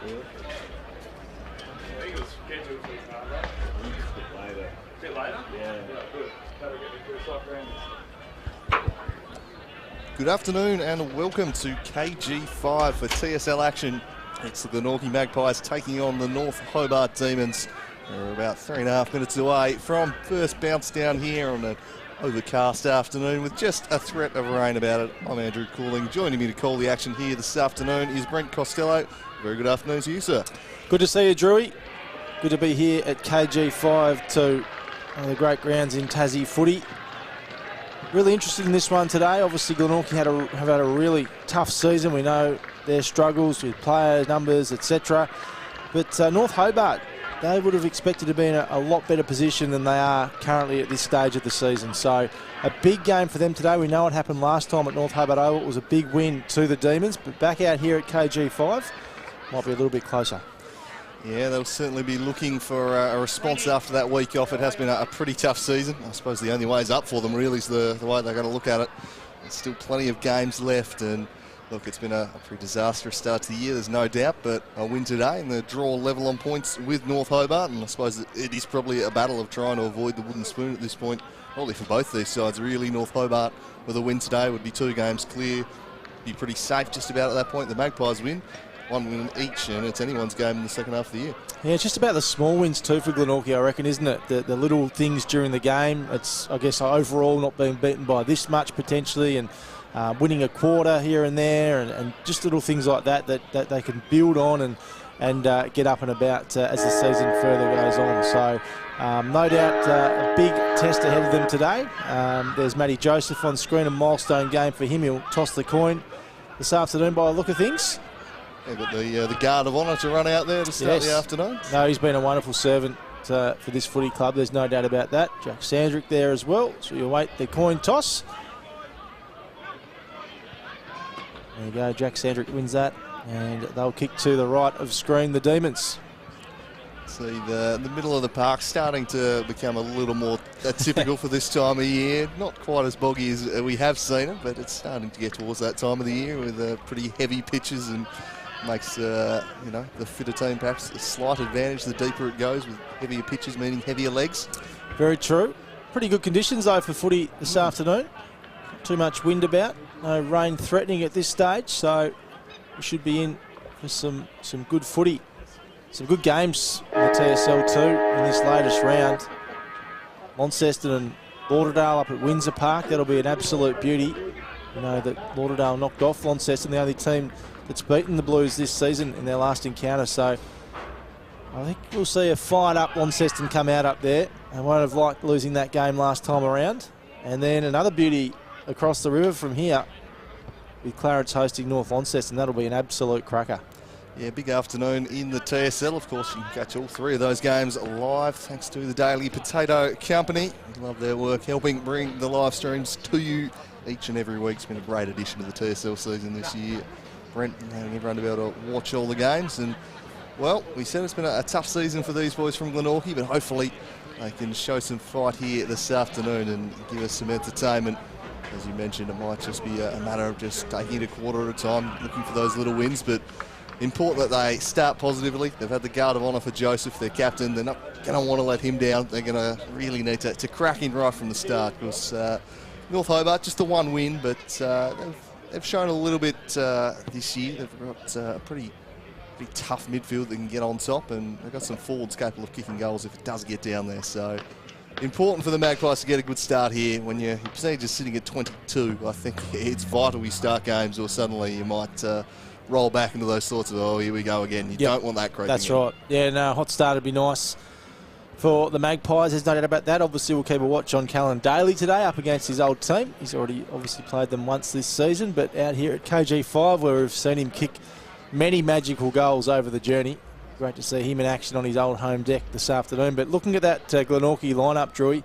Yeah. I think it was scheduled for later. A bit later? Yeah. Good. That'll get me through the soft round. Good afternoon and welcome to KG5 for TSL action. It's the Glenorchy Magpies taking on the North Hobart Demons. We're about 3.5 minutes away from first bounce down here on an overcast afternoon with just a threat of rain about it. I'm Andrew Cooling. Joining me to call the action here this afternoon is Brent Costello. Very good afternoon to you, sir. Good to see you, Drewy. Good to be here at KG5 to one of the great grounds in Tassie footy. Really interested in this one today. Obviously, Glenorchy have had a really tough season. We know their struggles with players, numbers, etc. But North Hobart, they would have expected to be in a lot better position than they are currently at this stage of the season. So a big game for them today. We know what happened last time at North Hobart Oval. It was a big win to the Demons, but back out here at KG5 might be a little bit closer. Yeah, they'll certainly be looking for a response after that week off. It has been a pretty tough season. I suppose the only way is up for them really is the way they're going to look at it. There's still plenty of games left, and look, it's been a pretty disastrous start to the year, there's no doubt, but a win today and the draw level on points with North Hobart, and I suppose it is probably a battle of trying to avoid the wooden spoon at this point, probably for both these sides really. North Hobart with a win today would be 2 games clear, be pretty safe just about at that point. The Magpies win, 1 win each, and it's anyone's game in the second half of the year. Yeah, it's just about the small wins too for Glenorchy, I reckon, isn't it? The little things during the game. It's, I guess, overall not being beaten by this much potentially, and winning a quarter here and there, and just little things like that they can build on and get up and about as the season further goes on. So no doubt a big test ahead of them today. There's Matty Joseph on screen, a milestone game for him. He'll toss the coin this afternoon by the look of things. Yeah, got the guard of honour to run out there to start the afternoon. No, he's been a wonderful servant for this footy club, there's no doubt about that. Jack Sandrick there as well, so you await the coin toss. There you go, Jack Sandrick wins that, and they'll kick to the right of screen, the Demons. See the middle of the park starting to become a little more typical for this time of year. Not quite as boggy as we have seen it, but it's starting to get towards that time of the year with pretty heavy pitches, and makes the fitter team perhaps a slight advantage the deeper it goes with heavier pitches, meaning heavier legs. Very true. Pretty good conditions though for footy this afternoon. Not too much wind about, no rain threatening at this stage, so we should be in for some good footy. Some good games in the TSL too in this latest round. Launceston and Lauderdale up at Windsor Park, that'll be an absolute beauty. You know that Lauderdale knocked off Launceston, the only team that's beaten the Blues this season in their last encounter, so I think we'll see a fired up Launceston come out up there. They won't have liked losing that game last time around. And then another beauty across the river from here with Clarence hosting North Launceston. That'll be an absolute cracker. Yeah, big afternoon in the TSL. Of course, you can catch all 3 of those games live thanks to the Daily Potato Company. Love their work helping bring the live streams to you each and every week. It's been a great addition to the TSL season this year. Brent having everyone to be able to watch all the games, and well, we said it's been a tough season for these boys from Glenorchy, but hopefully they can show some fight here this afternoon and give us some entertainment. As you mentioned, it might just be a matter of just taking it a quarter at a time, looking for those little wins, but important that they start positively. They've had the guard of honour for Joseph, their captain. They're not going to want to let him down. They're going to really need to crack in right from the start, because North Hobart, just the 1 win, but they've shown a little bit this year. They've got a pretty tough midfield that can get on top, and they've got some forwards capable of kicking goals if it does get down there. So important for the Magpies to get a good start here. When your percentage is sitting at 22, I think it's vital you start games, or suddenly you might roll back into those thoughts of, oh, here we go again. You don't want that creeping That's in. right. Yeah, no, hot start would be nice for the Magpies. There's no doubt about that. Obviously, we'll keep a watch on Callan Daly today up against his old team. He's already obviously played them once this season, but out here at KG5, where we've seen him kick many magical goals over the journey. Great to see him in action on his old home deck this afternoon. But looking at that Glenorchy lineup, Drewy,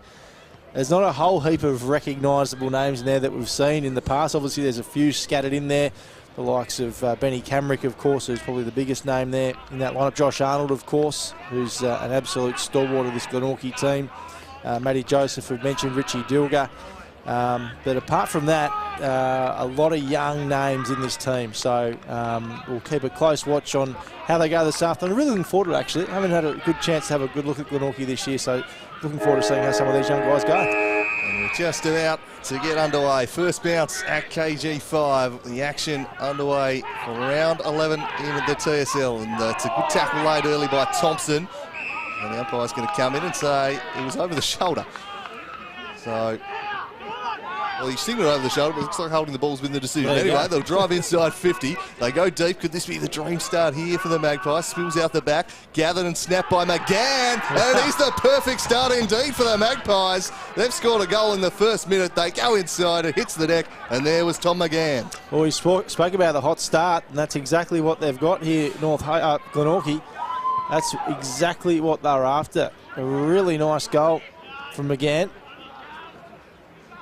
there's not a whole heap of recognisable names in there that we've seen in the past. Obviously, there's a few scattered in there. The likes of Benny Camrick, of course, who's probably the biggest name there in that lineup. Josh Arnold, of course, who's an absolute stalwart of this Glenorchy team. Matty Joseph, we've mentioned, Richie Dilger. But apart from that, a lot of young names in this team. So we'll keep a close watch on how they go this afternoon. Really looking forward to it, actually. I haven't had a good chance to have a good look at Glenorchy this year, so looking forward to seeing how some of these young guys go. And we're just about to get underway. First bounce at KG5. The action underway for round 11 in the TSL. And it's a good tackle laid early by Thompson. And the umpire's going to come in and say it was over the shoulder. So, well, he's thinking over the shoulder, but it looks like holding the ball's been the decision. Anyway, they'll drive inside 50. They go deep. Could this be the dream start here for the Magpies? Spills out the back. Gathered and snapped by McGann. And it is the perfect start indeed for the Magpies. They've scored a goal in the first minute. They go inside. It hits the deck. And there was Tom McGann. Well, we spoke about the hot start, and that's exactly what they've got here at Glenorchy. That's exactly what they're after. A really nice goal from McGann.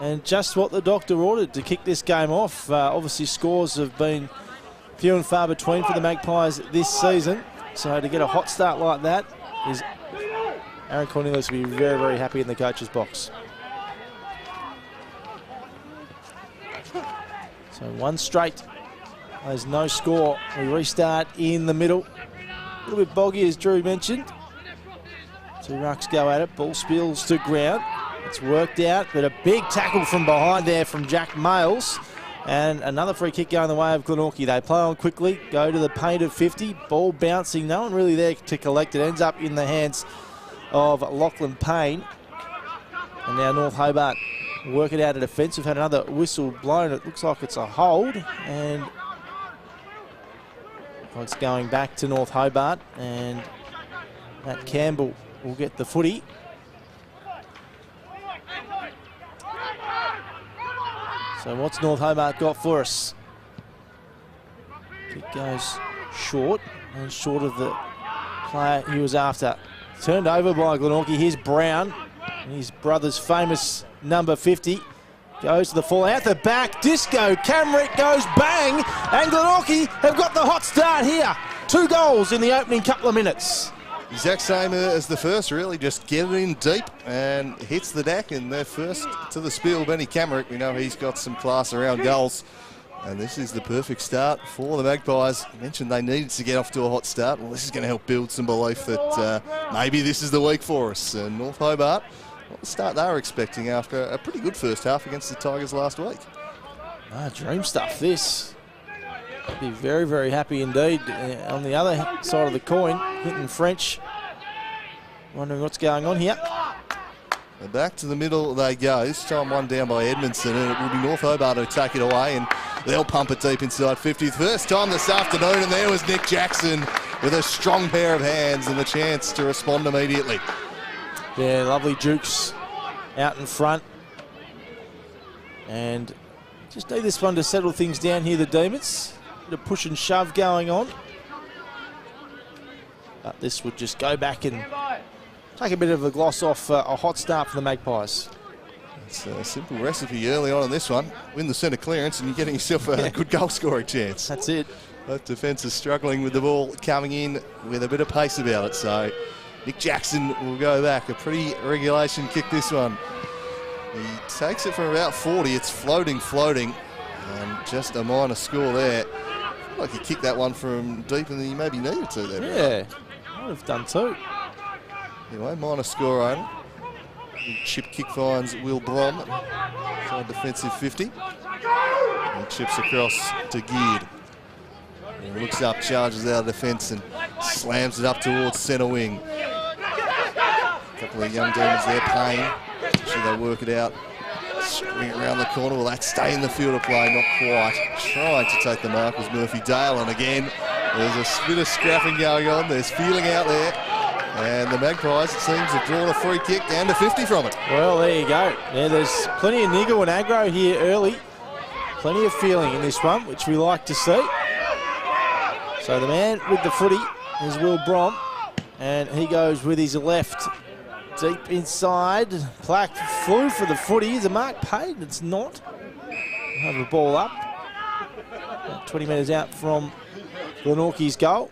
And just what the doctor ordered to kick this game off. Obviously, scores have been few and far between for the Magpies this season. So to get a hot start like that is Aaron Cornelius will be very, very happy in the coach's box. So one straight. There's no score. We restart in the middle. A little bit boggy, as Drew mentioned. Two rucks go at it. Ball spills to ground. It's worked out, but a big tackle from behind there from Jack Males. And another free kick going the way of Glenorchy. They play on quickly, go to the paint of 50. Ball bouncing. No one really there to collect it. Ends up in the hands of Lachlan Payne. And now North Hobart work it out of defence. We've had another whistle blown. It looks like it's a hold. And it's going back to North Hobart. And Matt Campbell will get the footy. So what's North Hobart got for us? Kick goes short, and short of the player he was after. Turned over by Glenorchy. Here's Brown, his brother's famous number 50. Goes to the full out the back. Disco Camrick goes bang, and Glenorchy have got the hot start here. 2 goals in the opening couple of minutes. Exact same as the first, really. Just get it in deep and hits the deck. And they're first to the spiel, Benny Camrick. We know he's got some class around goals. And this is the perfect start for the Magpies. I mentioned they needed to get off to a hot start. Well, this is going to help build some belief that maybe this is the week for us. And North Hobart, what the start they were expecting after a pretty good first half against the Tigers last week. Dream stuff, this. Be very, very happy indeed. On the other side of the coin, hitting French. Wondering what's going on here. And back to the middle they go. This time one down by Edmondson, and it will be North Hobart who take it away, and they'll pump it deep inside 50. First time this afternoon, and there was Nick Jackson with a strong pair of hands and the chance to respond immediately. Yeah, lovely jukes out in front. And just need this one to settle things down here, the Demons. Bit of push and shove going on. But this would just go back and take a bit of a gloss off a hot start for the Magpies. It's a simple recipe early on in this one. Win the centre clearance and you're getting yourself a good goal scoring chance. That's it. Both defence is struggling with the ball coming in with a bit of pace about it. So Nick Jackson will go back. A pretty regulation kick, this one. He takes it from about 40. It's floating. And just a minor score there. I feel like he kicked that one from deeper than he maybe needed to there. Yeah, might have done too. Anyway, minor score only. Chip kick finds Will Brom. Side defensive 50. And chips across to Geared. And looks up, charges out of defence and slams it up towards centre wing. A couple of young Demons there, Payne. Actually, they work it out. Swing it around the corner. Will that stay in the field of play? Not quite. Trying to take the mark was Murphy Dale. And again, there's a bit of scrapping going on. There's feeling out there. And the Magpies, it seems, have drawn a free kick down to 50 from it. Well, there you go. Yeah, there's plenty of niggle and aggro here early. Plenty of feeling in this one, which we like to see. So the man with the footy is Will Brom. And he goes with his left. Deep inside, Plack flew for the footy. Is a mark paid? It's not. Have the ball up. About 20 metres out from Glenorchy's goal.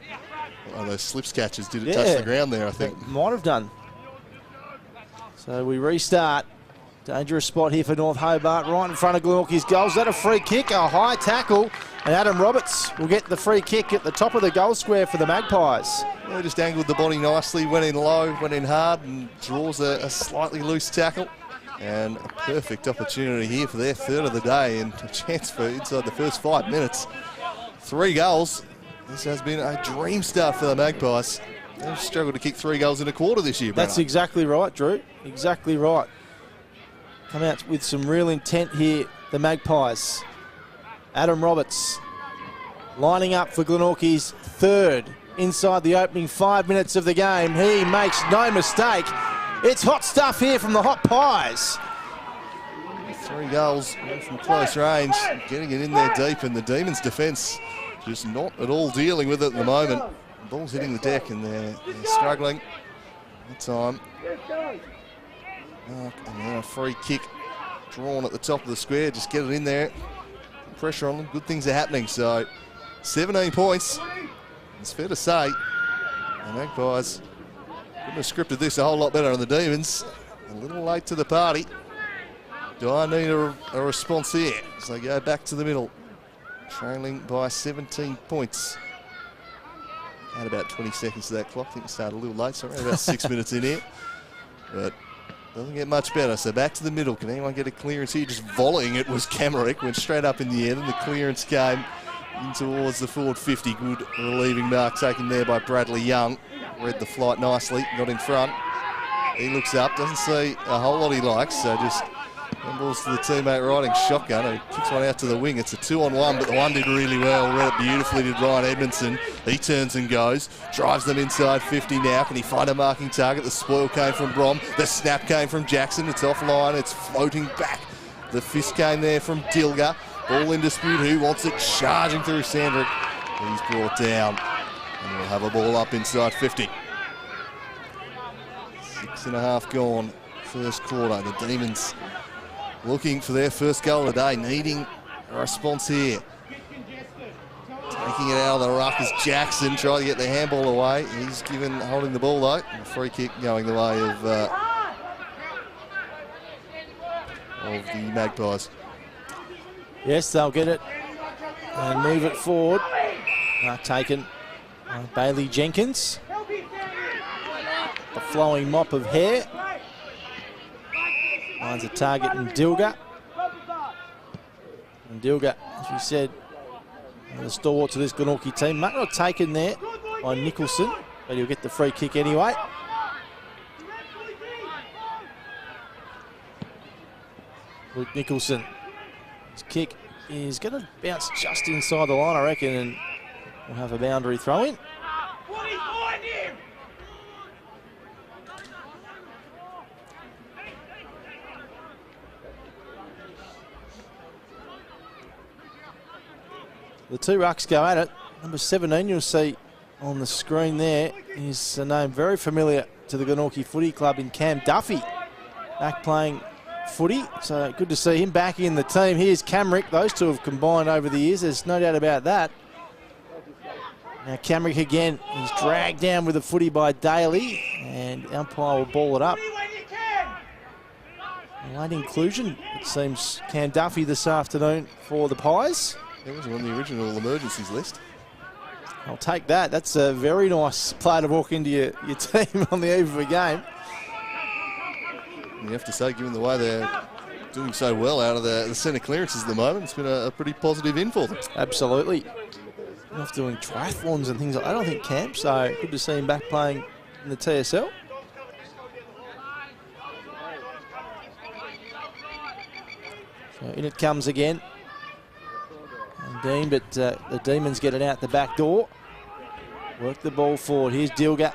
One of those slips catches, did it touch the ground there, I think? It might have done. So we restart Dangerous spot here for North Hobart, right in front of Glenorchy's goals. Is that a free kick? A high tackle, and Adam Roberts will get the free kick at the top of the goal square for the Magpies. Yeah, just angled the body nicely, went in low, went in hard, and draws a slightly loose tackle. And a perfect opportunity here for their third of the day, and a chance for inside the first 5 minutes. 3 goals. This has been a dream start for the Magpies. They've struggled to kick 3 goals in a quarter this year, That's exactly right, Drew. Exactly right. Come out with some real intent here, the Magpies. Adam Roberts lining up for Glenorchy's third inside the opening 5 minutes of the game. He makes no mistake. It's hot stuff here from the Hot Pies. 3 goals from close range, getting it in there deep, and the Demons' defence just not at all dealing with it at the moment. The ball's hitting the deck, and they're struggling at the time. And then a free kick drawn at the top of the square. Just get it in there. Pressure on them. Good things are happening. So 17 points. It's fair to say the Magpies couldn't have scripted this a whole lot better than the Demons. A little late to the party. Do I need a response here? As they go back to the middle. Trailing by 17 points. Add about 20 seconds to that clock. I think it started a little late, so around about 6 minutes in here. But doesn't get much better. So back to the middle. Can anyone get a clearance here? Just volleying it was Camerick. Went straight up in the air. Then the clearance came in towards the forward 50. Good relieving mark taken there by Bradley Young. Read the flight nicely. Got in front. He looks up. Doesn't see a whole lot he likes. So just balls to the teammate riding shotgun. He kicks one out to the wing. It's a 2-on-1, but the one did really well. Read it beautifully to Ryan Edmondson. He turns and goes. Drives them inside 50 now. Can he find a marking target? The spoil came from Brom. The snap came from Jackson. It's offline. It's floating back. The fist came there from Dilger. Ball in dispute. Who wants it? Charging through Sandrick. He's brought down. And we'll have a ball up inside 50. 6.5 gone. First quarter. The Demons looking for their first goal of the day, needing a response here. Taking it out of the ruck is Jackson, trying to get the handball away. He's holding the ball though. A free kick going the way of the Magpies. Yes, they'll get it and move it forward. Taken by Bailey Jenkins. The flowing mop of hair. Finds a target in Dilger. And Dilger, as we said, the stalwart to this Glenorchy team. Might not taken there by Nicholson, but he'll get the free kick anyway. Luke Nicholson. His kick is going to bounce just inside the line, I reckon, and we'll have a boundary throw in. The two rucks go at it. Number 17 you'll see on the screen there is a name very familiar to the Glenorchy Footy Club in Cam Duffy. Back playing footy, so good to see him back in the team. Here's Camerick. Those two have combined over the years, there's no doubt about that. Now Camerick again, he's dragged down with the footy by DALY, and umpire will ball it up. Late inclusion, it seems, Cam Duffy this afternoon for the Pies. It was on the original emergencies list. I'll take that. That's a very nice player to walk into your team on the eve of a game. You have to say, given the way they're doing so well out of the centre clearances at the moment, it's been a pretty positive in for them. Absolutely. Off doing triathlons and things like that, I think, Cam. So good to see him back playing in the TSL. So in it comes again. Dean, but the Demons get it out the back door. Work the ball forward. Here's Dilger.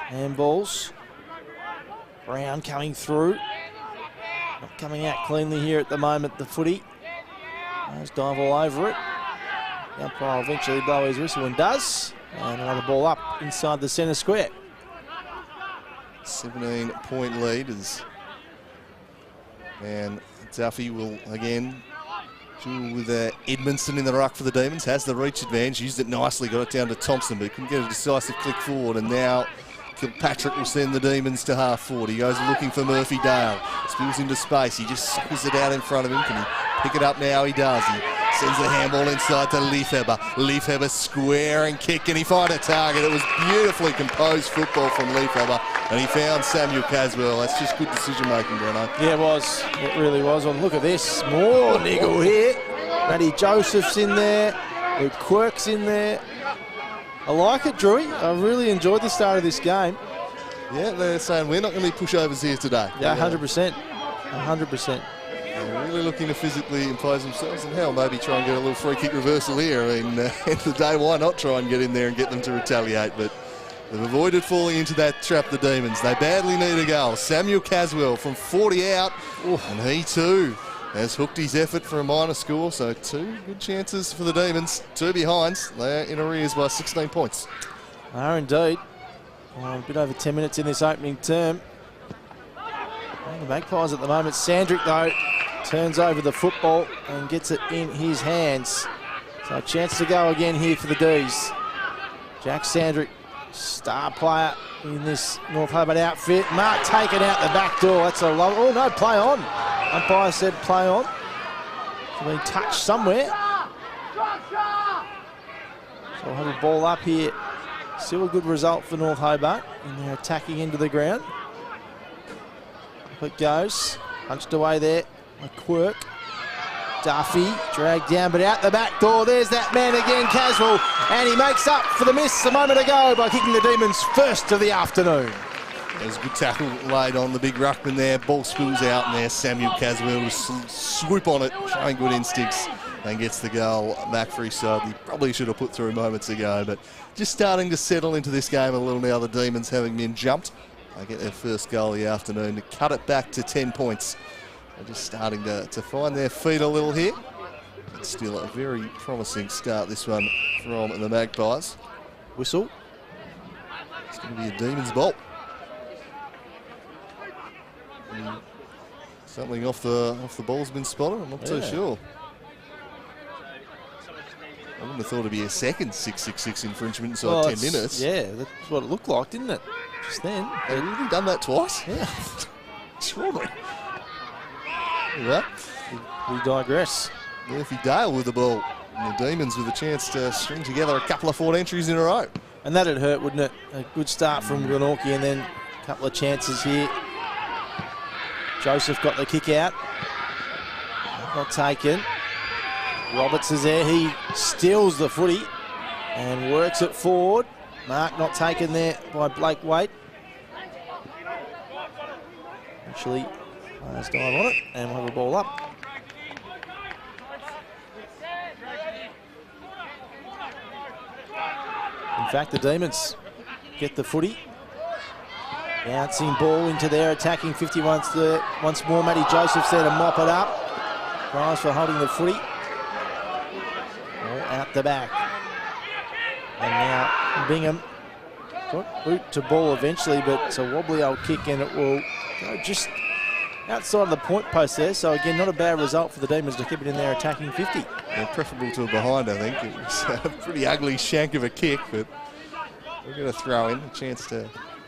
Handballs. Brown coming through. Not coming out cleanly here at the moment, the footy. Let's dive all over it. The umpire will eventually blow his whistle and does. And another ball up inside the centre square. 17-point lead and Duffy will again with Edmondson in the ruck for the Demons. Has the reach advantage, used it nicely, got it down to Thompson, but couldn't get a decisive click forward. And now Kilpatrick will send the Demons to half forward. He goes looking for Murphy Dale. Spills into space. He just suckers it out in front of him. Can he pick it up now? He does. He sends the handball inside to Liefheber. Liefheber square and kick. Can he find a target? It was beautifully composed football from Liefheber. And he found Samuel Caswell. That's just good decision making, Breno. Yeah, it was. It really was. Oh, look at this. More niggle here. Matty Joseph's in there. Luke Quirk's in there. I like it, Drewy. I really enjoyed the start of this game. Yeah, they're saying we're not going to be pushovers here today. Yeah, 100%. 100%. They're really looking to physically impose themselves, and hell, maybe try and get a little free kick reversal here. I mean, end of the day, why not try and get in there and get them to retaliate? But they've avoided falling into that trap, the Demons. They badly need a goal. Samuel Caswell from 40 out, and he too has hooked his effort for a minor score, so 2 good chances for the Demons. 2 behinds. They're in arrears by 16 points. They are indeed. A bit over 10 minutes in this opening term. And the Magpies at the moment. Sandrick, though, turns over the football and gets it in his hands. So a chance to go again here for the D's. Jack Sandrick, star player in this North Hobart outfit. Mark taken out the back door. That's a low. Oh, no, play on. Umpire said play on. It's been touched somewhere. So we'll have a ball up here. Still a good result for North Hobart in their attacking into the ground. Up it goes. Punched away there by Quirk. Duffy dragged down, but out the back door. There's that man again, Caswell. And he makes up for the miss a moment ago by kicking the Demons first of the afternoon. There's a good tackle laid on the big ruckman there. Ball spills out, and there Samuel Caswell will swoop on it, showing good instincts, and gets the goal back for his side. He probably should have put through moments ago, but just starting to settle into this game a little now. The Demons having been jumped. They get their first goal of the afternoon to cut it back to 10 points. They're just starting to find their feet a little here. It's still a very promising start, this one, from the Magpies. Whistle. It's going to be a Demons bolt. Something off the ball's been spotted. I'm not too sure. I wouldn't have thought it'd be a second 666 infringement inside 10 minutes. Yeah, that's what it looked like, didn't it? Just then. They've really done that twice? Yeah. Extraordinary. Yeah. We digress. Murphy Dale with the ball. And the Demons with a chance to string together a couple of 4 entries in a row. And that'd hurt, wouldn't it? A good start from Glenorchy and then a couple of chances here. Joseph got the kick out. Not taken. Roberts is there. He steals the footy and works it forward. Mark not taken there by Blake Waite. Actually, players dive on it and we'll have a ball up. In fact, the Demons get the footy. Bouncing ball into their attacking 50 once more. Matty Joseph's there to mop it up. Prize for holding the footy. All out the back. And now Bingham got boot to ball eventually, but it's a wobbly old kick and it will go just outside of the point post there. So again, not a bad result for the Demons to keep it in their attacking 50. Yeah, preferable to a behind, I think. It was a pretty ugly shank of a kick, but we're going to throw in a chance to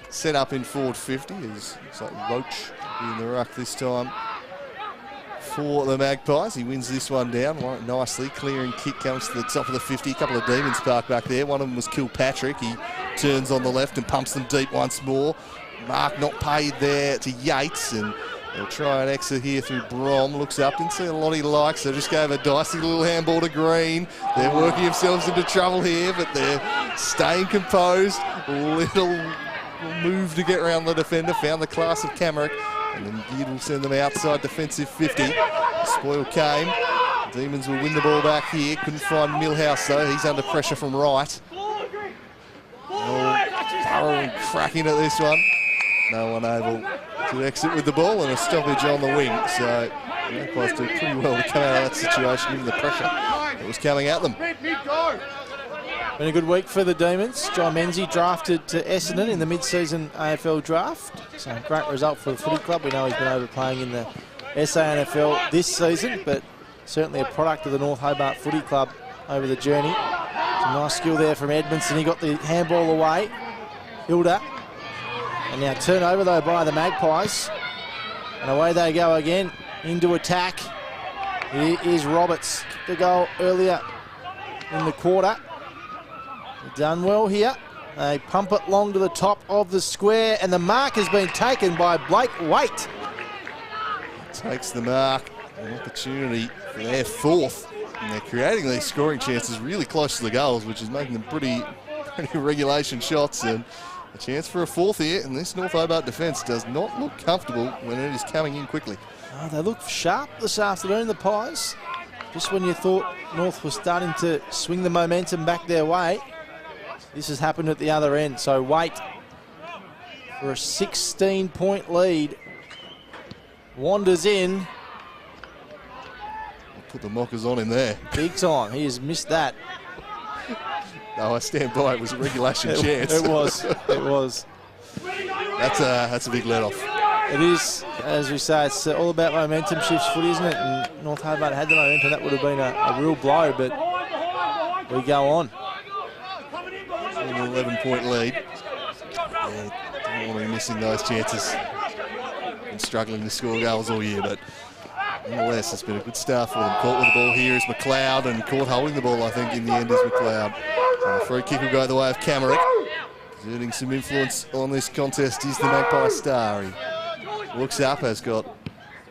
set up in forward 50. Looks like Roach in the ruck this time for the Magpies. He wins this one down nicely. Clearing kick comes to the top of the 50. A couple of Demons parked back there. One of them was Kilpatrick. He turns on the left and pumps them deep once more. Mark not paid there to Yates, and they'll try and exit here through Brom. Looks up, didn't see a lot he likes, so just gave a dicey little handball to Green. They're working themselves into trouble here, but they're staying composed. Little move to get around the defender, found the class of Camerick, and then Geard will send them outside defensive 50. The spoil came. The Demons will win the ball back here. Couldn't find Millhouse though. He's under pressure from right. Burrow cracking at this one. No one able to exit with the ball, and a stoppage on the wing. So the Magpies do pretty well to come out of that situation given the pressure that was coming at them. Been a good week for the Demons. John Menzies drafted to Essendon in the mid-season AFL draft. So great result for the footy club. We know he's been over playing in the SANFL this season, but certainly a product of the North Hobart Footy Club over the journey. Some nice skill there from Edmondson. He got the handball away. Hilda And now turnover though by the Magpies. And away they go again into attack. Here is Roberts. Kicked the goal earlier in the quarter. They've done well here. They pump it long to the top of the square, and the mark has been taken by Blake Waite. Takes the mark, an opportunity for their fourth. And they're creating these scoring chances really close to the goals, which is making them pretty regulation shots. And a chance for a fourth here, and this North Hobart defence does not look comfortable when it is coming in quickly. Oh, they look sharp this afternoon, the Pies. Just when you thought North was starting to swing the momentum back their way, this has happened at the other end. So Waite for a 16-point lead. Wanders in. Put the mockers on him there. Big time. He has missed that. No, I stand by. It was a regulation chance. It was. It was. That's a big let-off. It is, as we say, it's all about momentum shifts footy, isn't it? And North Hobart had the momentum. That would have been a real blow, but we go on. An 11-point lead. Yeah, don't want to be missing those chances. Been struggling to score goals all year, but nonetheless, it's been a good start for them. Caught with the ball here is McLeod, and caught holding the ball, I think, in the end is McLeod. So the free kick will go the way of Camerick. Exerting some influence on this contest is the Magpie star. He looks up, has got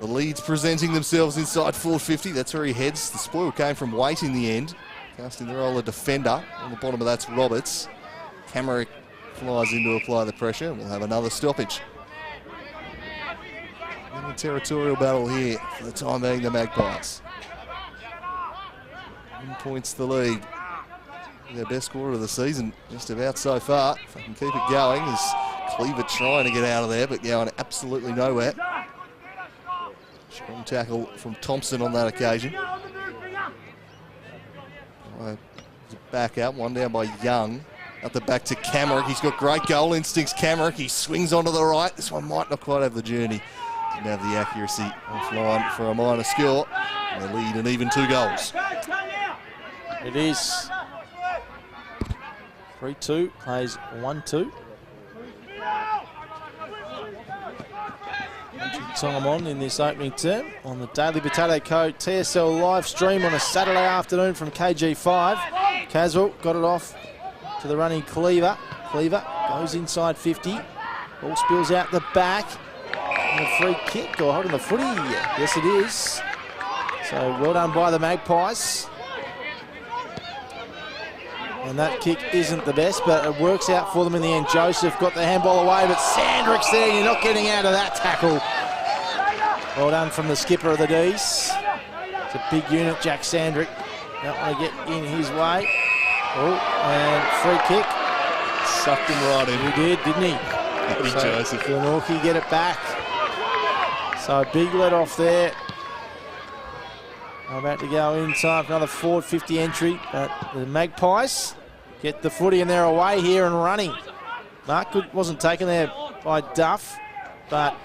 the leads presenting themselves inside forward 50. That's where he heads. The spoil came from Waite in the end. Casting the role of defender. On the bottom of that's Roberts. Camerick flies in to apply the pressure. We'll have another stoppage. In the territorial battle here for the time being, the Magpies. 1 points the lead. Their best quarter of the season, just about so far. If they can keep it going, is Cleaver trying to get out of there, but going absolutely nowhere. Strong tackle from Thompson on that occasion. Back out, one down by Young. Out the back to Camerick. He's got great goal instincts, Camerick. He swings onto the right. This one might not quite have the journey. Didn't have the accuracy offline for a minor score. And they lead an even 2 goals. It is 3-2, plays 1-2. Time on in this opening term on the Daily Potato Co. TSL live stream on a Saturday afternoon from KG5. Caswell got it off to the running Cleaver. Cleaver goes inside 50. Ball spills out the back. And a free kick or holding the footy. Yes, it is. So well done by the Magpies. And that kick isn't the best, but it works out for them in the end. Joseph got the handball away, but Sandrick's there. You're not getting out of that tackle. Well done from the skipper of the D's. It's a big unit, Jack Sandrick. Don't want to get in his way. Oh, and free kick. Sucked him right in. He did, didn't he? So Joseph. Glenorchy get it back. So big let off there. I'm about to go in time for another forward 50 entry, but the Magpies get the footy and they're away here and running. Mark wasn't taken there by Duff, but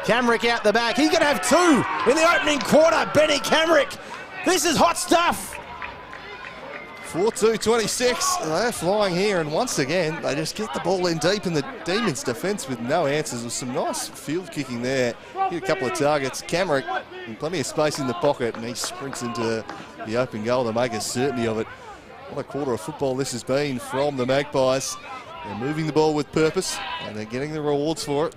Camerick out the back. He's going to have 2 in the opening quarter. Benny Camerick. This is hot stuff. 4-2-26. They're flying here, and once again, they just get the ball in deep in the Demons' defence with no answers. With some nice field kicking there. Hit a couple of targets. Camerick, plenty of space in the pocket, and he sprints into the open goal to make a certainty of it. What a quarter of football this has been from the Magpies. They're moving the ball with purpose, and they're getting the rewards for it.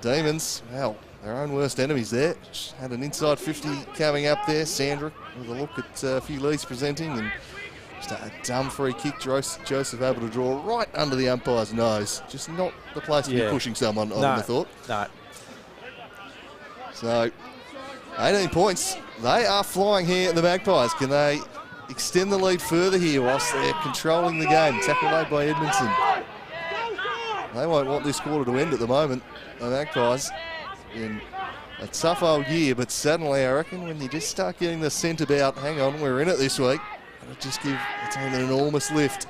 The Demons, well, their own worst enemies there. Just had an inside 50 coming up there. Sandra with a look at a few leads presenting, and just a dumb free kick. Joseph able to draw right under the umpire's nose. Just not the place to be pushing someone, I would have thought. No. So, 18 points. They are flying here, the Magpies. Can they extend the lead further here whilst they're controlling the game? Tackle made by Edmondson. They won't want this quarter to end at the moment, the Magpies. In a tough old year, but suddenly I reckon when you just start getting the scent about, hang on, we're in it this week, it'll just give the team an enormous lift.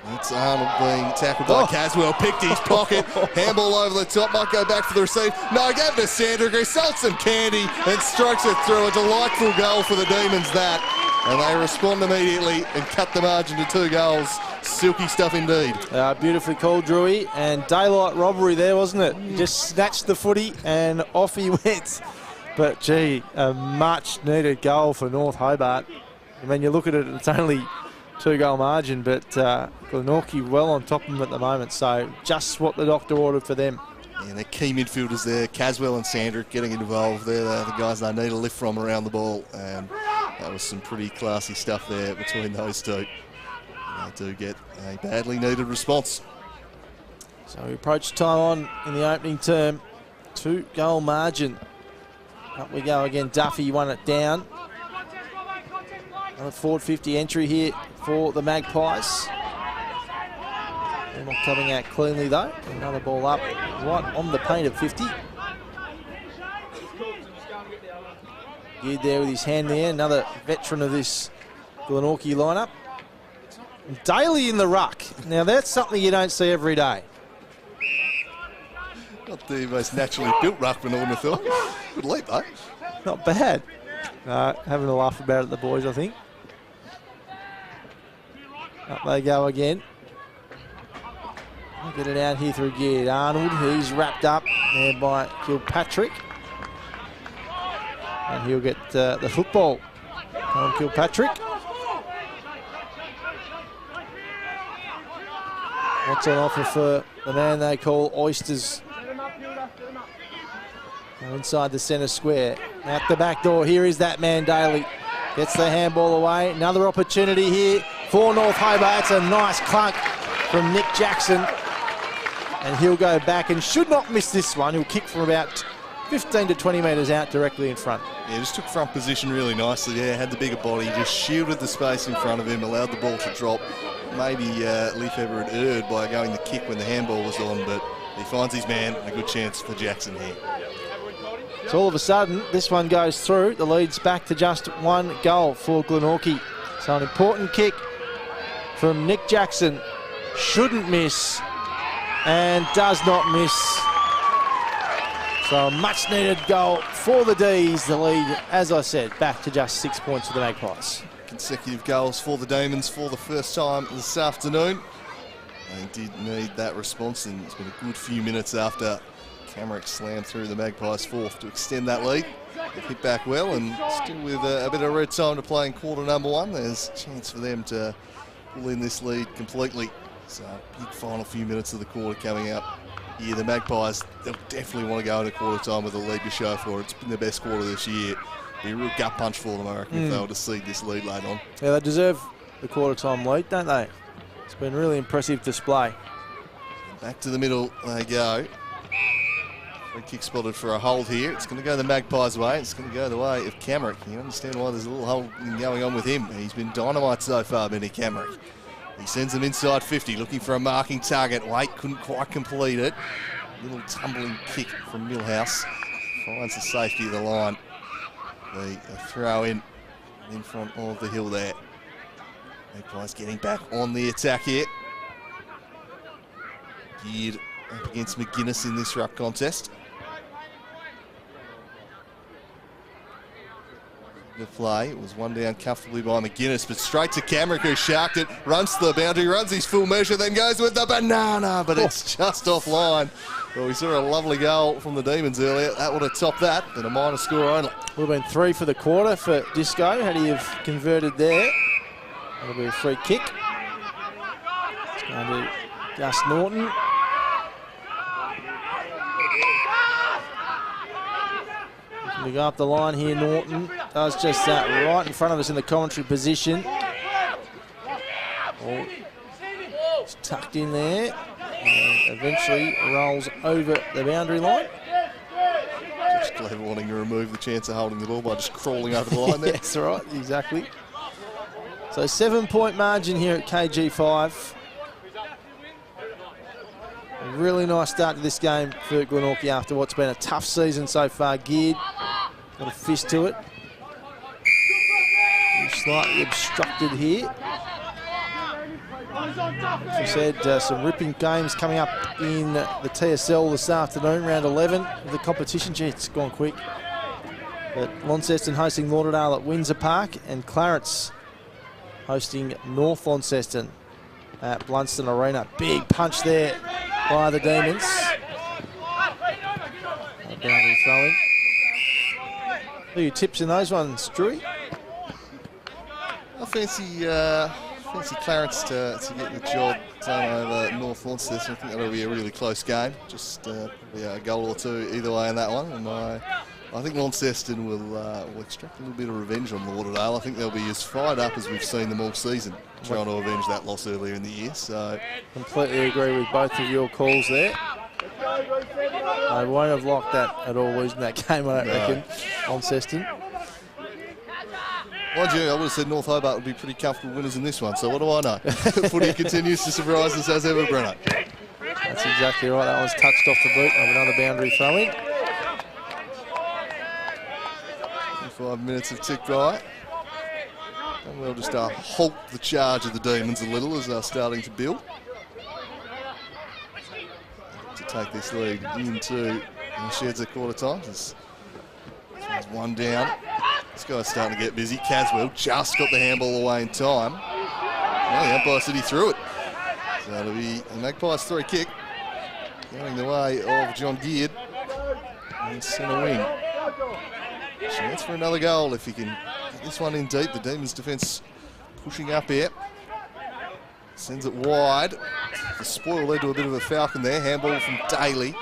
That's Arnold being tackled by Caswell, picked his pocket, handball over the top, might go back for the receive. No, gave it to Sandrick, who salts some candy and strokes it through. A delightful goal for the Demons, that. And they respond immediately and cut the margin to 2 goals. Silky stuff indeed. Beautifully called, Drewy. And daylight robbery there, wasn't it? He just snatched the footy and off he went. But, gee, a much-needed goal for North Hobart. I mean, you look at it, it's only 2-goal margin, but Glenorchy well on top of them at the moment. So just what the doctor ordered for them. Yeah, they're key midfielders there. Caswell and Sandrick getting involved. They're the guys they need a lift from around the ball. And that was some pretty classy stuff there between those two. And they do get a badly needed response. So we approach time on in the opening term. 2-goal margin. Up we go again. Duffy won it down. Another forward 50 entry here for the Magpies. They're not coming out cleanly though. Another ball up right on the paint of 50. Geared there with his hand there. Another veteran of this Glenorchy lineup. And DALY in the ruck. Now that's something you don't see every day. Not the most naturally built ruckman, I wouldn't have thought. Good leap though. Not bad. Having a laugh about it, the boys, I think. Up they go again. Get it out here through Geared. Arnold, he's wrapped up there by Kilpatrick. And he'll get the football on Kilpatrick. What's on offer for the man they call Oysters? Inside the centre square. Out the back door, here is that man DALY. Gets the handball away. Another opportunity here for North Hobart. It's a nice clunk from Nick Jackson. And he'll go back and should not miss this one. He'll kick from about 15 to 20 metres out directly in front. Yeah, just took front position really nicely there. Had the bigger body, just shielded the space in front of him, allowed the ball to drop. Maybe Lefebvre had erred by going the kick when the handball was on, but he finds his man and a good chance for Jackson here. So all of a sudden, this one goes through. The lead's back to just 1 goal for Glenorchy. So an important kick from Nick Jackson. Shouldn't miss and does not miss. So a much needed goal for the D's. The lead, as I said, back to just 6 points for the Magpies. Consecutive goals for the Demons for the first time this afternoon. They did need that response, and it's been a good few minutes after Camerick slammed through the Magpies' fourth to extend that lead. They hit back well, and still with a bit of red time to play in quarter number 1, there's a chance for them to pull in this lead completely. So big final few minutes of the quarter coming up here. The Magpies, they'll definitely want to go into quarter time with a lead to show for it. It's been their best quarter this year. Be a real gut punch for them, I reckon, if they were to cede this lead late on. Yeah, they deserve the quarter time lead, don't they? It's been a really impressive display. Back to the middle they go. Free kick spotted for a hold here. It's going to go the Magpies' way. It's going to go the way of Camerick. You understand why there's a little hold going on with him. He's been dynamite so far, Benny Camerick. He sends them inside 50, looking for a marking target. Wait, couldn't quite complete it. Little tumbling kick from Millhouse. Finds the safety of the line. The throw in front of the hill there. Magpies getting back on the attack here. Geared up against McGuinness in this ruck contest. The play, it was one down comfortably by McGuinness, but straight to Camerick, who sharked it, runs to the boundary, runs his full measure, then goes with the banana, but it's just offline. Well, we saw a lovely goal from the Demons earlier. That would have topped that, but a minor score only. Would have been 3 for the quarter for Disco, had he have converted there. That'll be a free kick. It's going to Gus Norton. We go up the line here, Norton does just that right in front of us in the commentary position. Ball is tucked in there and eventually rolls over the boundary line. Just clever wanting to remove the chance of holding the ball by just crawling over the line there. That's right, exactly. So 7-point margin here at KG5. A really nice start to this game for Glenorchy after what's been a tough season so far. Geared, got a fist to it. Slightly obstructed here. As we said, some ripping games coming up in the TSL this afternoon, round 11 of the competition. Gee, it's gone quick. But Launceston hosting Lauderdale at Windsor Park, and Clarence hosting North Launceston at Blunston Arena. Big punch there by the Demons. A boundary throw in. Who are your tips in those ones, Drewy? I fancy Clarence to get the job done over North Launceston. I think that'll be a really close game. Just probably a goal or two either way in that one. And I think Launceston will extract a little bit of revenge on Lauderdale. I think they'll be as fired up as we've seen them all season, trying to avenge that loss earlier in the year. So completely agree with both of your calls there. I won't have liked that at all, losing that game, I don't reckon, Launceston. Mind you, I would have said North Hobart would be pretty comfortable winners in this one, so what do I know? Footy continues to surprise us as ever, Brenner. That's exactly right. That one's touched off the boot of another boundary throw in. 5 minutes have ticked by. And we'll just halt the charge of the Demons a little as they're starting to build. To take this lead into the sheds at quarter time. There's one down. This guy's starting to get busy. Caswell just got the handball away in time. Well, the umpire said he threw it. So it'll be a Magpies three kick going the way of John Geard and centre wing. Chance for another goal if he can get this one in deep. The Demons defence pushing up here. Sends it wide. The spoil led to a bit of a falcon there. Handball from DALY.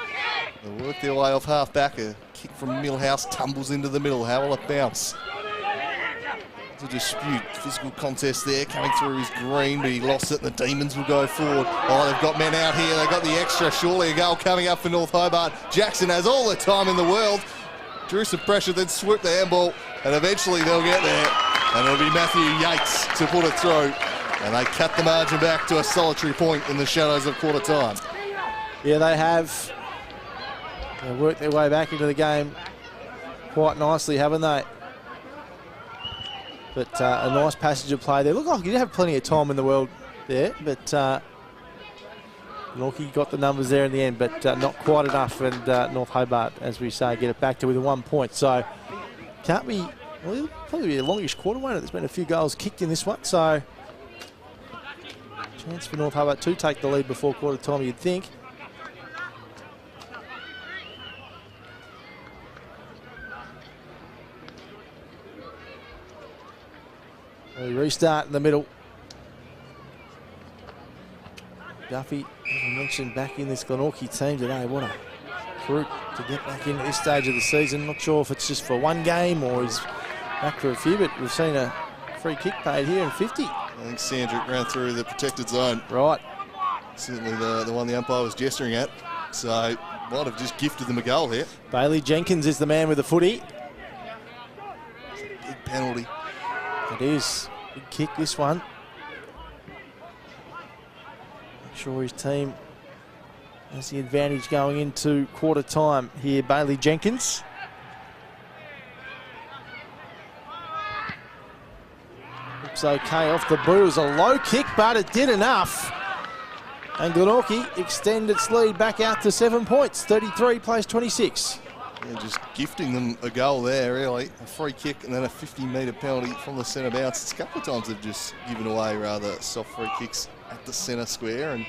They'll work their way off half back. A kick from Millhouse tumbles into the middle. How will it bounce? It's a dispute. Physical contest there. Coming through is Green, but he lost it and the Demons will go forward. Oh, they've got men out here. They've got the extra. Surely a goal coming up for North Hobart. Jackson has all the time in the world. Drew some pressure, then swooped the handball, and eventually they'll get there. And it'll be Matthew Yates to put it through. And they cut the margin back to a solitary point in the shadows of quarter time. Yeah, they have. They've worked their way back into the game quite nicely, haven't they? But a nice passage of play there. Look like you did have plenty of time in the world there, but Glenorchy got the numbers there in the end, but not quite enough. And North Hobart, as we say, get it back to within 1 point. So can't be, well, it'll probably be a longish quarter, won't it? There's been a few goals kicked in this one, so chance for North Hobart to take the lead before quarter time, you'd think. We restart in the middle. Duffy, as I mentioned, back in this Glenorchy team today. What a group to get back into this stage of the season. Not sure if it's just for one game or he's back for a few, but we've seen a free kick paid here in 50. I think Sandrick ran through the protected zone. Right. Certainly the one the umpire was gesturing at. So might have just gifted them a goal here. Bailey Jenkins is the man with the footy. Big penalty. It is. Big kick, this one. Make sure his team has the advantage going into quarter time here. Bailey Jenkins. Looks okay off the boot. It was a low kick, but it did enough. And Glenorchy extend its lead back out to 7 points. 33 plays 26. Yeah, just gifting them a goal there, really. A free kick and then a 50-metre penalty from the centre bounce. It's a couple of times they've just given away rather soft free kicks at the centre square, and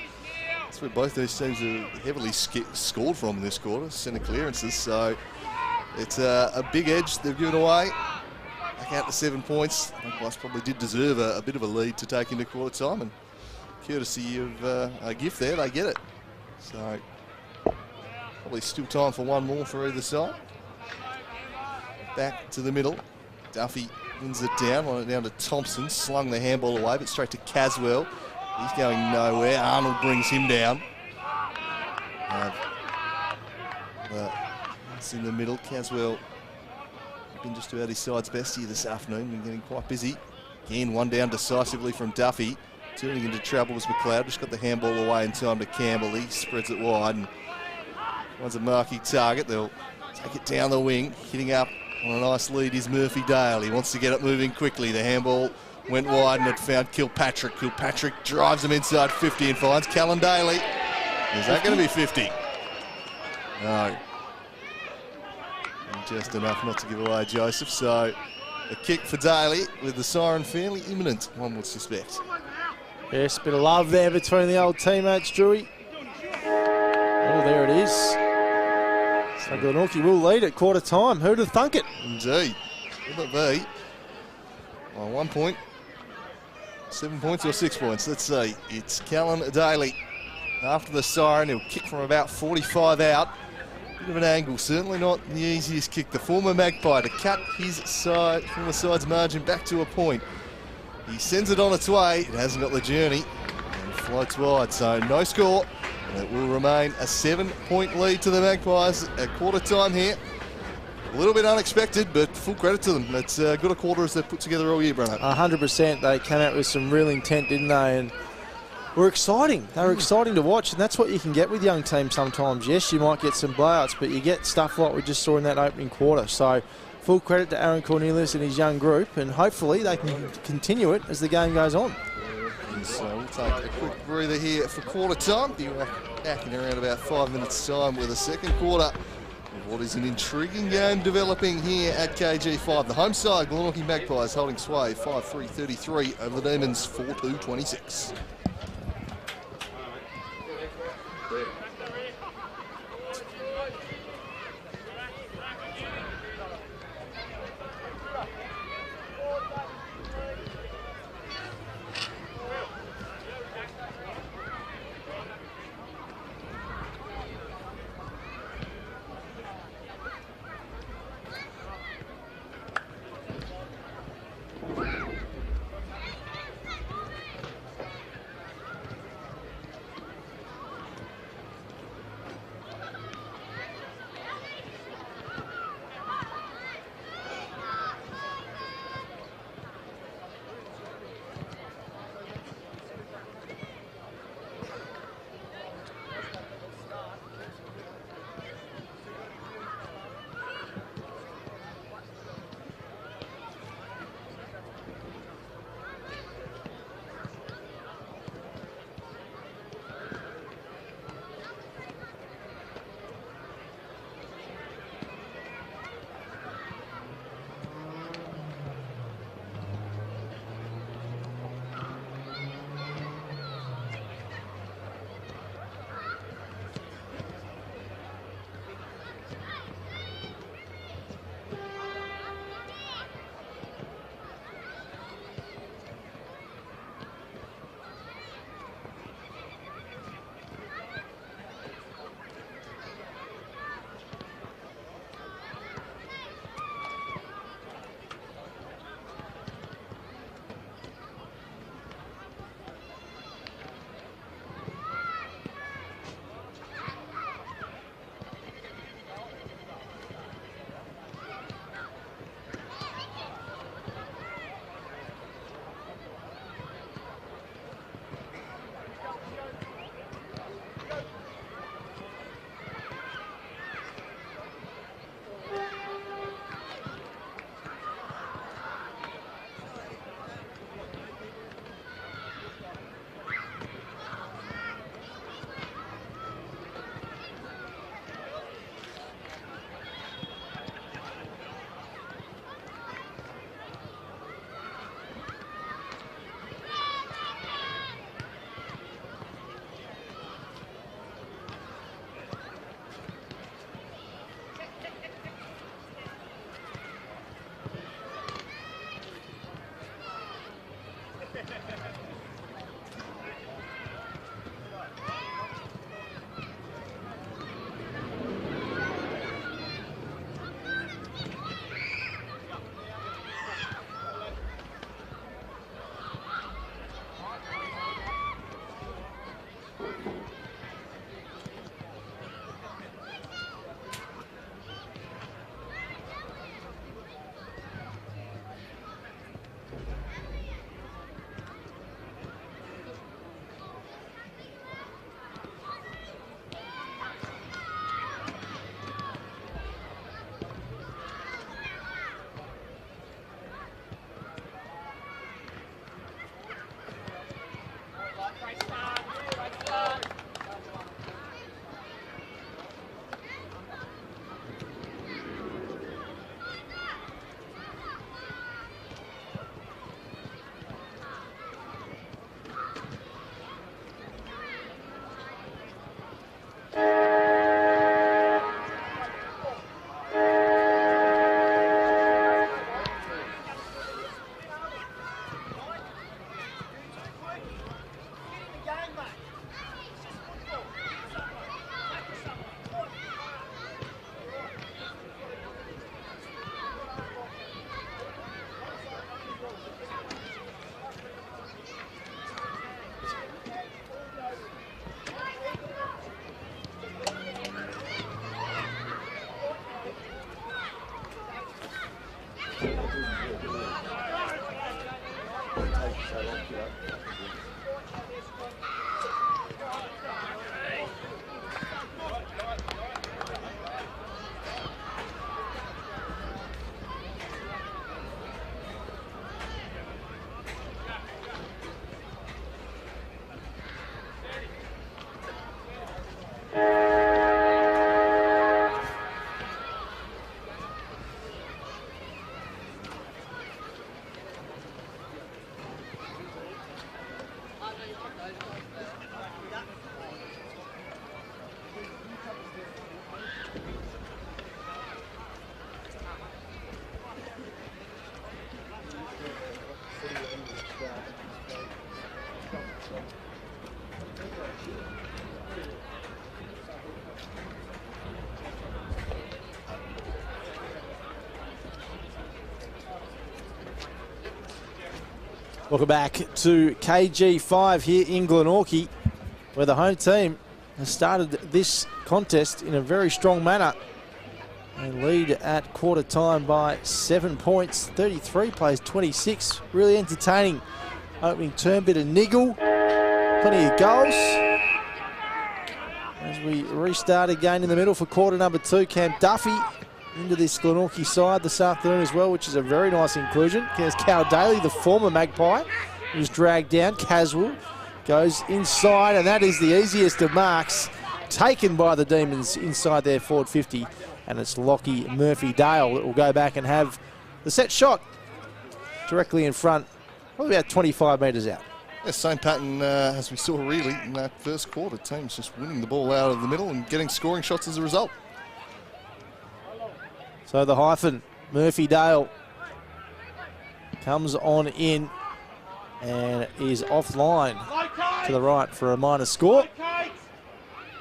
that's where both those teams have heavily scored from in this quarter, centre clearances. So it's a big edge they've given away. Back out to 7 points. Magpies probably did deserve a bit of a lead to take into quarter time, and courtesy of a gift there, they get it. So probably still time for one more for either side. Back to the middle. Duffy wins it down, won it down to Thompson, slung the handball away, but straight to Caswell. He's going nowhere. Arnold brings him down. It's in the middle. Caswell been just about his side's best here this afternoon. Been getting quite busy. Again, one down decisively from Duffy. Turning into trouble was McLeod. Just got the handball away in time to Campbell. He spreads it wide and finds a marquee target. They'll take it down the wing. Hitting up on a nice lead is Murphy Dale. He wants to get it moving quickly. The handball went wide and it found Kilpatrick. Kilpatrick drives him inside 50 and finds Callan Daly. Is that going to be 50? No. And just enough not to give away Joseph. So a kick for Daly with the siren fairly imminent, one would suspect. Yes, bit of love there between the old teammates, Drewy. Oh, there it is. So Glenorchy will lead at quarter time. Who'd have thunk it? Indeed. Will it be? Well, 1 point, 7 points or 6 points? Let's see. It's Callan Daly. After the siren, he'll kick from about 45 out. Bit of an angle, certainly not the easiest kick. The former Magpie to cut his side from the side's margin back to a point. He sends it on its way. It hasn't got the journey and floats wide. So no score. And it will remain a 7-point lead to the Magpies at quarter time here. A little bit unexpected, but full credit to them. It's good a quarter as they've put together all year, Bruno. 100%. They came out with some real intent, didn't they? And were exciting. They were exciting to watch, and that's what you can get with young teams sometimes. Yes, you might get some blowouts, but you get stuff like we just saw in that opening quarter. So full credit to Aaron Cornelius and his young group, and hopefully they can continue it as the game goes on. And so we'll take a quick breather here for quarter time. Be back in around about 5 minutes' time with a second quarter of what is an intriguing game developing here at KG5. The home side, Glenorchy Magpies, holding sway 5-3-33 over the Demons 4-2-26. Welcome back to KG5 here in Glenorchy, where the home team has started this contest in a very strong manner. They lead at quarter time by 7 points. 33 plays 26. Really entertaining opening term, bit of niggle, plenty of goals. As we restart again in the middle for quarter number 2, Cam Duffy into this Glenorchy side this afternoon as well, which is a very nice inclusion. There's Cal Daly, the former Magpie, who's dragged down. Caswell goes inside, and that is the easiest of marks taken by the Demons inside their forward 50. And it's Lockie Murphy-Dale that will go back and have the set shot directly in front, probably about 25 metres out. Yeah, same pattern as we saw really in that first quarter. Teams just winning the ball out of the middle and getting scoring shots as a result. So the hyphen, Murphy-Dale, comes on in and is offline to the right for a minor score.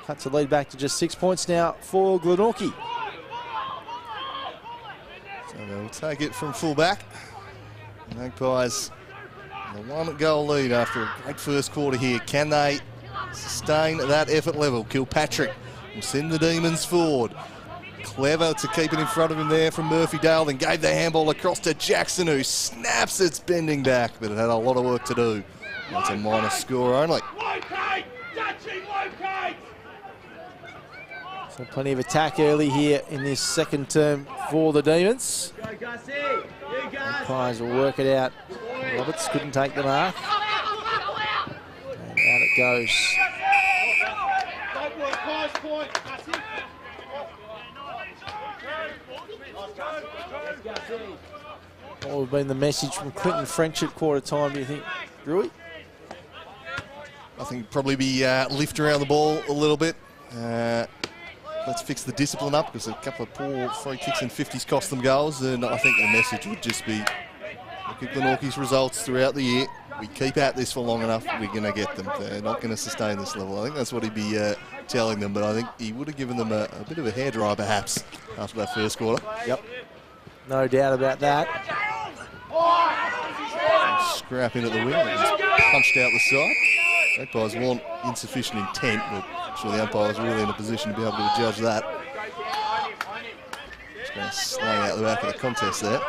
Cuts the lead back to just 6 points now for Glenorchy. So they'll take it from full-back. Magpies, the 1-goal lead after a great first quarter here. Can they sustain that effort level? Kilpatrick will send the Demons forward. Clever to keep it in front of him there from Murphy-Dale, then gave the handball across to Jackson, who snaps its bending back, but it had a lot of work to do. That's a minor score only. So plenty of attack early here in this second term for the Demons. Magpies will work it out. Roberts couldn't take the mark. And out it goes. What would have been the message from Clinton French at quarter time, do you think, Drewy? I think probably be lift around the ball a little bit. Let's fix the discipline up, because a couple of poor free kicks and 50s cost them goals, and I think the message would just be, look at Glenorchy's results throughout the year. We keep at this for long enough, we're going to get them. They're not going to sustain this level. I think that's what he'd be telling them, but I think he would have given them a bit of a hairdryer perhaps after that first quarter. Yep, no doubt about that. Scrap in at the wing, punched out the side. Magpies weren't insufficient intent, but I'm sure the umpire was really in a position to be able to judge that. Just going to slang out the back of the contest there.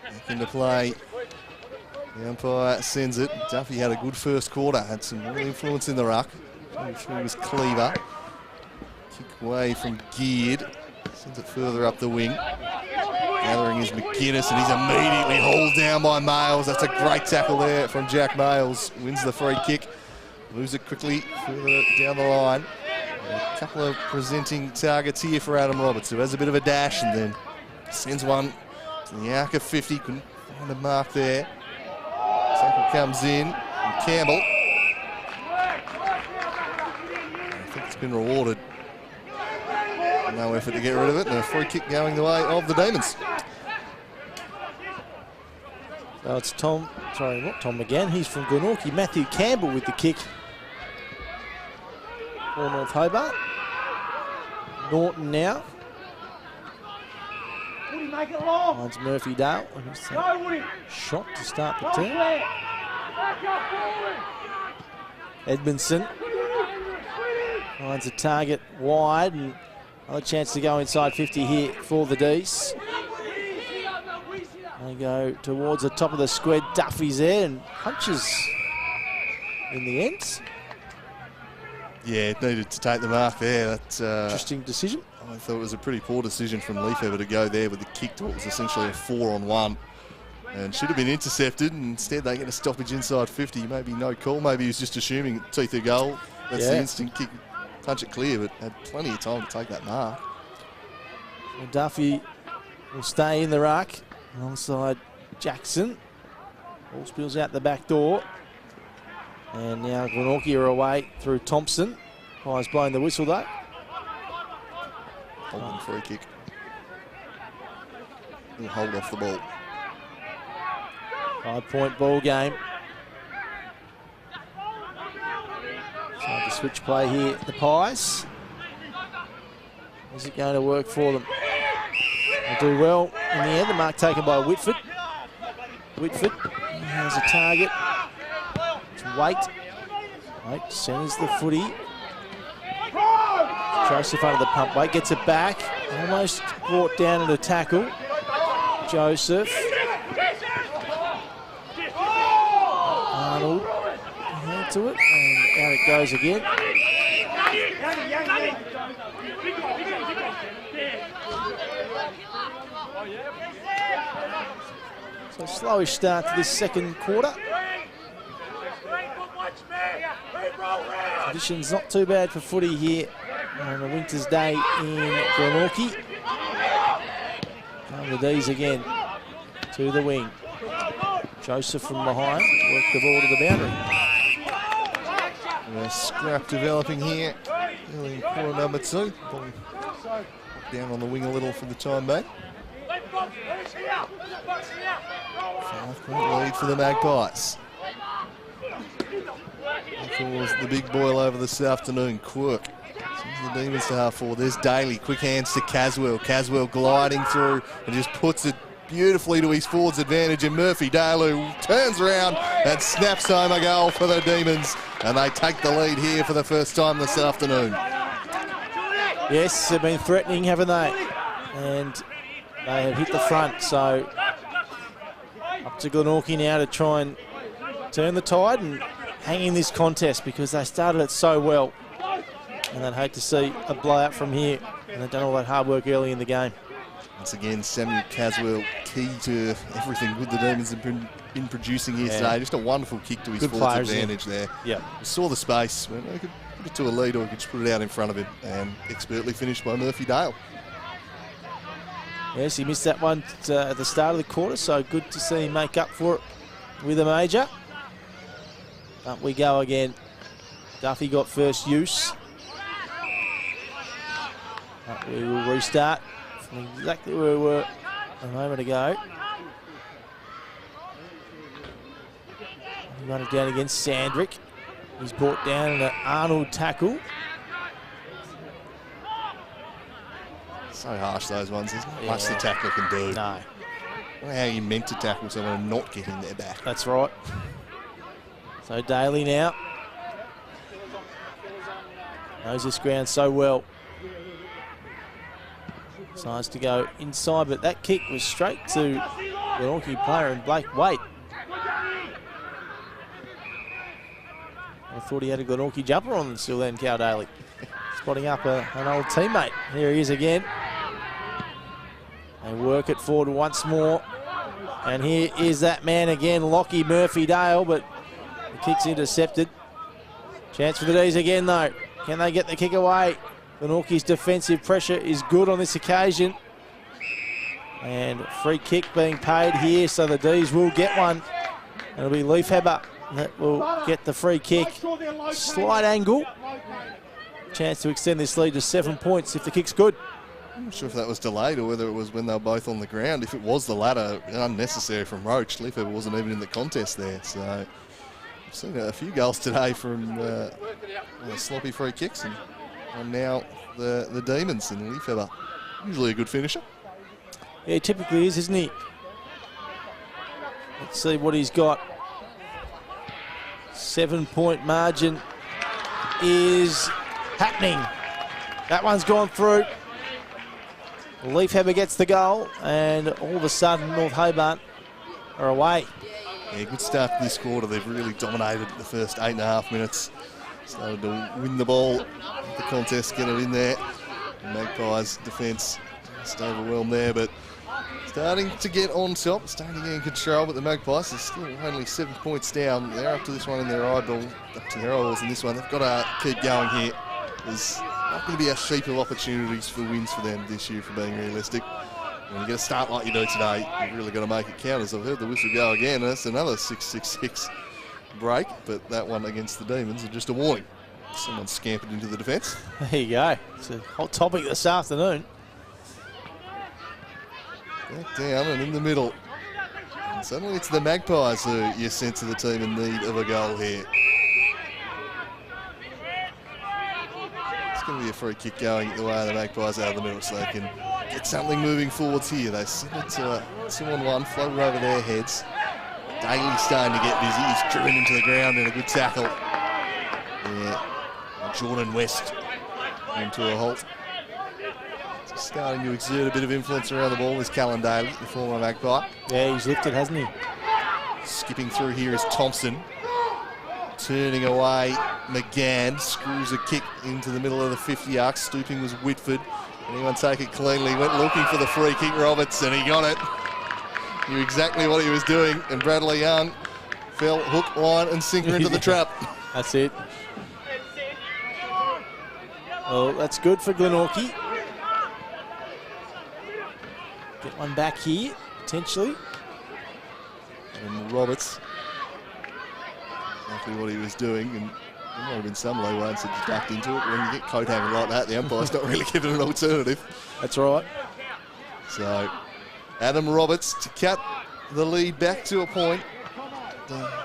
Back into play. The umpire sends it. Duffy had a good first quarter, had some real influence in the ruck. Through was Cleaver. Kick away from Geared. Sends it further up the wing. Gathering is McGuinness, and he's immediately hauled down by Males. That's a great tackle there from Jack Males. Wins the free kick. Moves it quickly further down the line. A couple of presenting targets here for Adam Roberts, who has a bit of a dash and then sends one to the arc of 50. Couldn't find a mark there. Tackle comes in from Campbell. I think it's been rewarded. No effort to get rid of it, and a free kick going the way of the Demons. So it's Tom McGann, he's from Glenorchy. Matthew Campbell with the kick for North Hobart. Norton now. Finds Murphy-Dale. Shot to start the turn. Edmondson finds a target wide, and another chance to go inside 50 here for the D's. They go towards the top of the square. Duffy's there and punches in the end. Yeah, it needed to take the mark there. That's Interesting decision. I thought it was a pretty poor decision from Leafever to go there with the kick to what was essentially a 4-on-1. And should have been intercepted, and instead they get a stoppage inside 50. Maybe no call. Maybe he was just assuming teeth of goal. That's the instant kick, punch it clear, but had plenty of time to take that mark. So Duffy will stay in the ruck alongside Jackson. Ball spills out the back door. And now Glenorchy are away through Thompson. Pies blowing the whistle though. Holding free kick. He'll hold off the ball. 5-point ball game. So the switch play here, the Pies. Is it going to work for them? They do well in the end. The mark taken by Whitford. Whitford has a target. It's Waite centres the footy. Joseph under the pump weight, gets it back. Almost brought down in a tackle. Joseph. Arnold hand to it, and out it goes again. So slowish start to this second quarter. Conditions not too bad for footy here on a winter's day in Glenorchy. And the D's again to the wing. Joseph from behind, work the ball to the boundary. A scrap developing here. Early in quarter number 2. Ball down on the wing a little for the time being. 5-point lead for the Magpies. Was the big boil over this afternoon, Quirk. Sends the Demons to half forward. There's Daly, quick hands to Caswell. Caswell gliding through and just puts it beautifully to his forward's advantage, and Murphy Daly turns around and snaps home a goal for the Demons, and they take the lead here for the first time this afternoon. Yes, they've been threatening, haven't they? And they have hit the front, so up to Glenorchy now to try and turn the tide and hang in this contest, because they started it so well, and they'd hate to see a blowout from here, and they've done all that hard work early in the game. Once again, Samuel Caswell, key to everything good the Demons have been producing here today. Just a wonderful kick to his forward's advantage there. Yeah, we saw the space, we could put it to a lead, or we could just put it out in front of him, and expertly finished by Murphy Dale. Yes, he missed that one at the start of the quarter, so good to see him make up for it with a major. Up we go again. Duffy got first use. But we will restart from exactly where we were a moment ago. Run it down against Sandrick. He's brought down in an Arnold tackle. So harsh, those ones. There's not much the tackler can do. No. I don't know how you meant to tackle someone and not get in their back. That's right. So Daly now knows this ground so well. Decides to go inside, but that kick was straight to the Glenorchy player and Blake Waite. I thought he had a Glenorchy jumper on still then, Cal Daly. Spotting up an old teammate. Here he is again. They work it forward once more. And here is that man again, Lockie Murphy Dale, but the kick's intercepted. Chance for the D's again though. Can they get the kick away? Glenorchy's defensive pressure is good on this occasion. And free kick being paid here, so the D's will get one. It'll be Leafever that will get the free kick. Slight angle. Chance to extend this lead to 7 points if the kick's good. I'm not sure if that was delayed or whether it was when they were both on the ground. If it was the latter, unnecessary from Roach. Leafever wasn't even in the contest there. So I've seen a few goals today from sloppy free kicks, and now the Demons and Leafever. Usually a good finisher. Yeah, he typically is, isn't he? Let's see what he's got. 7 point margin is happening. That one's gone through. Leafever gets the goal, and all of a sudden North Hobart are away. Yeah, good start to this quarter. They've really dominated the first 8.5 minutes. Started to win the ball, the contest, get it in there. Magpies defence just overwhelmed there, but starting to get on top, starting to get in control. But the Magpies are still only 7 points down. They're up to this one in their eyeball, up to their eyeballs in this one. They've got to keep going here. There's not going to be a sheep of opportunities for wins for them this year, for being realistic. When you get a start like you do today, you've really got to make it count. As I've heard the whistle go again, that's another 6-6-6 break, but that one against the Demons is just a warning. Someone scampered into the defence. There you go. It's a hot topic this afternoon. Back down and in the middle. And suddenly it's the Magpies who you sense are the team in need of a goal here. It's going to be a free kick going the way of the Magpies out of the middle, so they can get something moving forwards here. They send it to 2-on-1, floated over their heads. Daly's starting to get busy. He's driven into the ground in a good tackle. Yeah. Jordan West into a halt. Just starting to exert a bit of influence around the ball is Callan Daly, the former Magpie. Yeah, he's lifted, hasn't he? Skipping through here is Thompson. Turning away, McGann screws a kick into the middle of the 50 arc. Stooping was Whitford. Anyone take it cleanly? Went looking for the free kick, Roberts, and he got it. Knew exactly what he was doing, and Bradley Young fell hook, line, and sinker into the trap. That's it. Well, that's good for Glenorchy. Get one back here, potentially. And Roberts, exactly what he was doing, and there might have been some leeway and said you ducked into it. When you get coat hanging like that, the umpire's not really giving an alternative. That's right. So, Adam Roberts to cut the lead back to a point.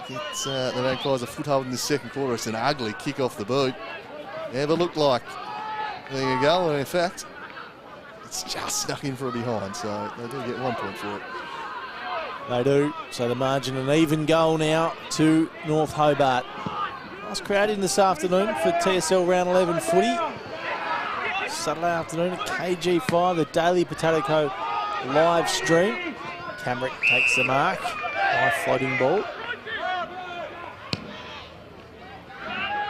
Gets the Magpies a foothold in the second quarter. It's an ugly kick off the boot. Never looked like there you go, and in fact, it's just snuck in from behind, so they do get 1 point for it. They do. So the margin an even goal now to North Hobart. Nice crowd in this afternoon for TSL round 11 footy. Saturday afternoon at KG5, the Daily Potato Co live stream. Camrick takes the mark. High floating ball.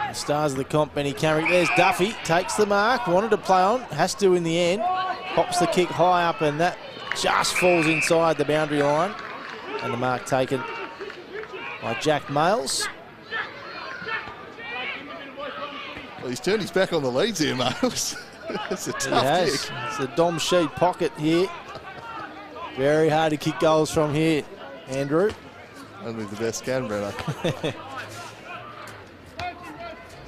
The stars of the comp, Benny Camrick. There's Duffy, takes the mark, wanted to play on, has to in the end. Pops the kick high up, and that just falls inside the boundary line. And the mark taken by Jack Mayles. Well, he's turned his back on the leads here, Mayles. It's a tough kick. It's a Dom Sheed pocket here. Very hard to kick goals from here, Andrew. Only the best can, Brenner.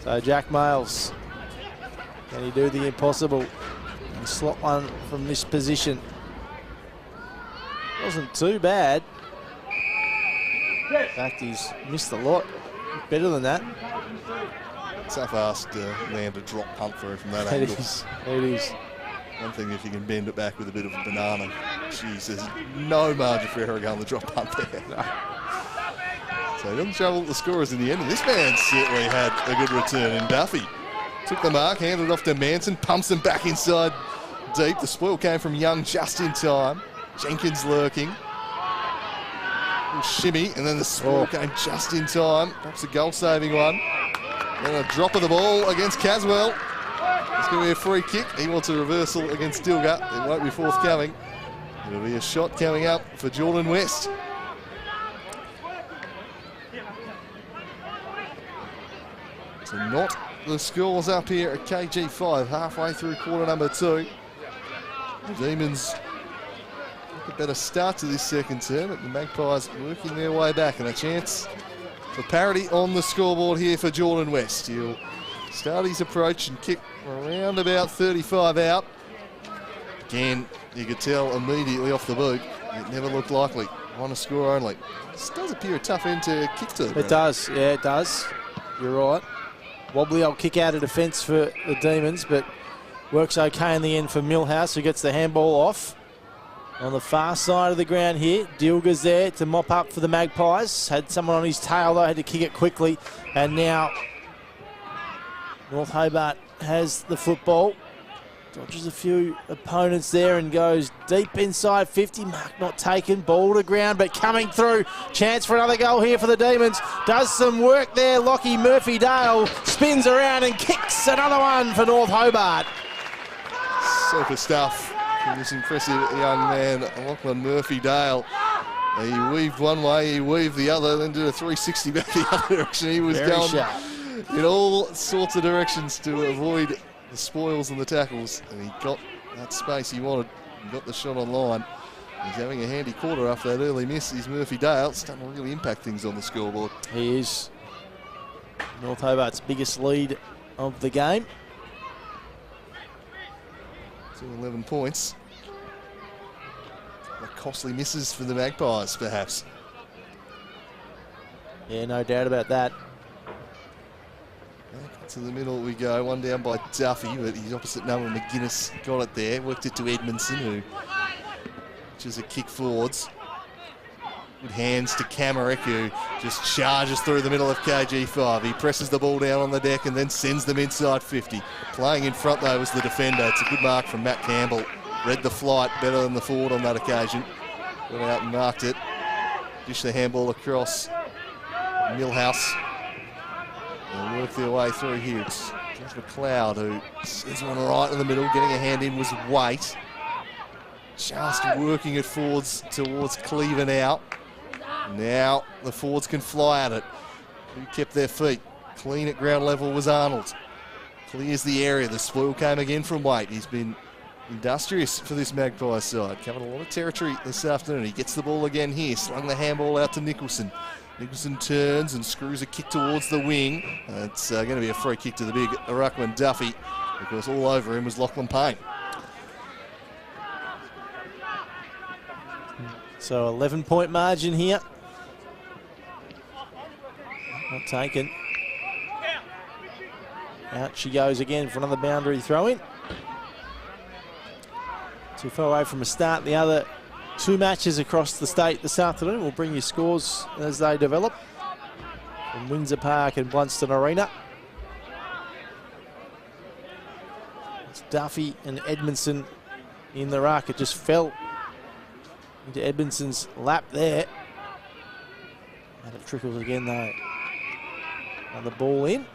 So Jack Mayles, can he do the impossible and slot one from this position? Wasn't too bad. In fact, he's missed a lot. Better than that. Tough ask to land a drop punt through from that angle. It is. One thing, if you can bend it back with a bit of a banana, geez, there's no margin for error going the drop punt there. No. So he doesn't trouble the scorers in the end, and this man certainly had a good return in Duffy. Took the mark, handed it off to Manson, pumps him back inside deep. The spoil came from Young just in time. Jenkins lurking. Shimmy, and then the spoil came just in time. Perhaps a goal-saving one. Then a drop of the ball against Caswell. It's going to be a free kick. He wants a reversal against Dilger. It won't be forthcoming. It'll be a shot coming up for Jordan West. So not the scores up here at KG5, halfway through quarter number 2. The Demons a better start to this second term, but the Magpies working their way back, and a chance for parity on the scoreboard here for Jordan West. He'll start his approach and kick around about 35 out. Again, you could tell immediately off the boot, it never looked likely. On a score only. This does appear a tough end to kick to. It does, yeah, it does. You're right. Wobbly old kick out of defence for the Demons, but works okay in the end for Millhouse, who gets the handball off. On the far side of the ground here, Dilger's there to mop up for the Magpies. Had someone on his tail though, had to kick it quickly. And now North Hobart has the football. Dodges a few opponents there and goes deep inside 50. Mark not taken. Ball to ground, but coming through. Chance for another goal here for the Demons. Does some work there. Lockie Murphy-Dale spins around and kicks another one for North Hobart. Super stuff from this impressive young man, Lachlan Murphy-Dale. He weaved one way, he weaved the other, then did a 360 back the other direction. He was Very going sharp in all sorts of directions to avoid the spoils and the tackles, and he got that space he wanted. He got the shot on line. He's having a handy quarter after that early miss. He's Murphy-Dale. It's starting to really impact things on the scoreboard. He is North Hobart's biggest lead of the game. 11 points. The costly misses for the Magpies, perhaps. Yeah, no doubt about that. Back to the middle we go. One down by Duffy, but his opposite number, McGuinness, got it there. Worked it to Edmondson, which is a kick forwards. Good hands to Kamarek, who just charges through the middle of KG5. He presses the ball down on the deck and then sends them inside 50. Playing in front, though, was the defender. It's a good mark from Matt Campbell. Read the flight better than the forward on that occasion. Went out and marked it. Dish the handball across Millhouse. They'll work their way through here. It's Josh McLeod who sends one right in the middle. Getting a hand in was Waite. Just working it forwards towards Cleaver now. Now the forwards can fly at it. Who kept their feet? Clean at ground level was Arnold. Clears the area. The spoil came again from Waite. He's been industrious for this Magpie side. Covered a lot of territory this afternoon. He gets the ball again here. Slung the handball out to Nicholson. Nicholson turns and screws a kick towards the wing. It's going to be a free kick to the big ruckman Duffy, because all over him was Lachlan Payne. So 11-point margin here. Not taken. Out she goes again for another boundary throw-in. Too far away from a start. The other two matches across the state this afternoon. We'll bring you scores as they develop from Windsor Park and Blunston Arena. It's Duffy and Edmondson in the ruck. It just fell into Edmondson's lap there. And it trickles again though. And the ball in.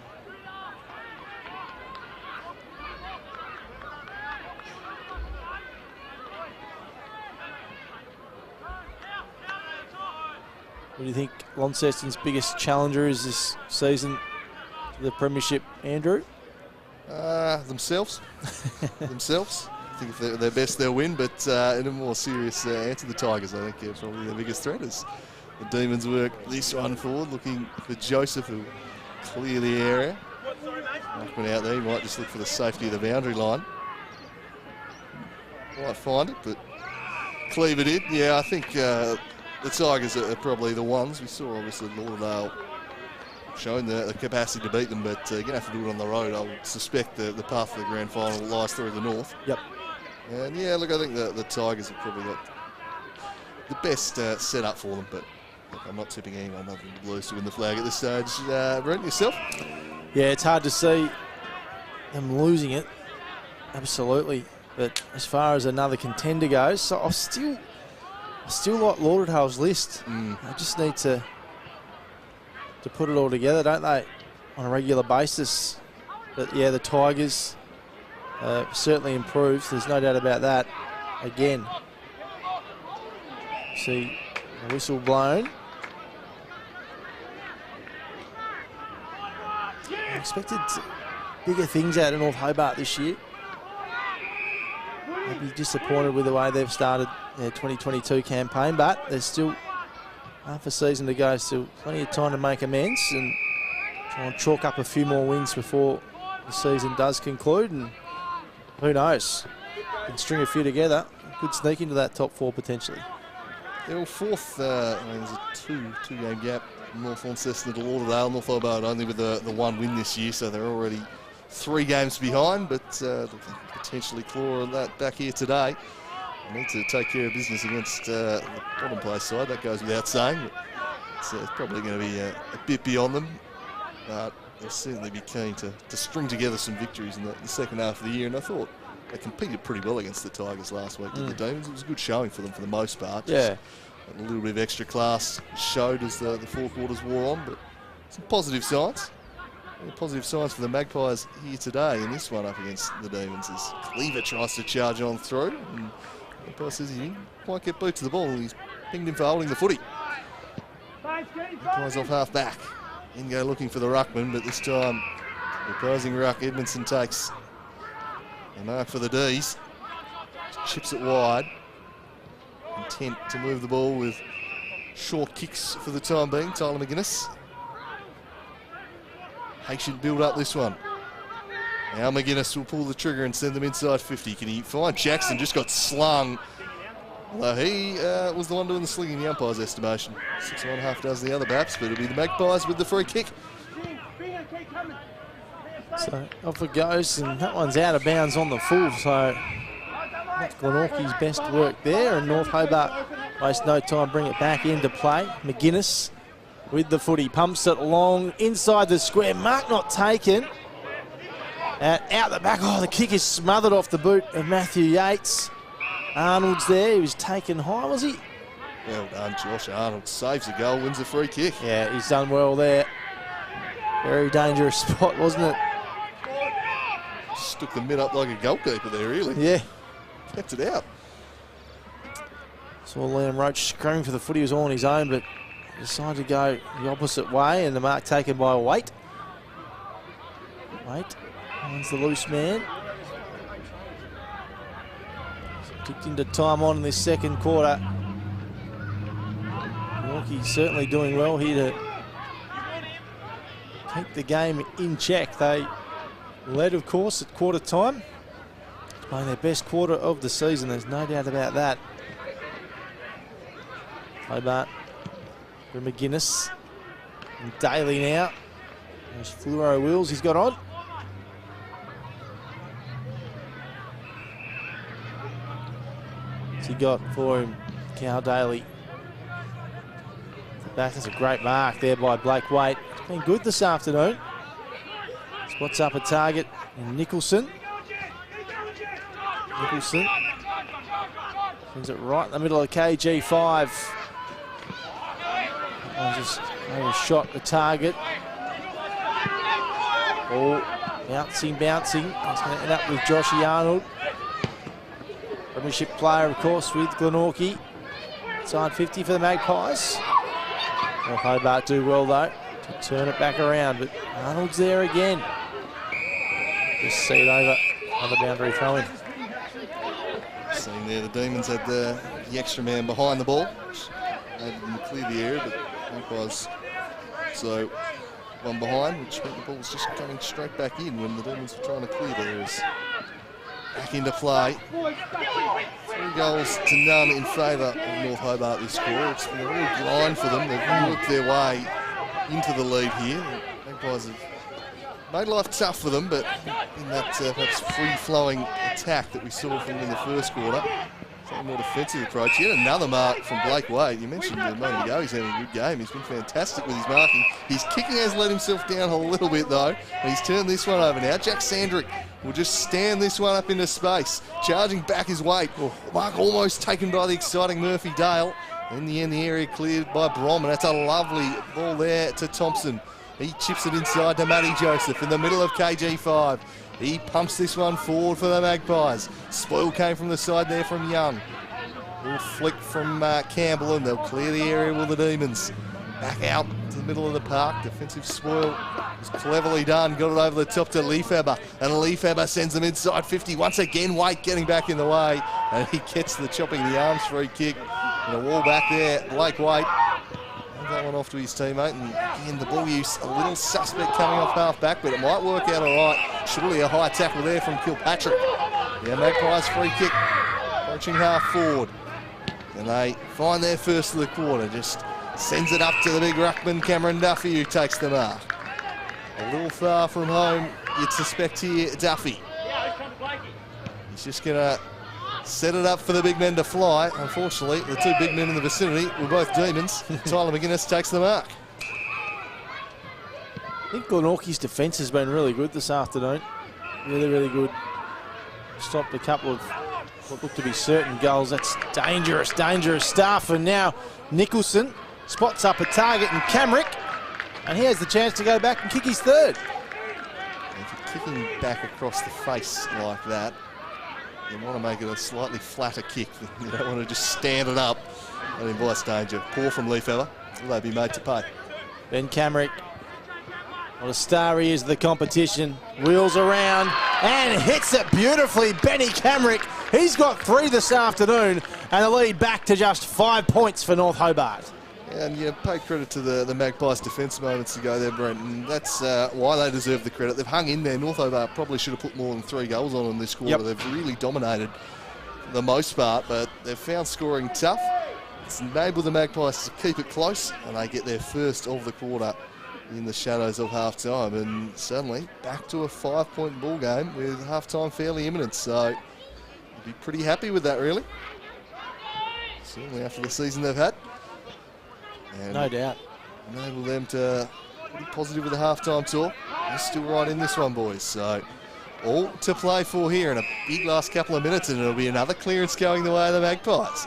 What do you think Launceston's biggest challenger is this season to the premiership, Andrew? Themselves. Themselves. I think if they're their best, they'll win, but in a more serious answer, the Tigers, I think, are probably their biggest threat as the Demons work this one forward, looking for Joseph, who will clear the area. Markman out there, he might just look for the safety of the boundary line. Might find it, but Cleaver did. Yeah, I think the Tigers are probably the ones. We saw, obviously, Lauderdale showing the capacity to beat them, but you're going to have to do it on the road. I would suspect the path to the grand final lies through the north. Yep. And yeah, look, I think the Tigers have probably got the best setup for them, but look, I'm not tipping anyone other than the Blues to win the flag at this stage. Brent, yourself? Yeah, it's hard to see them losing it, absolutely. But as far as another contender goes, so I still like Lauderdale's list. They just need to put it all together, don't they, on a regular basis. But yeah, the Tigers certainly improved. There's no doubt about that. Again, see the whistle blown. I expected bigger things out of North Hobart this year. I'd be disappointed with the way they've started their 2022 campaign, but there's still half a season to go, still plenty of time to make amends and try and chalk up a few more wins before the season does conclude, and who knows, can string a few together, could sneak into that top four potentially. They're all fourth. I mean, there's a two-game gap. North Launceston to Lauderdale. North Hobart only with the one win this year, so they're already 3 games behind, but potentially claw that back here today. They need to take care of business against the bottom place side. That goes without saying. It's probably going to be a bit beyond them, but they'll certainly be keen to string together some victories in the second half of the year. And I thought they competed pretty well against the Tigers last week with the Demons. It was a good showing for them for the most part. Yeah. A little bit of extra class showed as the 4 quarters wore on, but some positive signs. Positive signs for the Magpies here today in this one up against the Demons as Cleaver tries to charge on through. And Magpie says he might get boot to the ball. He's pinged him for holding the footy. Magpies off half back. In go looking for the ruckman, but this time the opposing ruck Edmondson takes a mark for the D's. Chips it wide. Intent to move the ball with short kicks for the time being. Tyler McGuinness. Patient build up this one. Now McGuinness will pull the trigger and send them inside 50. Can he find Jackson? Just got slung. Although he was the one doing the slinging in the umpire's estimation. 6.5 does the other Baps, but it'll be the Magpies with the free kick. So off it goes, and that one's out of bounds on the full. So that's Glenorchy's best work there, and North Hobart waste no time, bring it back into play. McGuinness with the footy, pumps it long inside the square. Mark not taken. And out the back. Oh, the kick is smothered off the boot of Matthew Yates. Arnold's there. He was taken high, was he? Well done, Josh Arnold. Saves the goal, wins the free kick. Yeah, he's done well there. Very dangerous spot, wasn't it? Stuck the mid up like a goalkeeper there, really. Yeah. Kept it out. Saw Liam Roach screaming for the footy. He was all on his own, but decided to go the opposite way, and the mark taken by Waite. Waite finds the loose man. Kicked into time on in this second quarter. Glenorchy certainly doing well here to keep the game in check. They led, of course, at quarter time. Playing their best quarter of the season, there's no doubt about that. Hobart for McGuinness. And DALY now. Those fluoro wheels he's got on. What's he got for him? Cal DALY. The back is a great mark there by Blake Waite. It's been good this afternoon. Spots up a target in Nicholson. Nicholson sends it right in the middle of KG5. Just overshot the target. Ball bouncing. It's going to end up with Joshy Arnold. Premiership player, of course, with Glenorchy. Side 50 for the Magpies. Well, Hobart do well, though, to turn it back around, but Arnold's there again. Just see it over on the boundary throw-in. Seeing there, the Demons had the extra man behind the ball. Made them clear the area, but Magpies so one behind, which meant the ball was just coming straight back in when the Demons were trying to clear the areas. Back into play. 3 goals to none in favour of North Hobart this quarter. It's been a real grind for them. They've worked their way into the lead here. The Magpies have made life tough for them, but in that perhaps free-flowing attack that we saw from them in the first quarter, slightly more defensive approach. Yet another mark from Blake Waite. You mentioned a moment ago he's having a good game. He's been fantastic with his marking. His kicking has let himself down a little bit though, and he's turned this one over now. Jack Sandrick will just stand this one up into space. Charging back his Waite. Mark almost taken by the exciting Murphy Dale. In the end, the area cleared by Brom, and that's a lovely ball there to Thompson. He chips it inside to Matty Joseph in the middle of KG5. He pumps this one forward for the Magpies. Spoil came from the side there from Young. Little flick from Campbell, and they'll clear the area with the Demons. Back out to the middle of the park. Defensive spoil was cleverly done. Got it over the top to Liefhebber, and Liefhebber sends them inside 50. Once again, Waite getting back in the way, and he gets the chopping the arms free kick. And a wall back there, Blake Waite. That one off to his teammate, and again the ball use a little suspect coming off half back, but it might work out all right. Surely a high tackle there from Kilpatrick. Yeah, Magpies free kick, approaching half forward, and they find their first of the quarter. Just sends it up to the big ruckman Cameron Duffy, who takes the mark. A little far from home, you'd suspect here, Duffy. He's just gonna set it up for the big men to fly. Unfortunately, the 2 big men in the vicinity were both Demons. Tyler McGuinness takes the mark. I think Glenorchy's defence has been really good this afternoon. Really, really good. stopped a couple of what looked to be certain goals. That's dangerous, dangerous stuff. And now Nicholson spots up a target in Camrick, and he has the chance to go back and kick his third. If you're kicking back across the face like that, you want to make it a slightly flatter kick. You don't want to just stand it up. That invites danger. Poor from Leafever. Will they be made to pay? Ben Camrick, what a star he is of the competition. Wheels around and hits it beautifully. Benny Camrick, he's got 3 this afternoon, and the lead back to just 5 points for North Hobart. And you pay credit to the Magpies' defence moments ago there, Brent, and that's why they deserve the credit. They've hung in there. North Hobart probably should have put more than 3 goals on in this quarter. Yep. They've really dominated for the most part, but they've found scoring tough. It's enabled the Magpies to keep it close, and they get their first of the quarter in the shadows of half-time, and suddenly back to a 5-point ball game with half-time fairly imminent. So you'd be pretty happy with that, really. Certainly after the season they've had. And no doubt. Enable them to be positive with the half-time talk. They're still right in this one, boys. So all to play for here in a big last couple of minutes, and it'll be another clearance going the way of the Magpies.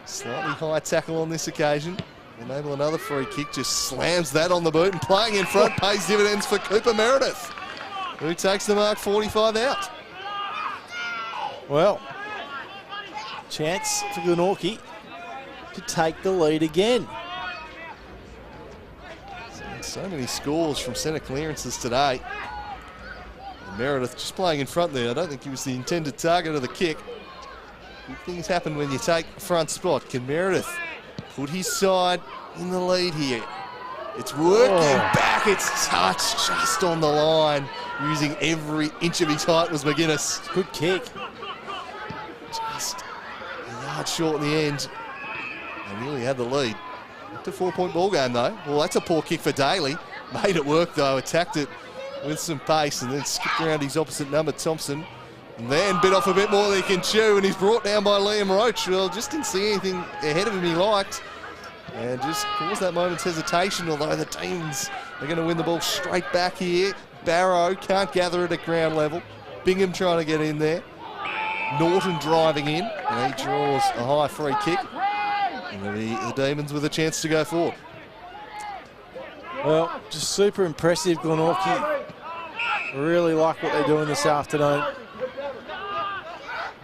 Slightly high tackle on this occasion. Enable another free kick, just slams that on the boot, and playing in front pays dividends for Cooper Meredith, who takes the mark 45 out. Well, chance for Glenorchy to take the lead again. So many scores from centre clearances today. And Meredith just playing in front there. I don't think he was the intended target of the kick. Good things happen when you take a front spot. Can Meredith put his side in the lead here? It's working back. It's touched just on the line. Using every inch of his height was McGuinness. Good kick. Just a yard short in the end. And nearly had the lead. Up to 4-point ball game though. Well, that's a poor kick for Daly. Made it work though. Attacked it with some pace and then skipped around his opposite number, Thompson. And then bit off a bit more than he can chew, and he's brought down by Liam Roach. Well, just didn't see anything ahead of him he liked. And just caused that moment's hesitation, although the Demons are going to win the ball straight back here. Barrow can't gather it at ground level. Bingham trying to get in there. Norton driving in, and he draws a high free kick. And the Demons with a chance to go forward. Well, just super impressive, Glenorchy. Really like what they're doing this afternoon.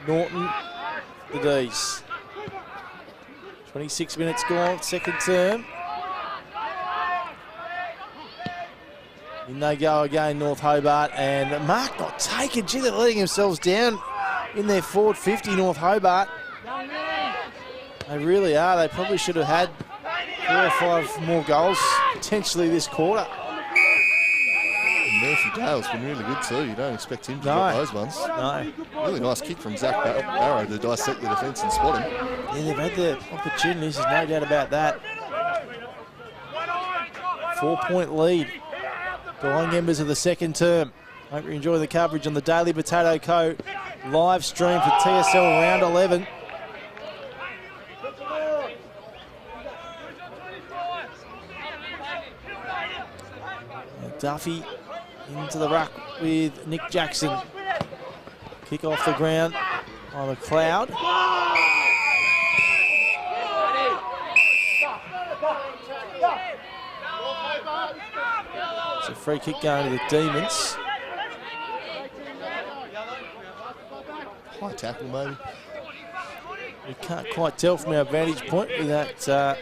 Norton, the D's. 26 minutes gone, second term. In they go again, North Hobart, and Mark not taken. Gee, they're letting themselves down in their forward 50, North Hobart. They really are. They probably should have had 4 or 5 more goals potentially this quarter. Murphy Dale's been really good too. You don't expect him to get those ones. No. Really nice kick from Zach Barrow to dissect the defence and spot him. Yeah, they've had the opportunities, there's no doubt about that. 4-point lead. Going members of the second term. Hope you enjoy the coverage on the Daily Potato Co. live stream for TSL round 11. Duffy into the ruck with Nick Jackson. Kick off the ground on McLeod. It's a free kick going to the Demons. High tackle maybe. We can't quite tell from our vantage point with that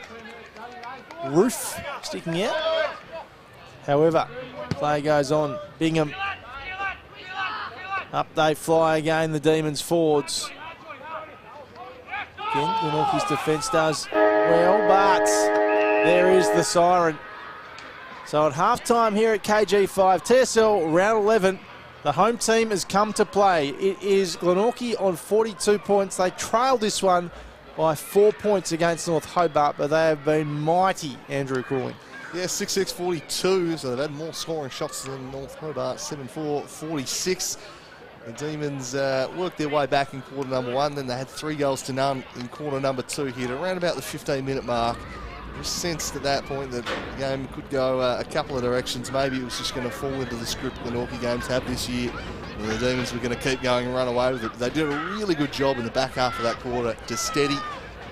roof sticking out. However, play goes on. Bingham. Up they fly again, the Demons forwards. Again, Glenorchy's defence does well, but there is the siren. So at half-time here at KG5, TSL round 11, the home team has come to play. It is Glenorchy on 42 points. They trailed this one by 4 points against North Hobart, but they have been mighty, Andrew Cooling. Yeah, 6-6-42, so they've had more scoring shots than North Hobart, 7-4-46. The Demons worked their way back in quarter number 1, then they had 3 goals to none in quarter number 2 here, around about the 15-minute mark. Just sensed at that point that the game could go a couple of directions. Maybe it was just going to fall into the script Glenorchy games have this year. And the Demons were going to keep going and run away with it. They did a really good job in the back half of that quarter to steady.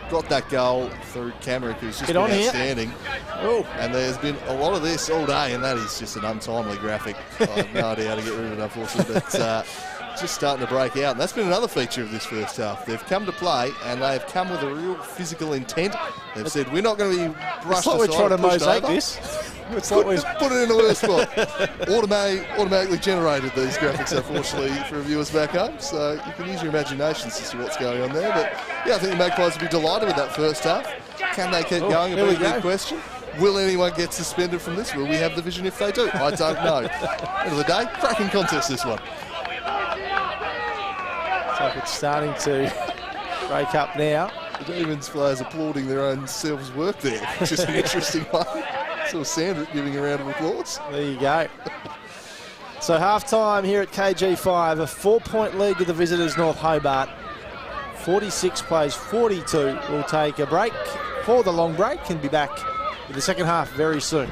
Got that goal through Camerick, who's just been outstanding. Oh. And there's been a lot of this all day, and that is just an untimely graphic. I have no idea how to get rid of it, unfortunately, but just starting to break out. And that's been another feature of this first half. They've come to play, and they've come with a real physical intent. They've said, we're not going to be brushed aside. It's like we're trying to mosaic over. this. It's like we've put it in the worst spot. Automatically generated these graphics, unfortunately, for viewers back home. So you can use your imaginations to see what's going on there. But yeah, I think the Magpies will be delighted with that first half. Can they keep going? A big question. Will anyone get suspended from this? Will we have the vision if they do? I don't know. End of the day, cracking contest this one. It's like it's starting to break up now. The Demons players applauding their own selves' work there, which is an interesting one. Saw Sandra giving a round of applause. There you go. So half-time here at KG5, a 4-point lead to the visitors, North Hobart. 46 plays 42. We'll take a break for the long break and be back with the second half very soon.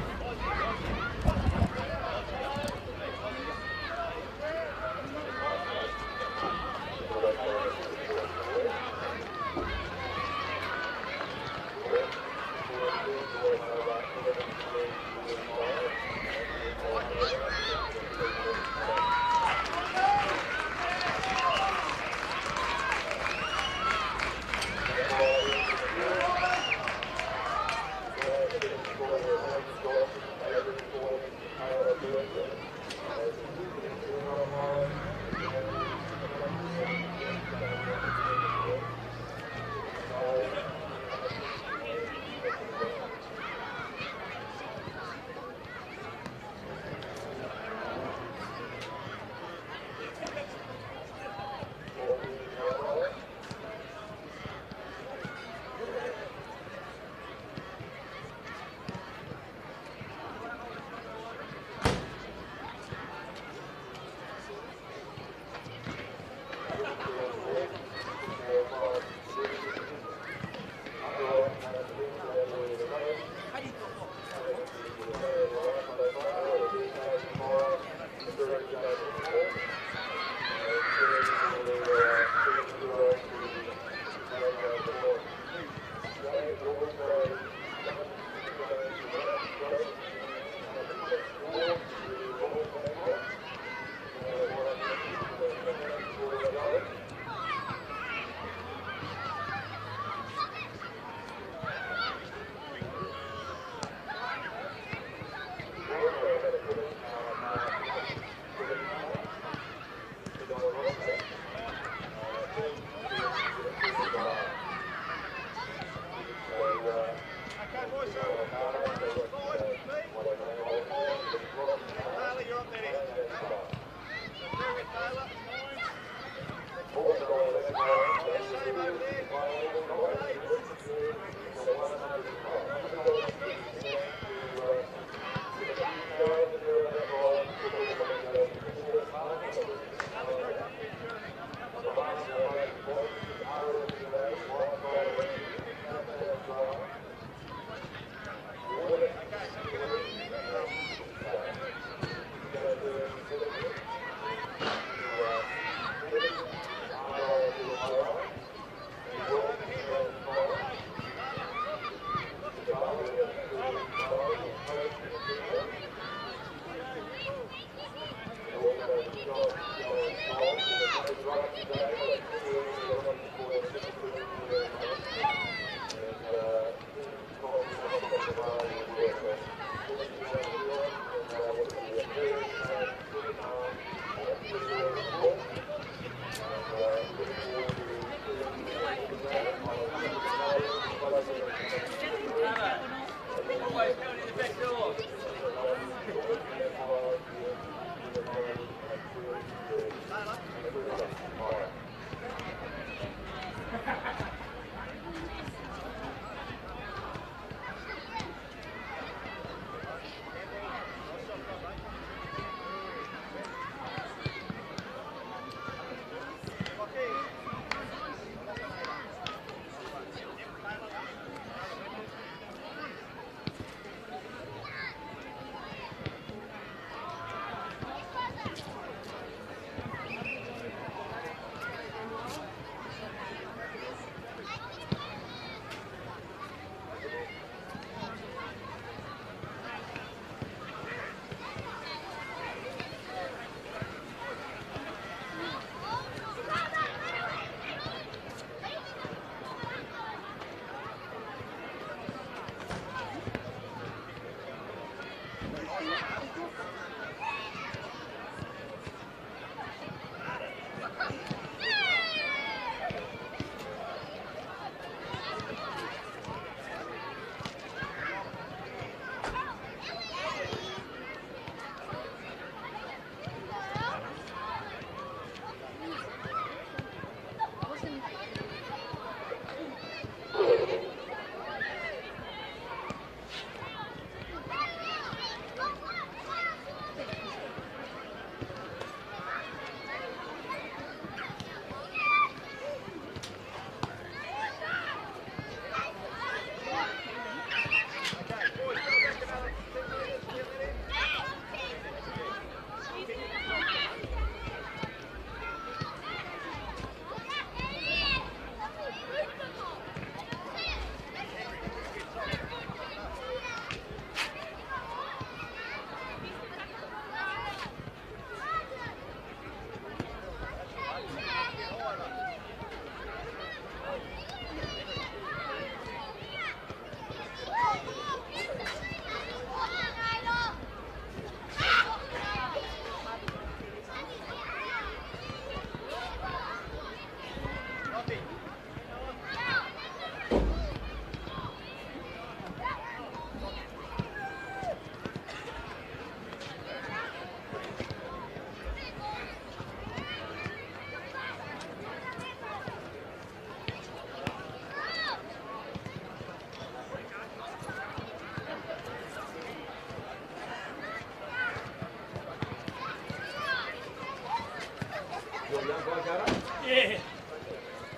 Yeah.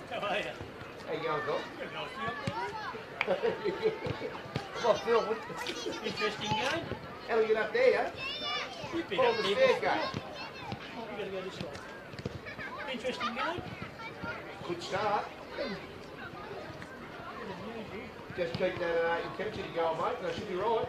How are you? How you going, Phil? Good, Come on, Phil. interesting game. How do we get up there, yeah? You've been Follow up the there stairs, before. guys. Oh, we got to go this way. Interesting game. Good start. Just keep that intensity going, mate, and I should be right.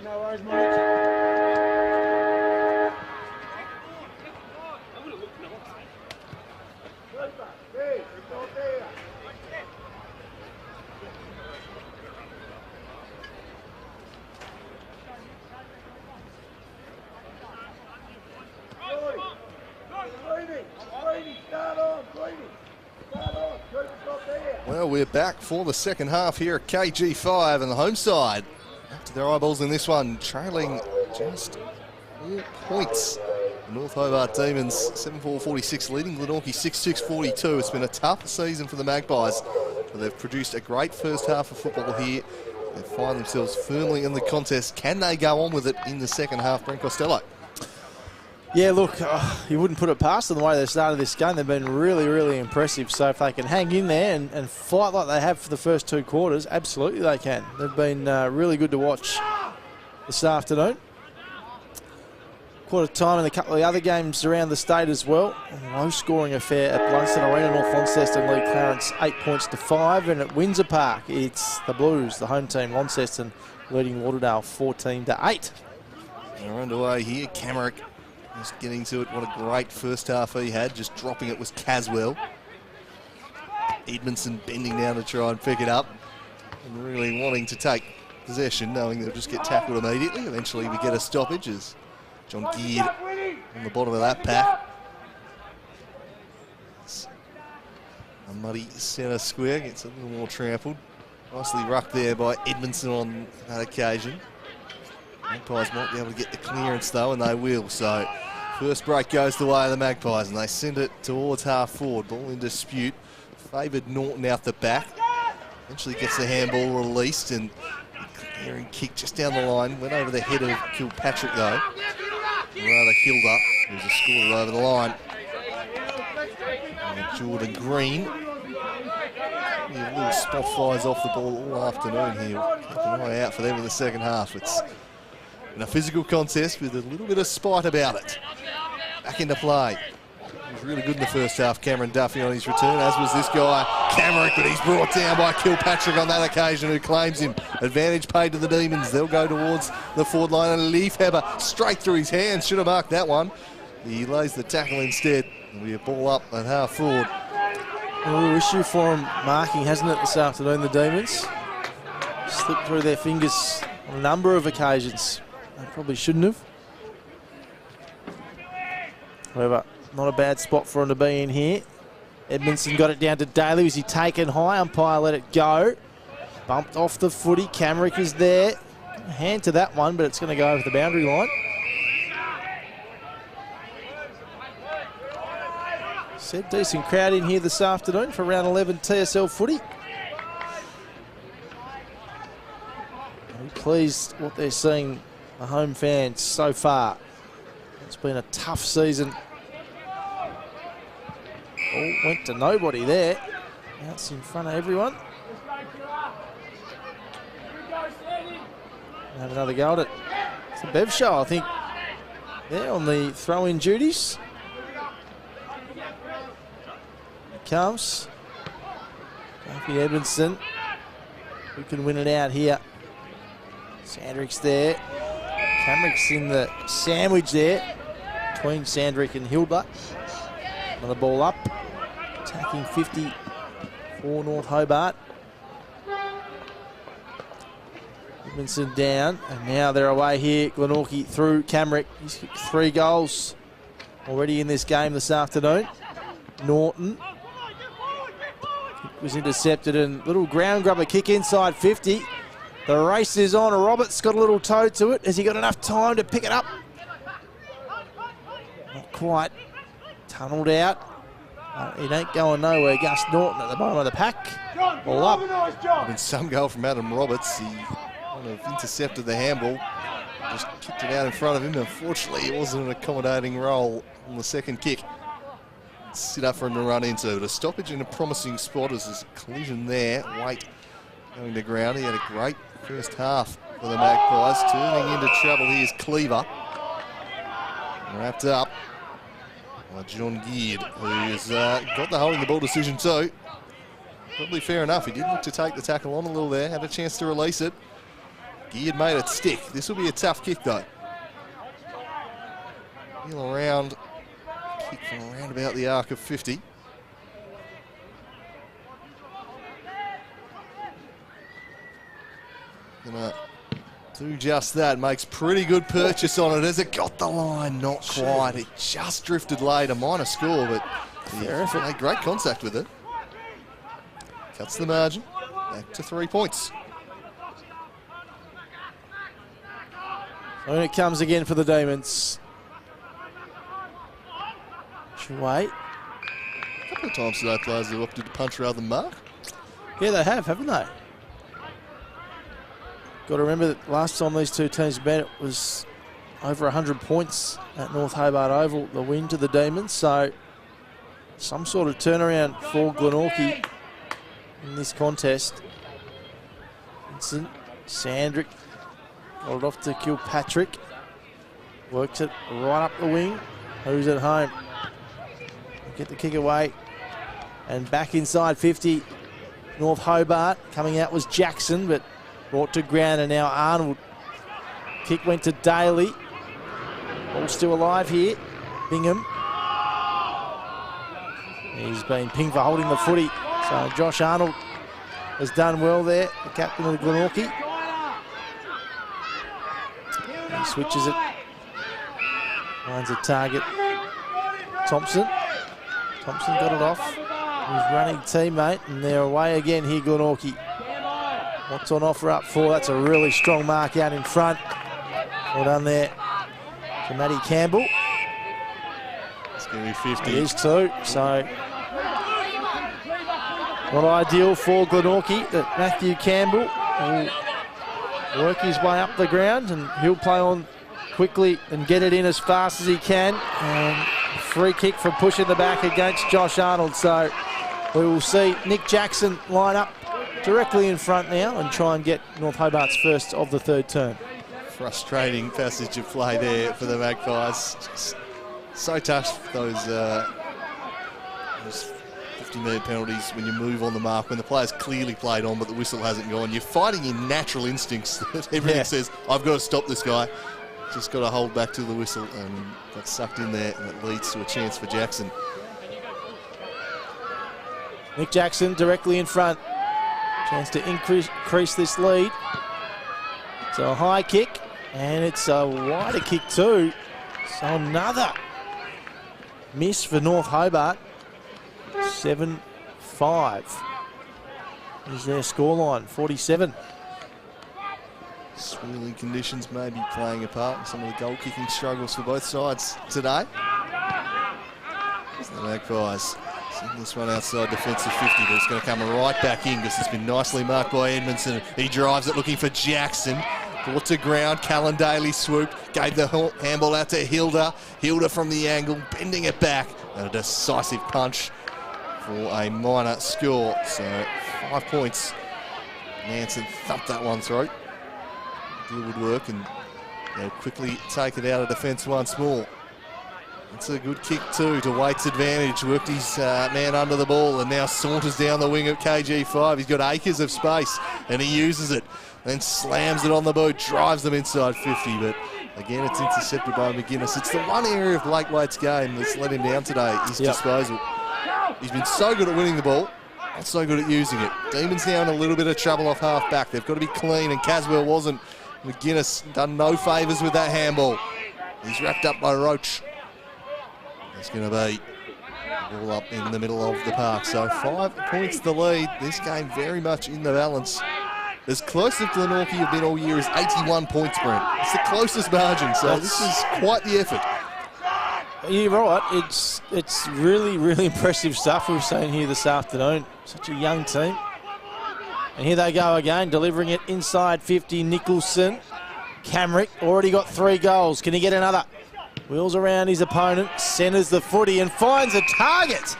No worries, mate. Well, we're back for the second half here at KG5 and the home side. Up to their eyeballs in this one, trailing just 4 points. The North Hobart Demons 7-4-46 leading Glenorchy 6-6-42. It's been a tough season for the Magpies, but they've produced a great first half of football here. They find themselves firmly in the contest. Can they go on with it in the second half, Brent Costello? Yeah, look, you wouldn't put it past them the way they started this game. They've been really, really impressive. So if they can hang in there and fight like they have for the first 2 quarters, absolutely they can. They've been really good to watch this afternoon. Quarter time in a couple of the other games around the state as well. A low-scoring affair at Blunston Arena. North Launceston lead Clarence 8 points to 5. And at Windsor Park, it's the Blues, the home team, Launceston, leading Lauderdale 14 to 8. They're underway here. Camerick just getting to it. What a great first half he had. Just dropping it was Caswell. Edmondson bending down to try and pick it up. And really wanting to take possession, knowing they'll just get tackled immediately. Eventually we get a stoppage as John Geard on the bottom of that pack. A muddy centre square, gets a little more trampled. Nicely rucked there by Edmondson on that occasion. Magpies might be able to get the clearance though, and they will. So first break goes the way of the Magpies, and they send it towards half forward. Ball in dispute. Favoured Norton out the back. Eventually gets the handball released, and clearing kick just down the line. Went over the head of Kilpatrick though. Rather Hilda, who's a scorer over the line. And Jordan Green. A little spot fires off the ball all afternoon here. Keep an eye out for them in the second half. It's in a physical contest with a little bit of spite about it. Back into play. He was really good in the first half, Cameron Duffy, on his return, as was this guy, Camerick, but he's brought down by Kilpatrick on that occasion, who claims him. Advantage paid to the Demons. They'll go towards the forward line, and Leafheber straight through his hands. Should have marked that one. He lays the tackle instead. It'll be a ball up at half forward. A little issue for him marking, hasn't it, this afternoon, the Demons? Slipped through their fingers on a number of occasions. They probably shouldn't have. However, not a bad spot for him to be in here. Edmondson got it down to Daly. Was he taken high? Umpire let it go. Bumped off the footy. Camerick is there. Hand to that one, but it's going to go over the boundary line. Said decent crowd in here this afternoon for round 11 TSL footy. I'm pleased what they're seeing, the home fans, so far. It's been a tough season. All went to nobody there. Outs in front of everyone. Have another go at it. It's a Bev show, I think. There on the throw-in duties. Comes Duffy Edmondson, who can win it out here. Sandrick's there. Camerick's in the sandwich there between Sandrick and Hilda. Another ball up, attacking 50 for North Hobart. Edmondson down, and now they're away here. Glenorchy through Camerick. He's kicked 3 goals already in this game this afternoon. Norton was intercepted, and little ground grubber kick inside 50. The race is on. Roberts got a little toe to it. Has he got enough time to pick it up? Not quite. Tunnelled out. It ain't going nowhere. Gus Norton at the bottom of the pack. Ball up. And some goal from Adam Roberts. He kind of intercepted the handball. Just kicked it out in front of him. Unfortunately, it wasn't an accommodating roll on the second kick. Sit up for him to run into. But a stoppage in a promising spot as there's a collision there. Waite going to ground. He had a great first half for the Magpies. Turning into trouble, here's Cleaver. Wrapped up by John Geard, who's got the holding the ball decision too. Probably fair enough. He did look to take the tackle on a little there. Had a chance to release it. Geard made it stick. This will be a tough kick though. Heel around. Kick from around about the arc of 50. Gonna do just that. Makes pretty good purchase on it. Has it got the line? Not quite. It just drifted late. A minor score, but he made great contact with it. Cuts the margin. Back to 3 points. And it comes again for the Demons. Wait. A couple of times today, players have opted to punch rather than mark. Yeah, they have, haven't they? Got to remember that last time these two teams met, it was over 100 points at North Hobart Oval, the win to the Demons. So some sort of turnaround for Glenorchy in this contest. Vincent Sandrick got it off to Kilpatrick. Works it right up the wing. Who's at home? Get the kick away. And back inside 50. North Hobart. Coming out was Jackson, but brought to ground, and now Arnold. Kick went to Daly. All still alive here. Bingham. He's been pinged for holding the footy. So Josh Arnold has done well there, the captain of the Glenorchy. He switches it. Finds a target. Thompson. Thompson got it off. his running teammate, and they're away again here, Glenorchy. What's on offer up for? That's a really strong mark out in front. Well done there to Matty Campbell. It's going to be 50. It is too, so not ideal for Glenorchy that Matthew Campbell will work his way up the ground, and he'll play on quickly and get it in as fast as he can. And free kick for pushing the back against Josh Arnold. So we will see Nick Jackson line up directly in front now and try and get North Hobart's first of the third term. Frustrating passage of play there for the Magpies. Just so tough, those 50-metre penalties when you move on the mark, when the player's clearly played on but the whistle hasn't gone. You're fighting your natural instincts that everything says, I've got to stop this guy. Just got to hold back to the whistle, and got sucked in there, and it leads to a chance for Jackson. Nick Jackson directly in front. Chance to increase this lead. So a high kick, and it's a wider kick too. So another miss for North Hobart. 7-5 is their scoreline, 47. Swirling conditions may be playing a part in some of the goal-kicking struggles for both sides today. The Magpies send this one outside defensive 50, but it's going to come right back in because it's been nicely marked by Edmondson. He drives it looking for Jackson. Brought to ground, Callan Daly swooped, gave the handball out to Hilda. Hilda from the angle, bending it back, and a decisive punch for a minor score. So 5 points. Nansen thumped that one through. Deal would work, and they'll quickly take it out of defence once more. It's a good kick too to Waite's advantage. Worked his man under the ball and now saunters down the wing of KG5. He's got acres of space and he uses it. Then slams it on the boot, drives them inside 50. But again, it's intercepted by McGuinness. It's the one area of Blake Waite's game that's let him down today, his disposal. He's been so good at winning the ball, not so good at using it. Demons now in a little bit of trouble off half back. They've got to be clean, and Caswell wasn't. McGuinness done no favours with that handball. He's wrapped up by Roach. It's going to be all up in the middle of the park. So 5 points the lead. This game very much in the balance. As close as Glenorchy have been all year as 81 points, Brent. It's the closest margin, so this is quite the effort. You're right. It's really, really impressive stuff we've seen here this afternoon. Such a young team. And here they go again, delivering it inside 50. Nicholson. Camrick already got 3 goals. Can he get another? Wheels around his opponent, centres the footy and finds a target.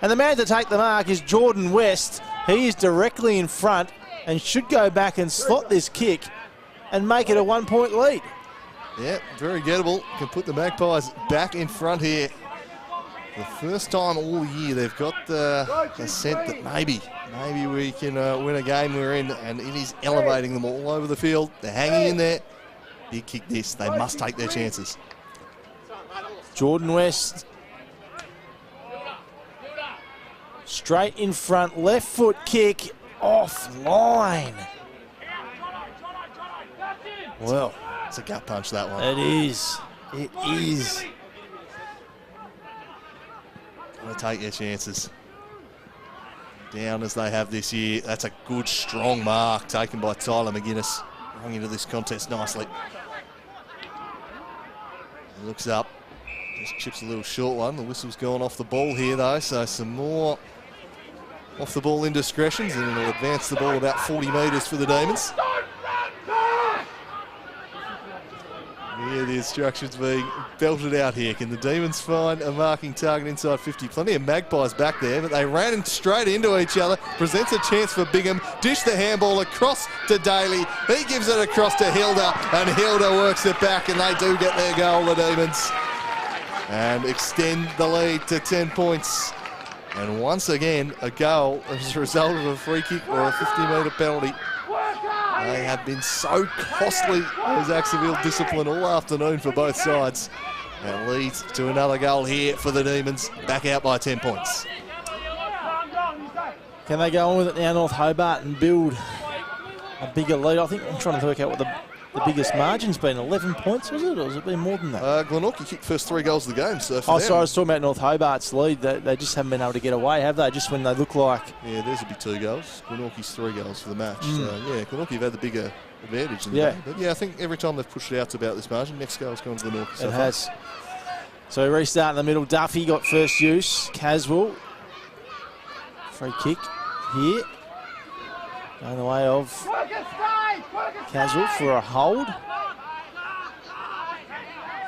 And the man to take the mark is Jordan West. He is directly in front and should go back and slot this kick and make it a 1-point lead. Yeah, very gettable. Can put the Magpies back in front here. The first time all year they've got the scent that maybe we can win a game we're in, and it is elevating them all over the field. They're hanging in there. Big kick this. They must take their chances. Jordan West. Straight in front, left foot kick, offline. Well, it's a gut punch, that one. It is. It is. Gotta take your chances. Down as they have this year. That's a good, strong mark taken by Tyler McGuinness. Rung into this contest nicely. He looks up. Just chips a little short one. The whistle's gone off the ball here, though, so some more off-the-ball indiscretions, and it'll advance the ball about 40 metres for the Demons. Yeah, the instructions being belted out here. Can the Demons find a marking target inside 50? Plenty of Magpies back there, but they ran straight into each other. Presents a chance for Bingham. Dish the handball across to Daly. He gives it across to Hilda, and Hilda works it back, and they do get their goal, the Demons, and extend the lead to 10 points. And once again, a goal as a result of a free kick or a 50-metre penalty. They have been so costly as Axeville discipline all afternoon for both sides. That leads to another goal here for the Demons, back out by 10 points. Can they go on with it now, North Hobart, and build a bigger lead? I think I'm trying to work out what the the biggest margin's been? 11 points, was it? Or has it been more than that? Glenorchy kicked first 3 goals of the game. So for Oh, them, sorry, I was talking about North Hobart's lead. They just haven't been able to get away, have they? Just when they look like... Yeah, theirs would be 2 goals. Glenorchy's 3 goals for the match. So, yeah, Glenorchy have had the bigger advantage in the game. But, yeah, I think every time they've pushed it out to about this margin, next goal's gone to Glenorchy so It far. has. So restart in the middle. Duffy got first use. Caswell. Free kick here. Going the way of Caswell for a hold.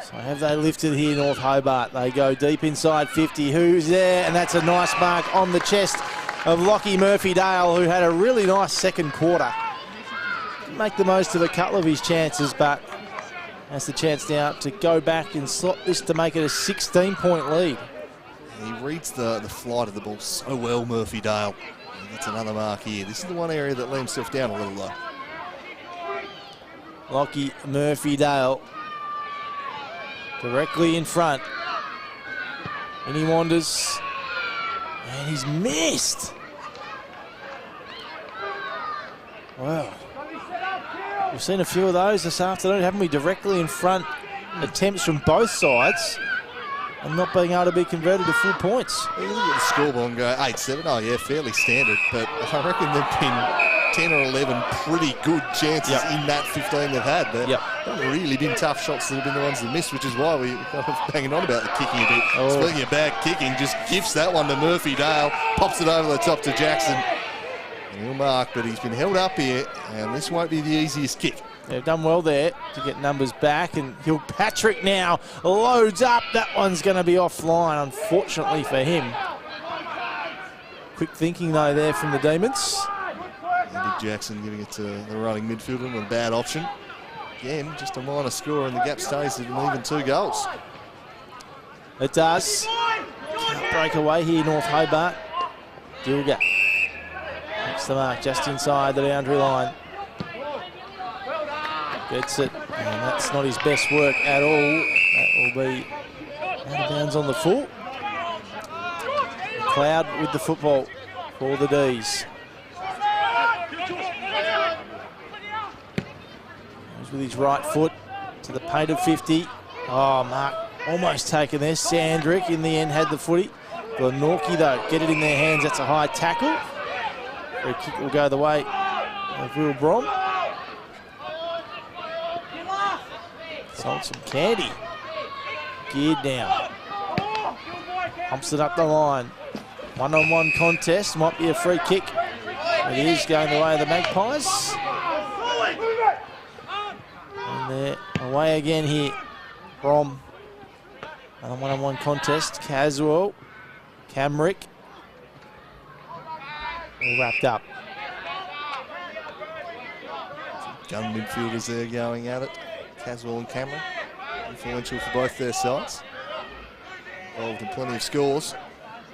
So have they lifted here, North Hobart? They go deep inside 50. Who's there? And that's a nice mark on the chest of Lockie Murphy-Dale, who had a really nice second quarter. Didn't make the most of a couple of his chances, but has the chance now to go back and slot this to make it a 16-point lead. He reads the flight of the ball so well, Murphy-Dale. He gets another mark here. This is the one area that let himself down a little though. Lockie Murphy-Dale directly in front. And he wanders. And he's missed. Wow. We've seen a few of those this afternoon, haven't we? Directly in front. Attempts from both sides. And not being able to be converted to full points. You look at the scoreboard and go 8-7. Oh, yeah, fairly standard. But I reckon there've been 10 or 11 pretty good chances in that 15 they've had. They've really been tough shots that have been the ones that missed, which is why we're kind of banging on about the kicking a bit. Speaking of bad kicking, just gifts that one to Murphy-Dale, pops it over the top to Jackson. And he'll mark, but he's been held up here, and this won't be the easiest kick. They've done well there to get numbers back, and Kilpatrick now loads up. That one's going to be offline, unfortunately for him. Quick thinking, though, there from the Demons. Big Jackson giving it to the running midfielder with a bad option. Again, just a minor score, and the gap stays at an even 2 goals. It does. Can't break away here, North Hobart. Dilger makes the mark just inside the boundary line. Gets it, and that's not his best work at all. That will be out of bounds on the full. McLeod with the football for the D's. Goes with his right foot to the painted 50. Oh, Mark almost taken there. Sandrick in the end had the footy. Glenorchy, though, get it in their hands. That's a high tackle. Free kick will go the way of Will Brom. Sold some candy. Geared now. Pumps it up the line. One-on-one contest. Might be a free kick. It is going the way of the Magpies. And they're away again here. Brom. Another one-on-one contest. Caswell. Camrick. All wrapped up. Gun midfielders there going at it. Caswell and Cameron, influential for both their sides. Involved in plenty of scores.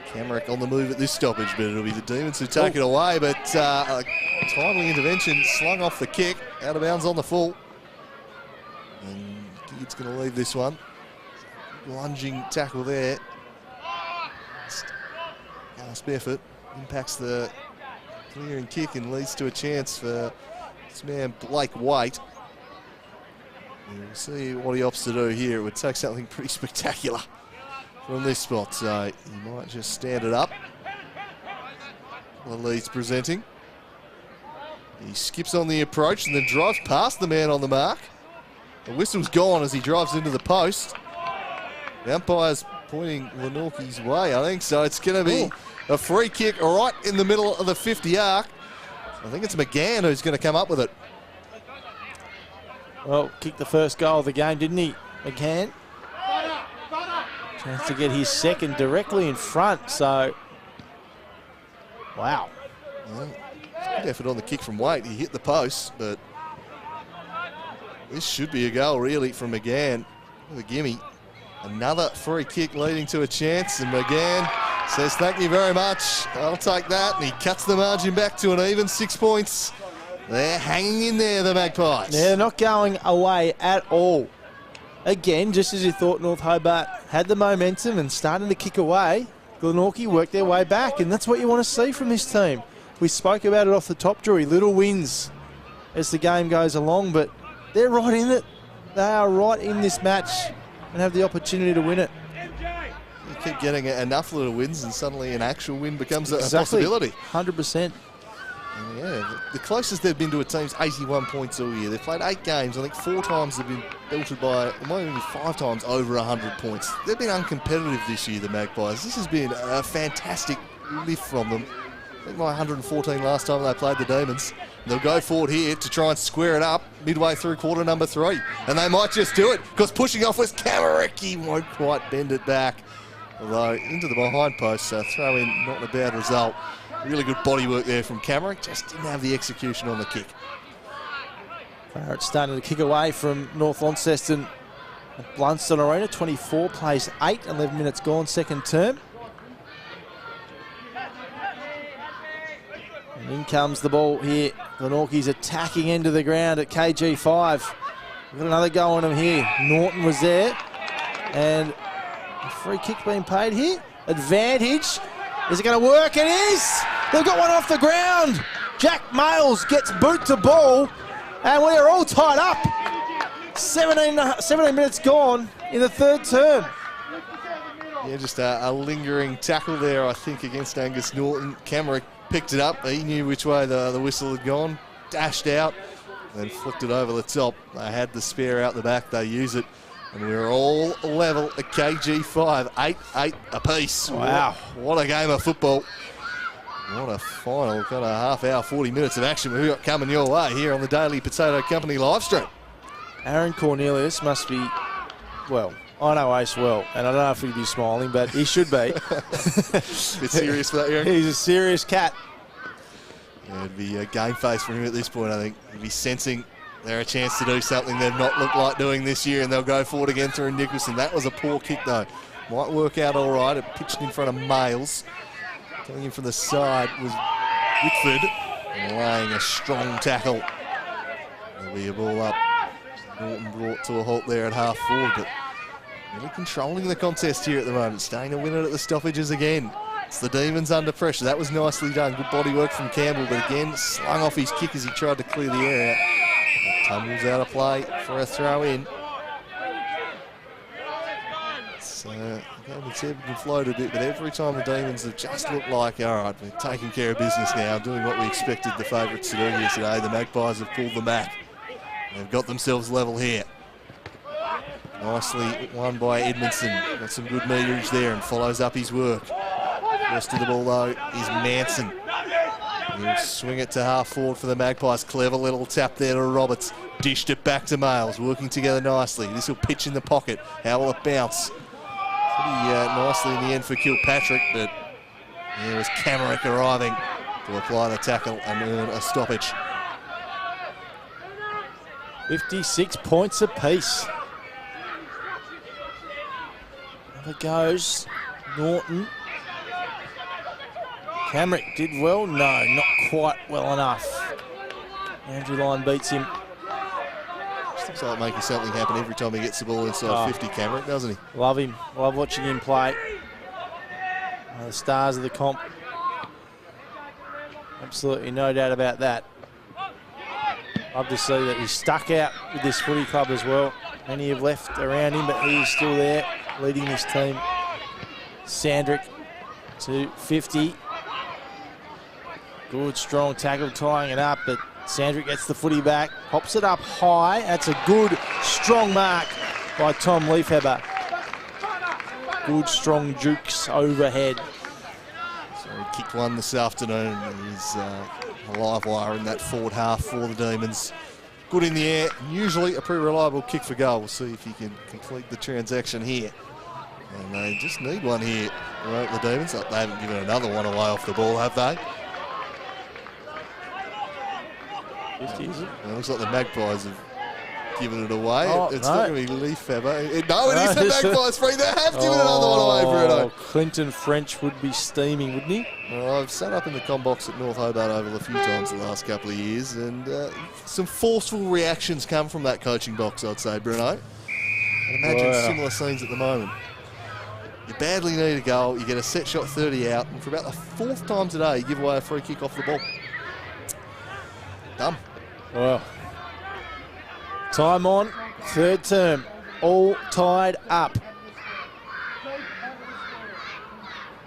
Camrick on the move at this stoppage, but it'll be the Demons who take it away. But a timely intervention, slung off the kick, out of bounds on the full. And Geard's going to leave this one. Lunging tackle there. Gasp effort, impacts the clearing kick and leads to a chance for this man Blake Waite. We'll see what he opts to do here. It would take something pretty spectacular from this spot, so he might just stand it up. The lead's presenting. He skips on the approach and then drives past the man on the mark. The whistle's gone as he drives into the post. The umpire's pointing Glenorchy's way, I think, so it's going to be a free kick right in the middle of the 50 arc. I think it's McGann who's going to come up with it. Well, kicked the first goal of the game, didn't he, McCann? Chance to get his second directly in front, so... Wow. Well, good effort on the kick from Waite. He hit the post, but this should be a goal, really, from McGann. The gimme. Another free kick leading to a chance, and McGann says, thank you very much. I'll take that, and he cuts the margin back to an even 6 points. They're hanging in there, the Magpies. Yeah, they're not going away at all. Again, just as you thought North Hobart had the momentum and starting to kick away, Glenorchy worked their way back, and that's what you want to see from this team. We spoke about it off the top, Drewy. Little wins as the game goes along, but they're right in it. They are right in this match and have the opportunity to win it. You keep getting enough little wins and suddenly an actual win becomes a Exactly. possibility. 100%. Yeah, the closest they've been to a team's 81 points all year. They've played 8 games. I think 4 times they've been belted by, or maybe 5 times over 100 points. They've been uncompetitive this year, the Magpies. This has been a fantastic lift from them. I think by 114 last time they played the Demons. They'll go forward here to try and square it up midway through quarter number 3. And they might just do it, because pushing off was Glenorchy, won't quite bend it back. Although into the behind post, so throw in, not a bad result. Really good body work there from Glenorchy, just didn't have the execution on the kick. Barrett starting to kick away from North Launceston at Blunston Arena. 24 plays 8, 11 minutes gone, second term. And in comes the ball here. Glenorchy's attacking end of the ground at KG5. We've got another go on him here. Norton was there. And a free kick being paid here. Advantage. Is it going to work? It is! They've got one off the ground. Jack Males gets boot to ball. And we're all tied up. 17 minutes gone in the third term. Yeah, just a lingering tackle there, I think, against Angus Norton. Glenorchy picked it up. He knew which way the whistle had gone. Dashed out. Then flicked it over the top. They had the spare out the back. They use it. And we're all level at KG5, 8-8 apiece. Wow. What a game of football. What a final kind of half hour, 40 minutes of action we've got coming your way here on the Daily Potato Company live stream. Aaron Cornelius must be, well, I know Ace well, and I don't know if he'd be smiling, but he should be. Bit serious for that, Aaron? He's a serious cat. Yeah, it'd be a game face for him at this point, I think. He'd be sensing they're a chance to do something they've not looked like doing this year, and they'll go forward again through Nicholson. That was a poor kick, though. Might work out all right. It pitched in front of Males. Coming in from the side was Whitford, and laying a strong tackle. There'll be a ball up. Norton brought to a halt there at half forward, but really controlling the contest here at the moment. Staying to win it at the stoppages again. It's the Demons under pressure. That was nicely done. Good body work from Campbell, but again, slung off his kick as he tried to clear the air out. Tumbles out of play for a throw in. So, the game can float a bit, but every time the Demons have just looked like, all right, we're taking care of business now, doing what we expected the favourites to do here today. The Magpies have pulled them back. They've got themselves level here. Nicely won by Edmondson. Got some good meterage there and follows up his work. Rest of the ball, though, is Manson. He'll swing it to half forward for the Magpies. Clever little tap there to Roberts. Dished it back to Males, working together nicely. This will pitch in the pocket. How will it bounce? Pretty nicely in the end for Kilpatrick, but there was Glenorchy arriving to apply the tackle and earn a stoppage. 56 points apiece. There goes Norton. Glenorchy did well. No, not quite well enough. Andrew Lyon beats him. Just looks like making something happen every time he gets the ball inside 50, Glenorchy, doesn't he? Love him. Love watching him play. One of the stars of the comp. Absolutely no doubt about that. Love to see that he's stuck out with this footy club as well. Many have left around him, but he is still there, leading this team. Sandrick to 50. Good, strong tackle, tying it up, but Sandrick gets the footy back, pops it up high. That's a good, strong mark by Tom Leafheber. Good, strong jukes overhead. So he kicked one this afternoon. He's a live wire in that forward half for the Demons. Good in the air, usually a pretty reliable kick for goal. We'll see if he can complete the transaction here. And they just need one here, right, the Demons. They haven't given another one away off the ball, have they? 50, is it? It looks like the Magpies have given it away. Oh, it's no. not going to be Leafheber. No, it is the Magpies free. They have given another one away for it. Clinton French would be steaming, wouldn't he? Well, I've sat up in the com box at North Hobart Oval a few times the last couple of years, and some forceful reactions come from that coaching box, I'd say, Bruno. I imagine similar scenes at the moment. You badly need a goal, you get a set shot 30 out, and for about the 4th time today, you give away a free kick off the ball. Dumb. Well, Time on, third term, all tied up.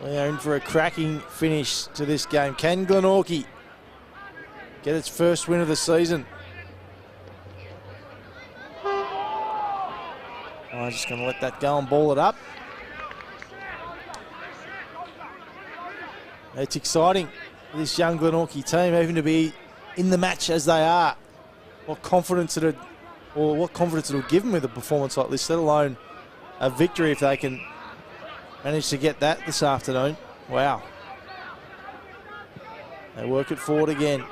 We are in for a cracking finish to this game. Can Glenorchy get its first win of the season? I'm just going to let that go and ball it up. It's exciting for this young Glenorchy team, even to be in the match as they are. What confidence it'll give them with a performance like this, let alone a victory if they can manage to get that this afternoon. Wow. They work it forward again.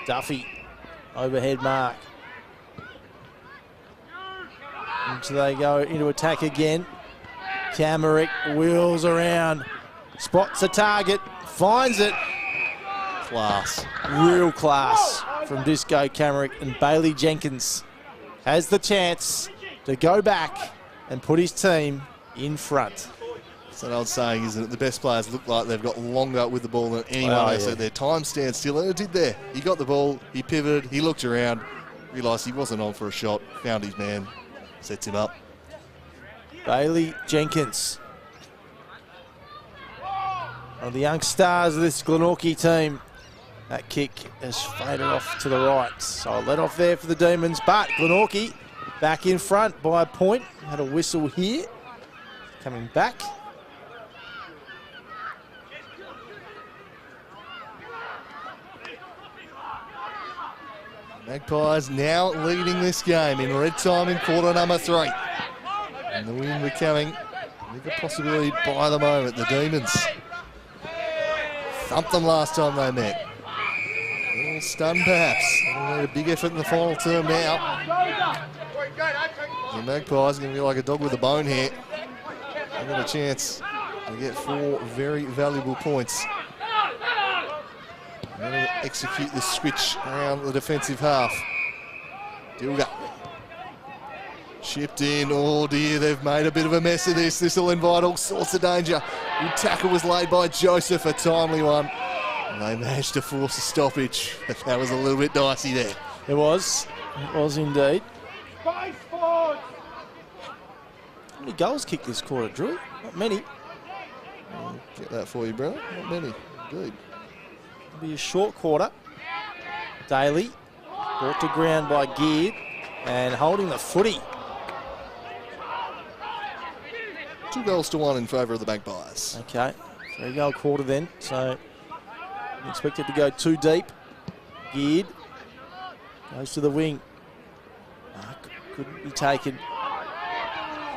Duffy, overhead mark. And so they go into attack again. Camerick wheels around, spots a target, finds it. Class, real class from Disco Camerick, and Bailey Jenkins has the chance to go back and put his team in front. That's an old saying, isn't it? The best players look like they've got longer with the ball than anyone else. Their time stands still, and it did there. He got the ball, he pivoted, he looked around, realised he wasn't on for a shot, found his man, sets him up. Bailey Jenkins, one of the young stars of this Glenorchy team. That kick has faded off to the right. So let off there for the Demons, but Glenorchy back in front by a point. Had a whistle here. Coming back. Magpies now leading this game in red time in quarter number 3. And the win becoming with a possibility by the moment. The Demons thumped them last time they met. A little stunned perhaps. They'll need a big effort in the final term now. The Magpies are going to be like a dog with a bone here. They've got a chance to get 4 very valuable points. They're going to execute the switch around the defensive half. Dilga. Chipped in. Oh dear, they've made a bit of a mess of this. This will invite all sorts of danger. Good tackle was laid by Joseph, a timely one. And they managed to force a stoppage, but that was a little bit dicey there. It was indeed. How many goals kicked this quarter, Drew? Not many. I'll get that for you, brother. Not many, indeed. It'll be a short quarter. DALY, brought to ground by Geared, and holding the footy. 2 goals to 1 in favour of the Magpies. Okay, 3-goal quarter then, so expected to go too deep. Geared goes to the wing. Couldn't be taken.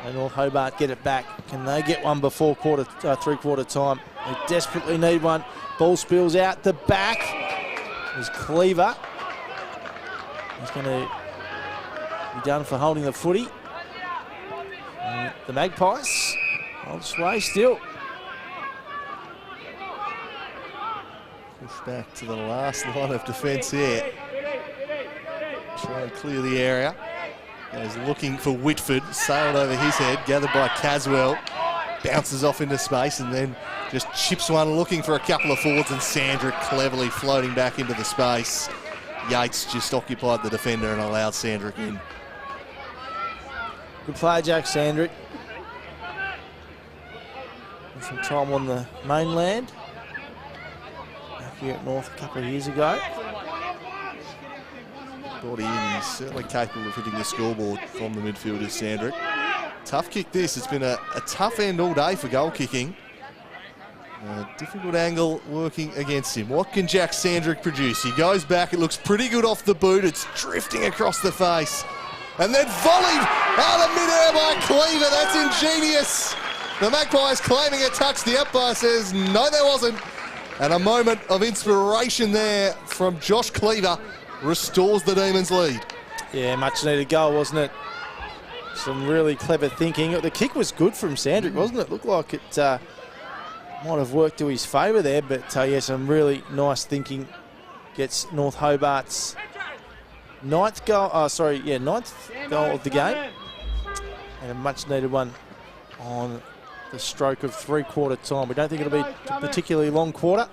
And North Hobart get it back. Can they get one before three-quarter time? They desperately need one. Ball spills out the back. There's Cleaver. He's going to be done for holding the footy. And the Magpies hold sway still. Push back to the last line of defence here. Try and clear the area. He's looking for Whitford, sailed over his head, gathered by Caswell, bounces off into space and then just chips one looking for a couple of forwards, and Sandrick cleverly floating back into the space. Yates just occupied the defender and allowed Sandrick in. Good play, Jack Sandrick. And some time on the mainland. Back here at North a couple of years ago. Brought in, he's certainly capable of hitting the scoreboard from the midfielder, Sandrick. Tough kick this, it's been a tough end all day for goal kicking. A difficult angle working against him. What can Jack Sandrick produce? He goes back, it looks pretty good off the boot, it's drifting across the face. And then volleyed out of mid-air by Cleaver, that's ingenious. The Magpies claiming a touch, the umpire says no there wasn't. And a moment of inspiration there from Josh Cleaver restores the Demons' lead. Yeah, much needed goal, wasn't it? Some really clever thinking. The kick was good from Sandrick, wasn't it? Looked like it might have worked to his favour there, but yeah, some really nice thinking. Gets North Hobart's ninth goal of the game. And a much needed one on the stroke of three-quarter time. We don't think it'll be a particularly long quarter.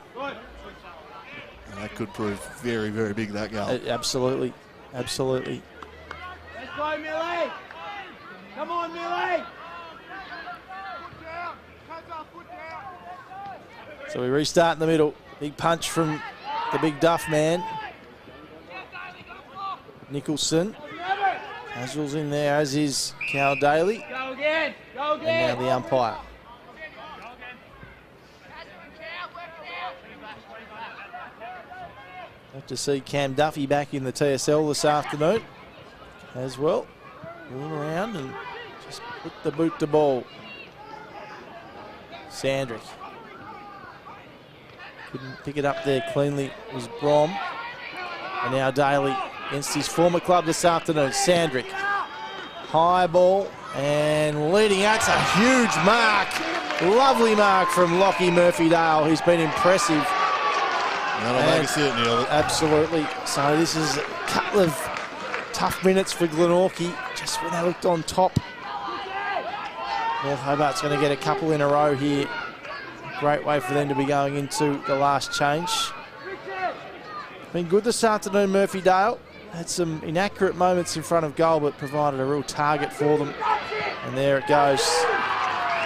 That could prove very, very big, that goal. Absolutely, absolutely. go, Millie! Come on, Millie! So we restart in the middle. Big punch from the big Duff man. Nicholson. Casual's in there, as is Cal Daly. Go again! Go again! And now the umpire. Have to see Cam Duffy back in the TSL this afternoon as well. Move around and just put the boot to ball. Sandrick. Couldn't pick it up there cleanly, was Brom. And now Daly against his former club this afternoon. Sandrick. High ball and leading out. It's a huge mark. Lovely mark from Lockie Murphy-Dale, who's been impressive. That'll make a certainty of it. Absolutely. So this is a couple of tough minutes for Glenorchy, just when they looked on top. North Hobart's going to get a couple in a row here. Great way for them to be going into the last change. Been good this afternoon, Murphy-Dale. Had some inaccurate moments in front of goal, but provided a real target for them. And there it goes.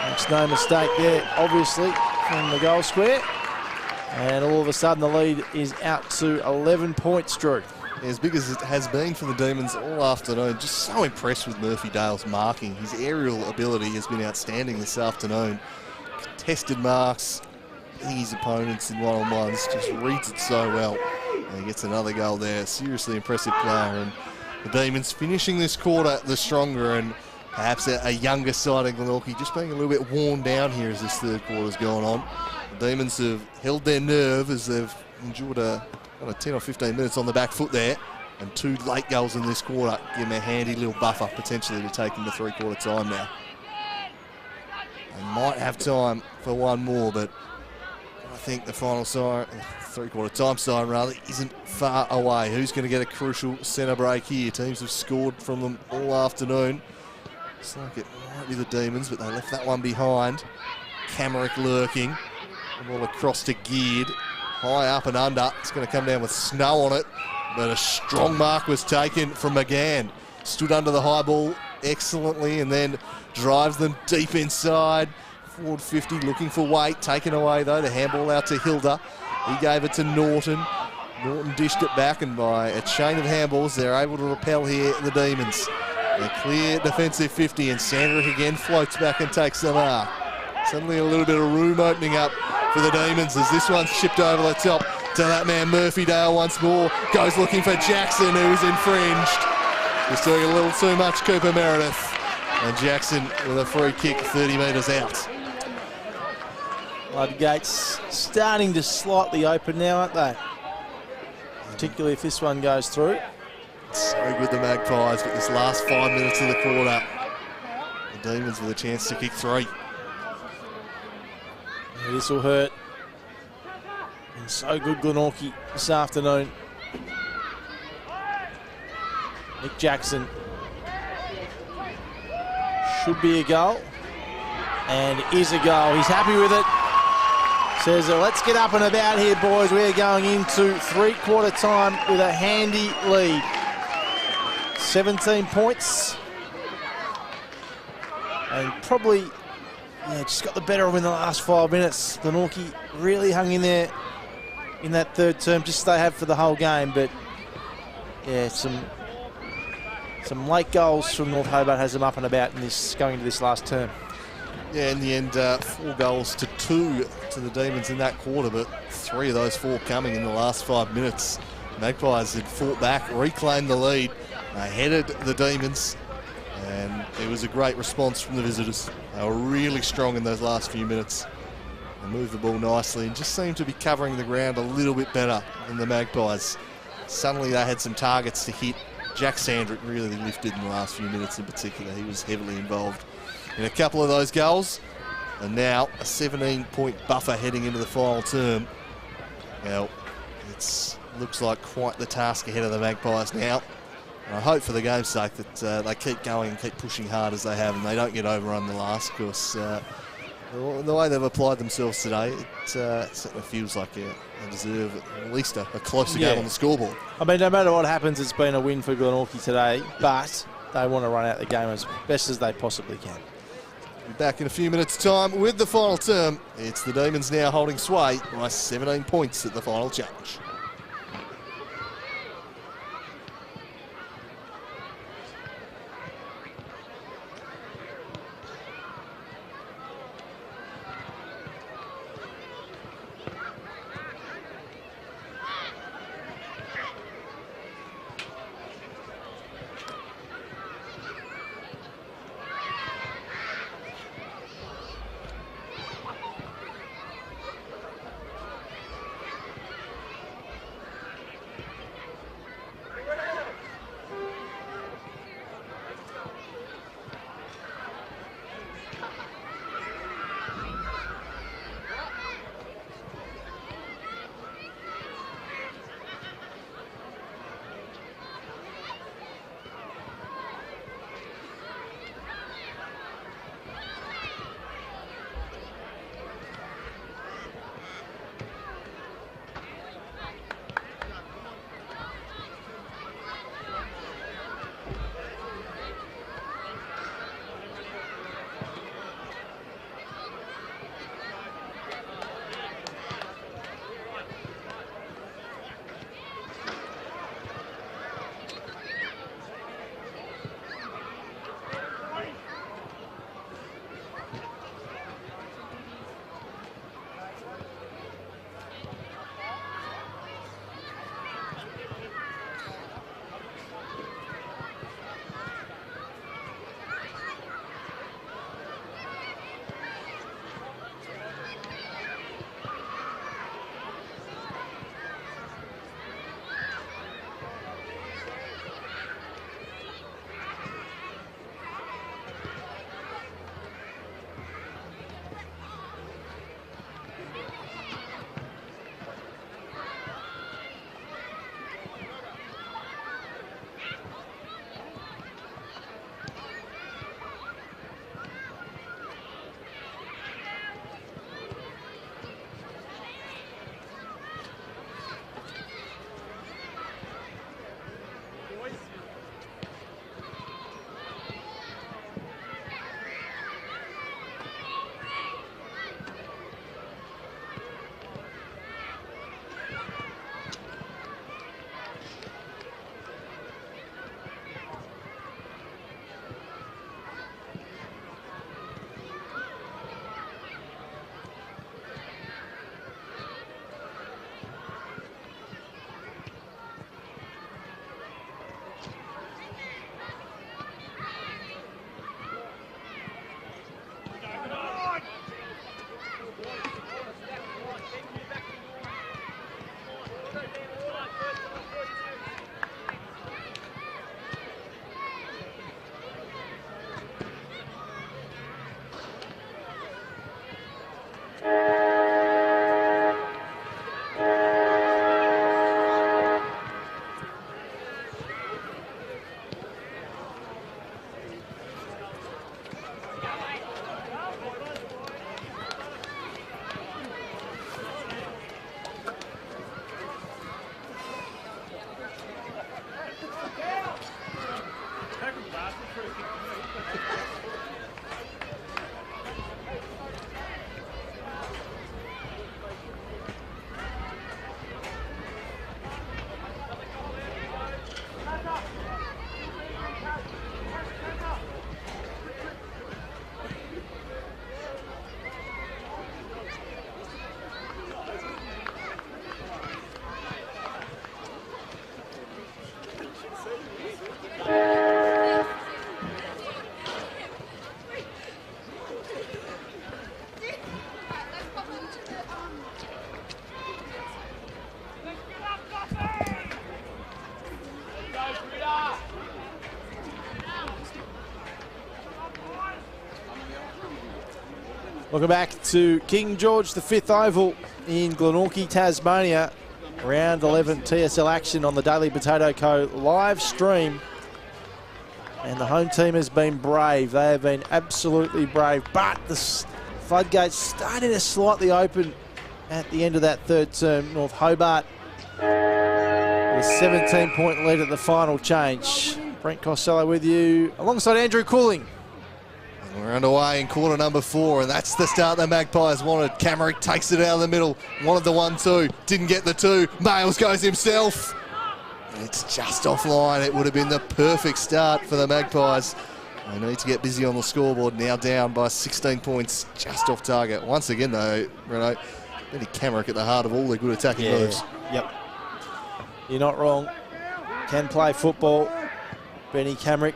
Makes no mistake there, obviously, from the goal square. And all of a sudden the lead is out to 11 points, Drew. As big as it has been for the Demons all afternoon, just so impressed with Murphy-Dale's marking. His aerial ability has been outstanding this afternoon. Contested marks, hitting his opponents in one-on-ones, just reads it so well. And he gets another goal there. Seriously impressive player. And the Demons finishing this quarter the stronger, and perhaps a younger side in Glenorchy just being a little bit worn down here as this third quarter's going on. The Demons have held their nerve as they've endured a 10 or 15 minutes on the back foot there, and 2 late goals in this quarter give them a handy little buffer potentially to take into three-quarter time now. They might have time for one more, but I think the final siren, three-quarter time siren rather, isn't far away. Who's going to get a crucial centre break here? Teams have scored from them all afternoon. Looks like it might be the Demons, but they left that one behind. Camerick lurking. The ball across to Geared. High up and under. It's going to come down with snow on it, but a strong mark was taken from McGann. Stood under the high ball excellently and then drives them deep inside. Forward 50 looking for weight. Taken away though. The handball out to Hilda. He gave it to Norton. Norton dished it back, and by a chain of handballs they're able to repel here the Demons. A clear defensive 50, and Sandrick again floats back and takes the mark. Suddenly a little bit of room opening up for the Demons as this one's chipped over the top to that man Murphy-Dale once more. Goes looking for Jackson, who's infringed. He's doing a little too much, Cooper Meredith. And Jackson with a free kick 30 metres out. Floodgates starting to slightly open now, aren't they? Particularly if this one goes through. So good the Magpies, but this last 5 minutes of the quarter, the Demons with a chance to kick 3. Yeah, this will hurt. And so good Glenorchy this afternoon. Nick Jackson. Should be a goal. And it is a goal. He's happy with it. Says, let's get up and about here, boys. We're going into three-quarter time with a handy lead. 17 points. And probably, just got the better of in the last 5 minutes. Glenorchy really hung in there in that third term, just as they have for the whole game. But, yeah, some late goals from North Hobart has them up and about in this going into this last term. Yeah, in the end, 4 goals to 2 to the Demons in that quarter, but 3 of those 4 coming in the last 5 minutes. Magpies had fought back, reclaimed the lead. They headed the Demons, and it was a great response from the visitors. They were really strong in those last few minutes. They moved the ball nicely and just seemed to be covering the ground a little bit better than the Magpies. Suddenly they had some targets to hit. Jack Sandrick really lifted in the last few minutes in particular. He was heavily involved in a couple of those goals. And now a 17-point buffer heading into the final term. Now, it looks like quite the task ahead of the Magpies now. And I hope for the game's sake that they keep going and keep pushing hard as they have, and they don't get overrun the last, because the way they've applied themselves today, it certainly feels like they deserve at least a closer game on the scoreboard. I mean, no matter what happens, it's been a win for Glenorchy today, but they want to run out the game as best as they possibly can. Be back in a few minutes' time with the final term. It's the Demons now holding sway by 17 points at the final challenge. Welcome back to King George V Oval in Glenorchy, Tasmania. Round 11 TSL action on the Daily Potato Co. live stream. And the home team has been brave. They have been absolutely brave. But the floodgates starting to slightly open at the end of that third term. North Hobart with a 17-point lead at the final change. Brent Costello with you, alongside Andrew Cooling. And we're underway in quarter number 4, and that's the start the Magpies wanted. Camerick takes it out of the middle, wanted the 1-2, didn't get the 2. Bales goes himself. It's just offline. It would have been the perfect start for the Magpies. They need to get busy on the scoreboard, now down by 16 points, just off target. Once again, though, Renault, Benny Camerick at the heart of all their good attacking moves. Yep. You're not wrong. Can play football, Benny Camerick.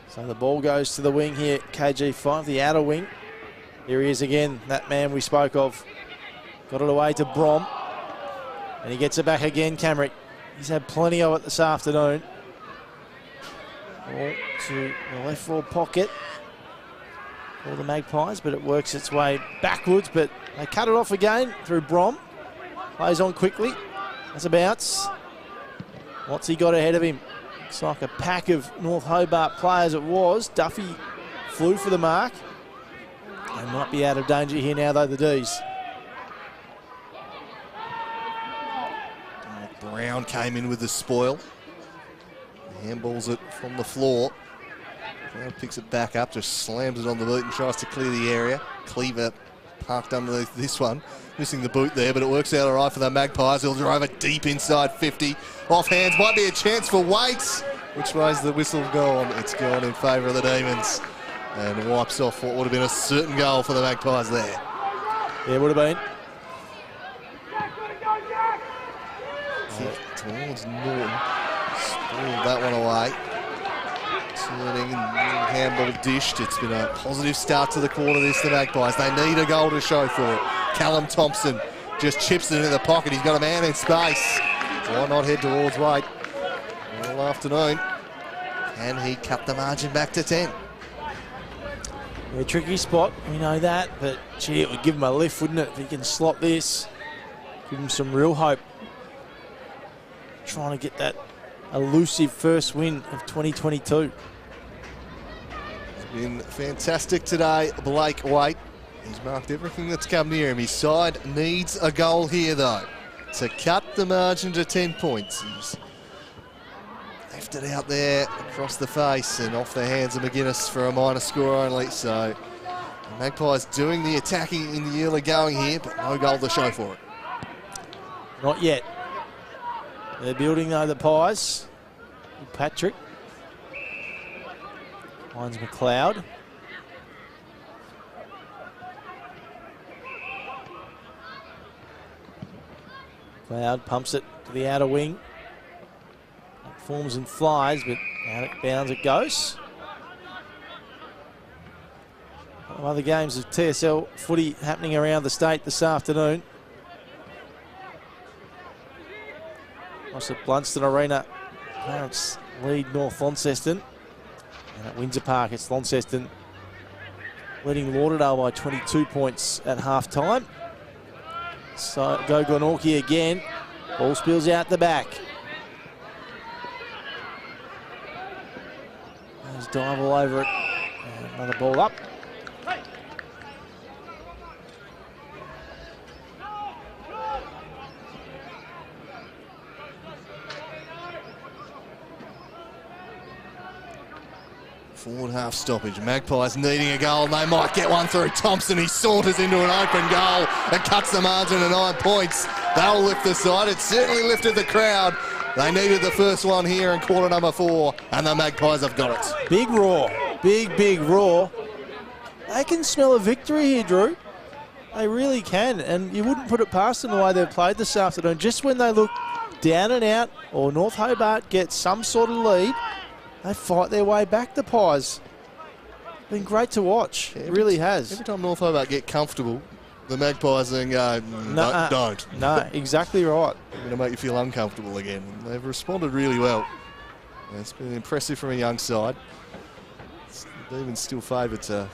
So the ball goes to the wing here, KG5, the outer wing. Here he is again, that man we spoke of. Got it away to Brom. And he gets it back again, Camerick. He's had plenty of it this afternoon. Ball to the left forward pocket for the Magpies, but it works its way backwards, but they cut it off again through Brom. Plays on quickly. That's a bounce. What's he got ahead of him? Looks like a pack of North Hobart players it was. Duffy flew for the mark. They might be out of danger here now, though, the D's. Brown came in with the spoil. Handballs it from the floor. Brown picks it back up, just slams it on the boot and tries to clear the area. Cleaver parked underneath this one. Missing the boot there, but it works out all right for the Magpies. They'll drive it deep inside 50. Off hands, might be a chance for Waits. Which way's the whistle gone? It's gone in favour of the Demons. And wipes off what would have been a certain goal for the Magpies there. Yeah, would have been. Kick towards Norton. Spoiled that one away. Turning and handball dished. It's been a positive start to the quarter, the Magpies. They need a goal to show for it. Callum Thompson just chips it into the pocket. He's got a man in space. Why not head towards Wade all afternoon? Can he cut the margin back to 10? Yeah, tricky spot, we know that, but gee, it would give him a lift, wouldn't it, if he can slot this. Give him some real hope. Trying to get that elusive first win of 2022. Been fantastic today, Blake Waite. He's marked everything that's come near him. His side needs a goal here, though, to cut the margin to 10 points. He's left it out there across the face and off the hands of McGuinness for a minor score only. So the Magpies doing the attacking in the early going here, but no goal to show for it. Not yet. They're building, though, the Pies. Patrick. Finds McLeod. McLeod pumps it to the outer wing. It forms and flies, but out it bounds it goes. Other games of TSL footy happening around the state this afternoon. Across at Blunston Arena, Clarence lead North Launceston. And at Windsor Park, it's Launceston leading Lauderdale by 22 points at half-time. So go Glenorchy again. Ball spills out the back. There's dive all over it. And another ball up. Forward half stoppage. Magpies needing a goal, and they might get one through. Thompson, he saunters into an open goal and cuts the margin to 9 points. They'll lift the side. It certainly lifted the crowd. They needed the first one here in quarter number 4, and the Magpies have got it. Big roar. Big roar. They can smell a victory here, Drew. They really can, and you wouldn't put it past them the way they've played this afternoon. Just when they look down and out, or North Hobart gets some sort of lead, they fight their way back, the Pies. Been great to watch. It really has. Every time North Hobart get comfortable, the Magpies then go, don't. No, exactly right. They're going to make you feel uncomfortable again. They've responded really well. It's been impressive from a young side. The Demons still favoured to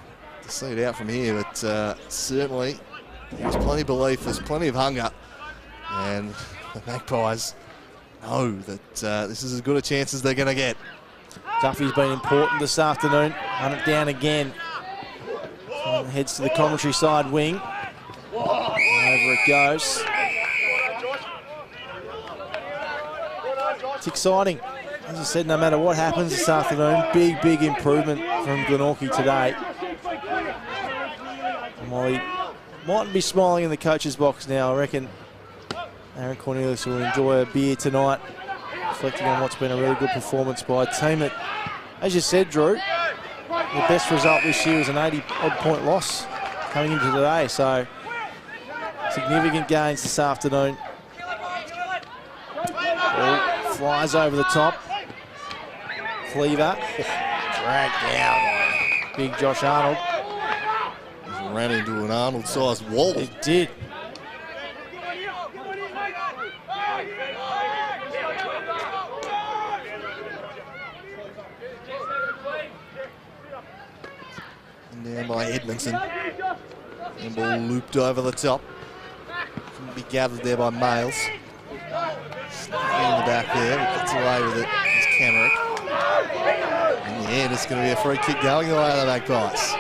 see it out from here, but certainly there's plenty of belief, there's plenty of hunger, and the Magpies know that this is as good a chance as they're going to get. Duffy's been important this afternoon. Run it down again. Heads to the commentary side wing. Over it goes. It's exciting. as I said, no matter what happens this afternoon, big improvement from Glenorchy today. And while he mightn't be smiling in the coach's box now, I reckon Aaron Cornelius will enjoy a beer tonight, reflecting on what's been a really good performance by a team that, as you said, Drew, the best result this year was an 80-odd point loss coming into today. So significant gains this afternoon. Ball flies over the top. Cleaver dragged down by big Josh Arnold. He ran into an Arnold-sized wall. It did. And down by Edmondson. And ball looped over the top. Couldn't be gathered there by Males. In the back there, he gets away with it. It's Camerick. In the end, it's going to be a free kick going the way of the Magpies.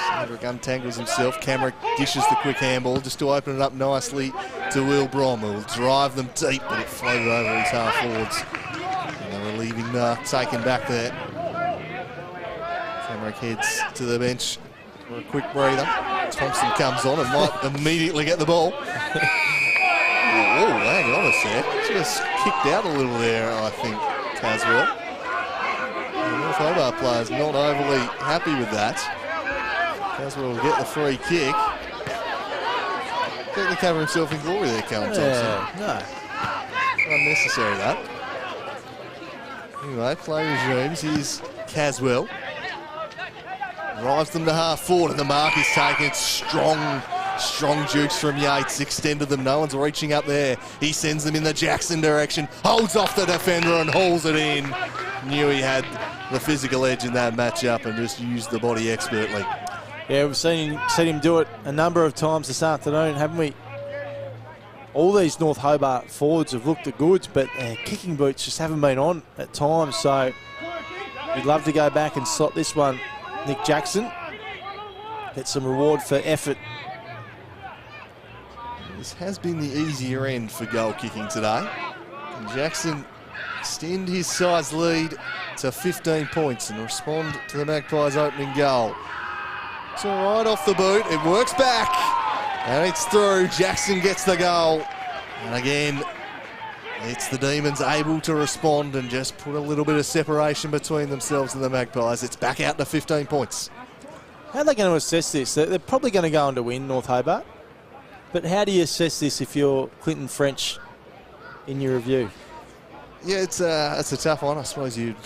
Cedric untangles himself. Camerick dishes the quick handball just to open it up nicely to Will Brom, who will drive them deep, but it floated over his half forwards. And they're relieving taken back there. Camerick heads to the bench for a quick breather. Thompson comes on and might immediately get the ball. Oh, hang on a sec. Just kicked out a little there, I think, Caswell. The North Hobart players not overly happy with that. Caswell will get the free kick. Didn't cover himself in glory there, Callum Thompson. No. Unnecessary, that. Anyway, play resumes. Here's Caswell. Drives them to half forward, and the mark is taken. Strong jukes from Yates, extended them, no one's reaching up there. He sends them in the Jackson direction, holds off the defender and hauls it in. Knew he had the physical edge in that matchup and just used the body expertly. Yeah, we've seen him do it a number of times this afternoon, haven't we? All these North Hobart forwards have looked the goods, but kicking boots just haven't been on at times, so we'd love to go back and slot this one, Nick Jackson. Get some reward for effort. This has been the easier end for goal kicking today. And Jackson extend his size lead to 15 points and respond to the Magpies' opening goal. It's all right off the boot, it works back, and it's through. Jackson gets the goal. And again, it's the Demons able to respond and just put a little bit of separation between themselves and the Magpies. It's back out to 15 points. How are they going to assess this? They're probably going to go on to win, North Hobart. But how do you assess this if you're Clinton French in your review? Yeah, it's a tough one. I suppose you'd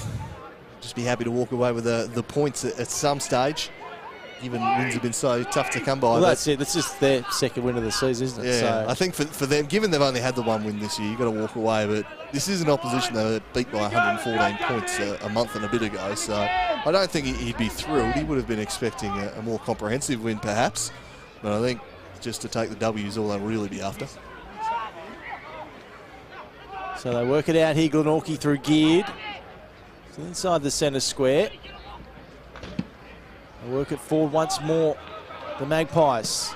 just be happy to walk away with the points at some stage, given wins have been so tough to come by. Well, that's it. That's just their second win of the season, isn't it? Yeah, so I think for them, given they've only had the one win this year, you've got to walk away. But this is an opposition that were beat by 114 points a month and a bit ago. So I don't think he'd be thrilled. He would have been expecting a more comprehensive win, perhaps. But I think just to take the W is all they'll really be after. So they work it out here, Glenorchy through Geared. So inside the centre square. They work it forward once more, the Magpies.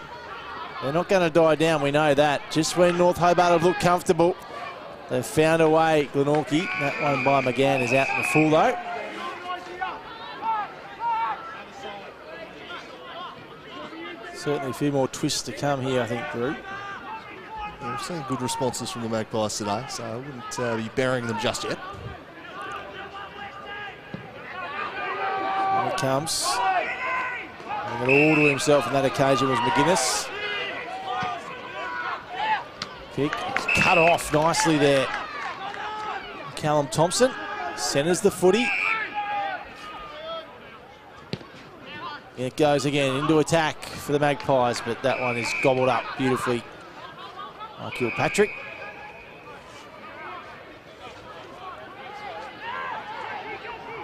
They're not going to die down, we know that. Just when North Hobart have looked comfortable, they've found a way, Glenorchy. That one by McGann is out in the full though. Certainly a few more twists to come here, I think, Drew. Yeah, we've seen good responses from the Magpies today, so I wouldn't be burying them just yet. Here it comes. Bringing it all to himself on that occasion was McGuinness. Kick cut off nicely there. Callum Thompson centres the footy. It goes again into attack for the Magpies, but that one is gobbled up beautifully by Kilpatrick.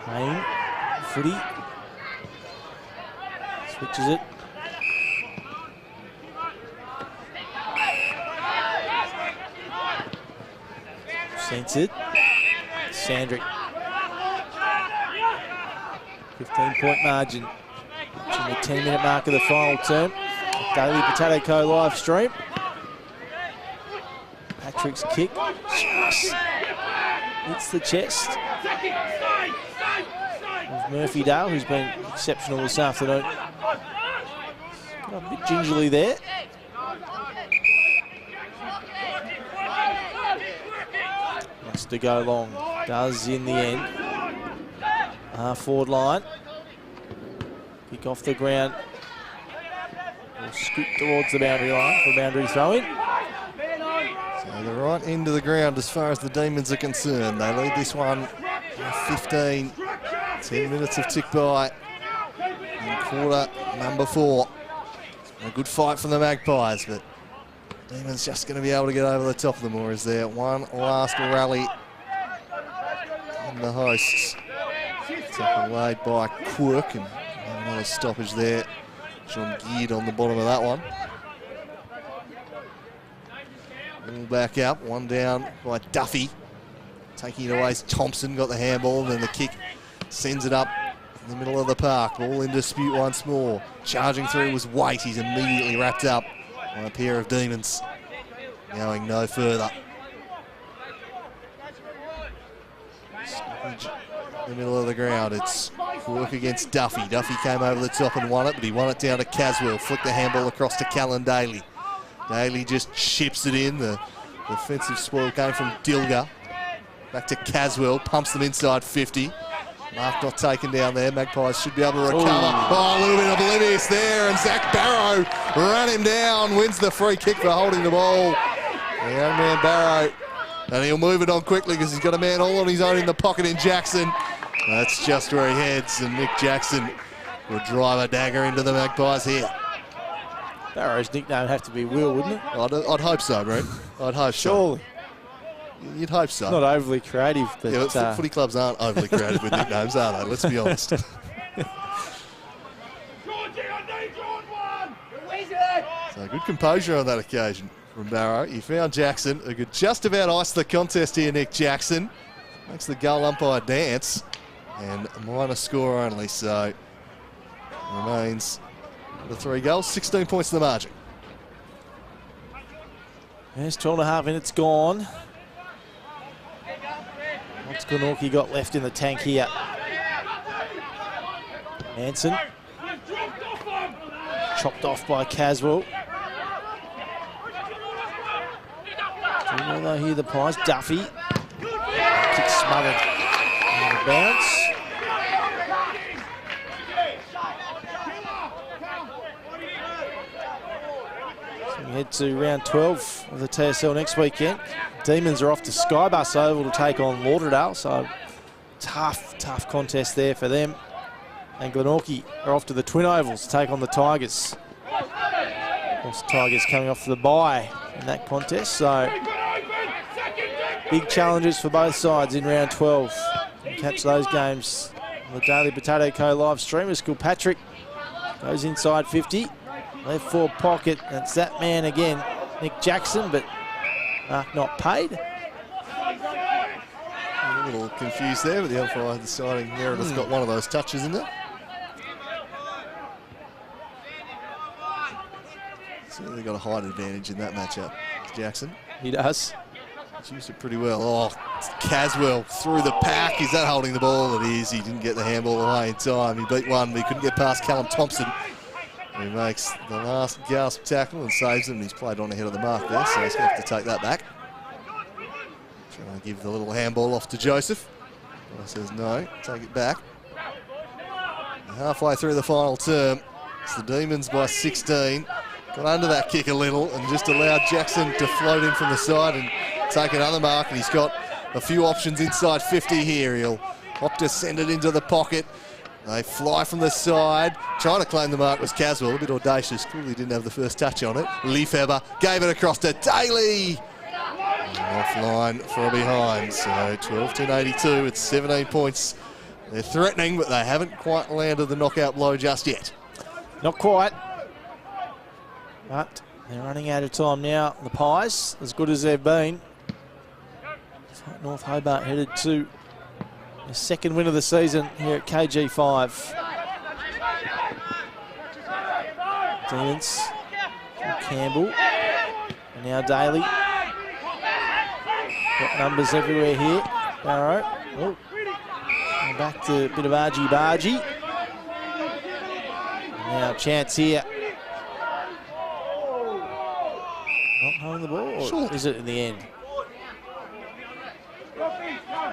Hayne, footy. Switches it. Censored. Sandrick. 15-point margin. Reaching the 10-minute mark of the final term. Daily Potato Co live stream. Patrick's kick just hits the chest of Murphy Dale, who's been exceptional this afternoon. Got a bit gingerly there. Wants to go long. Does in the end. Half-forward line. Kick off the ground. Will scoot towards the boundary line for a boundary throw-in. So they're right into the ground as far as the Demons are concerned. They lead this one 15. 10 minutes have ticked by in quarter number 4. A good fight from the Magpies, but Demons just going to be able to get over the top of them, or is there one last rally in the hosts? Tackle laid by Quirk, and another stoppage there. John Geared on the bottom of that one. All back up, one down by Duffy. Taking it away is Thompson, got the handball, and then the kick sends it up in the middle of the park. Ball in dispute once more. Charging through was Waite. He's immediately wrapped up on a pair of Demons. Going no further. Stoppage in the middle of the ground. It's Quirk against Duffy. Duffy came over the top and won it, but he won it down to Caswell. Flicked the handball across to Callan Daly. Daly just chips it in. The defensive spoil came from Dilger. Back to Caswell, pumps them inside 50. Mark not taken down there. Magpies should be able to recover. Oh, a little bit oblivious there, and Zach Barrow ran him down, wins the free kick for holding the ball. The young man Barrow, and he'll move it on quickly because he's got a man all on his own in the pocket in Jackson. That's just where he heads, and Nick Jackson will drive a dagger into the Magpies here. Barrow's nickname would have to be Will, wouldn't it? I'd hope so, Brent. I'd hope so. Surely. You'd hope so. Not overly creative, but... Yeah, footy clubs aren't overly creative with nicknames, are they? Let's be honest. So good composure on that occasion from Barrow. He found Jackson, who could just about ice the contest here, Nick Jackson. Makes the goal umpire dance, and a minor score only, so remains the 3 goals, 16 points to the margin. There's 12.5 minutes gone. What's Glenorchy got left in the tank here? Manson. Chopped off by Caswell. Although here the Pies, Duffy. Kick smothered. And a bounce. So we head to round 12 of the TSL next weekend. Demons are off to Skybus Oval to take on Lauderdale, so tough contest there for them. And Glenorchy are off to the Twin Ovals to take on the Tigers. Of course, the Tigers coming off the bye in that contest, so big challenges for both sides in round 12. You can catch those games on the Daily Potato Co live stream as Kilpatrick goes inside 50. Left forward pocket, that's that man again, Nick Jackson, but Mark not paid. A little confused there, but the umpire deciding Meredith's got one of those touches in there. Certainly got a height advantage in that matchup, Jackson. He does. He's used it pretty well. Oh, it's Caswell through the pack. Is that holding the ball? It is. He didn't get the handball away in time. He beat one, but he couldn't get past Callum Thompson. He makes the last gasp tackle and saves him. He's played on ahead of the mark there, so he's going to have to take that back. Trying to give the little handball off to Joseph. He says no, take it back. And halfway through the final term, it's the Demons by 16. Got under that kick a little and just allowed Jackson to float in from the side and take another mark. And he's got a few options inside 50 here. He'll opt to send it into the pocket. They fly from the side. Trying to claim the mark was Caswell, a bit audacious. Clearly didn't have the first touch on it. Liefheber gave it across to Daly. Offline for a behind. So 12-82, it's 17 points. They're threatening, but they haven't quite landed the knockout blow just yet. Not quite. But they're running out of time now. The Pies, as good as they've been. North Hobart headed to the second win of the season here at KG5. Demons, Campbell, and now Daly. Got numbers everywhere here. Barrow. Oh. Back to a bit of argy-bargy. Now a chance here. Not holding the ball, or Sure. is it in the end?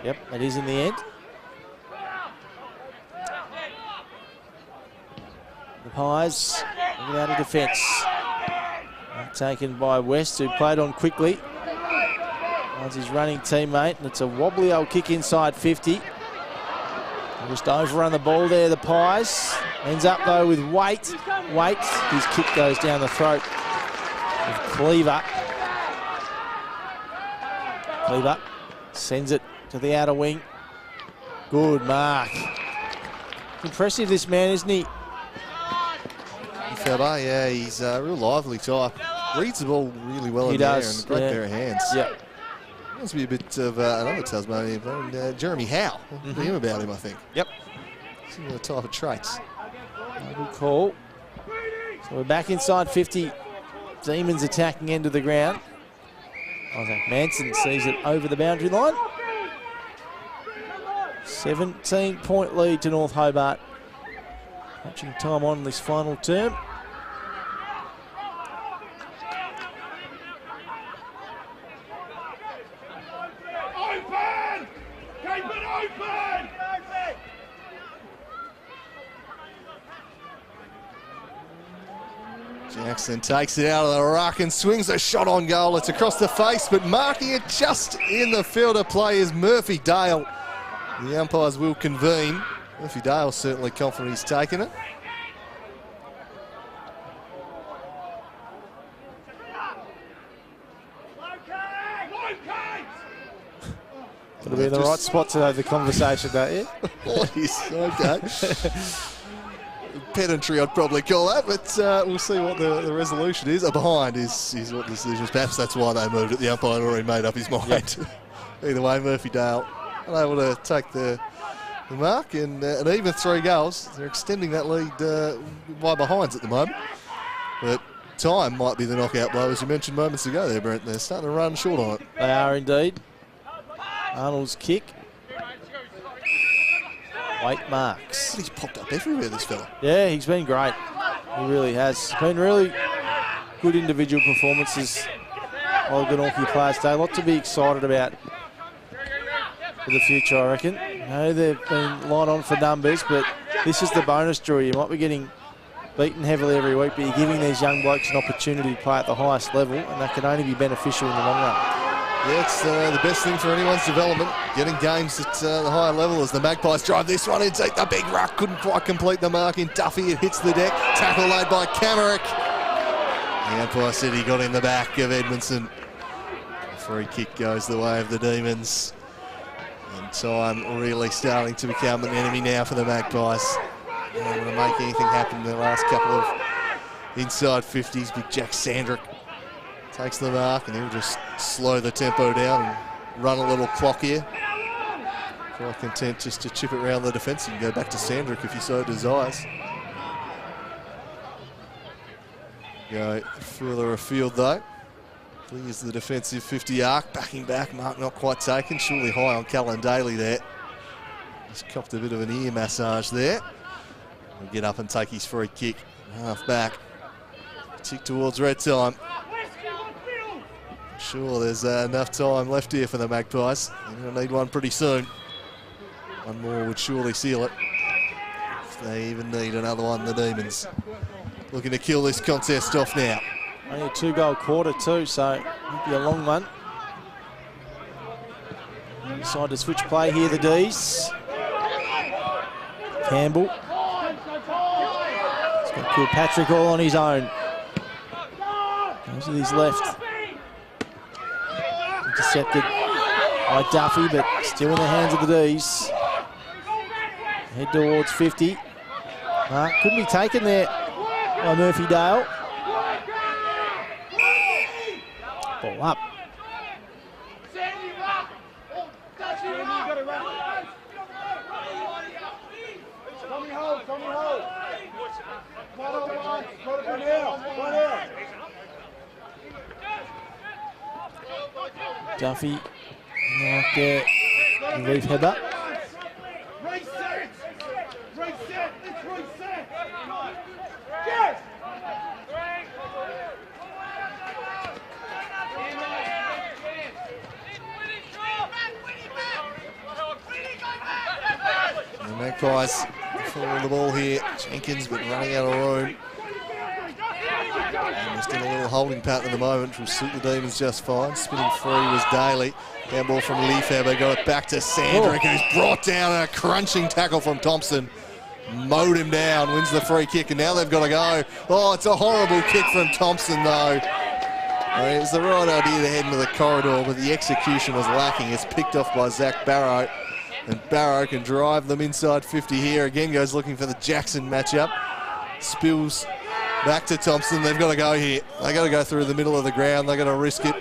Yep, it is in the end. The Pies without a defence. Taken by West, who played on quickly. Finds his running teammate, and it's a wobbly old kick inside 50. Just overrun the ball there, the Pies. Ends up though with Waite. His kick goes down the throat of Cleaver. Cleaver sends it to the outer wing. Good mark. Impressive, this man, isn't he? Fella, yeah, he's a real lively type. Reads the ball really well He in the air, does, and a great pair of hands. Yep. Must be a bit of another Tasmanian player, Jeremy Howe. Him about him, I think. Yep. Similar type of traits. Good call. So we're back inside 50. Demons attacking end of the ground. Isaac Manson sees it over the boundary line. 17-point lead to North Hobart. Watching time on this final term. Open! Keep it open! Jackson takes it out of the ruck and swings a shot on goal. It's across the face, but marking it just in the field of play is Murphy Dale. The umpires will convene. Murphy Dale's certainly confident he's taken it. Got to be in the right spot to have the conversation, don't you? What is okay? Pedantry, I'd probably call that, but we'll see what the resolution is. A behind is what the decision is. Perhaps that's why they moved it. The umpire had already made up his mind. Either way, Murphy Dale unable to take the mark, and even 3 goals. They're extending that lead by behinds at the moment. But time might be the knockout blow, as you mentioned moments ago there, Brent. They're starting to run short on it. They are indeed. Arnold's kick. Waite marks. He's popped up everywhere, this fella. Yeah, he's been great. He really has. Been really good individual performances by the Glenorchy players today. A lot to be excited about for the future, I reckon. I know they've been light on for numbers, but this is the bonus draw. You might be getting beaten heavily every week, but you're giving these young blokes an opportunity to play at the highest level, and that can only be beneficial in the long run. Yeah, it's the best thing for anyone's development, getting games at the higher level as the Magpies drive this one in deep. The big ruck couldn't quite complete the mark in Duffy. It hits the deck. Tackle laid by Camerick. The umpire said he got in the back of Edmondson. The free kick goes the way of the Demons. And time really starting to become an enemy now for the Magpies. They don't want to make anything happen in the last couple of inside 50s. Big Jack Sandrick takes the mark, and he'll just slow the tempo down and run a little clock here. Quite content just to chip it around the defence and go back to Sandrick if he so desires. Go further afield though. Clears the defensive 50 arc, backing back, mark not quite taken. Surely high on Callan Daly there. Just copped a bit of an ear massage there. He'll get up and take his free kick. Half back. Tick towards red time. Sure, there's enough time left here for the Magpies. They're going to need one pretty soon. One more would surely seal it. If they even need another one, the Demons. Looking to kill this contest off now. Only a 2-goal quarter too, so it'll be a long one. Decide to switch play here, the D's. Campbell. He's got Kilpatrick all on his own. Goes with his left. Intercepted by Duffy, but still in the hands of the D's. Head towards 50. Couldn't be taken there by Murphy Dale. Ball up. Duffy, mark there. You leave Hobart. Reset! Reset! Let's reset! The Magpies following the ball here. Jenkins, but running out of room. And just in a little holding pattern at the moment, which will suit the Demons just fine. Spinning free was Daly. Handball from Leifhaber, got it back to Sandrick, who's brought down a crunching tackle from Thompson. Mowed him down, wins the free kick, and now they've got to go. Oh, it's a horrible kick from Thompson, though. It was the right idea to head into the corridor, but the execution was lacking. It's picked off by Zach Barrow, and Barrow can drive them inside 50 here. Again, goes looking for the Jackson matchup. Spills back to Thompson. They've got to go here. They've got to go through the middle of the ground. They've got to risk it.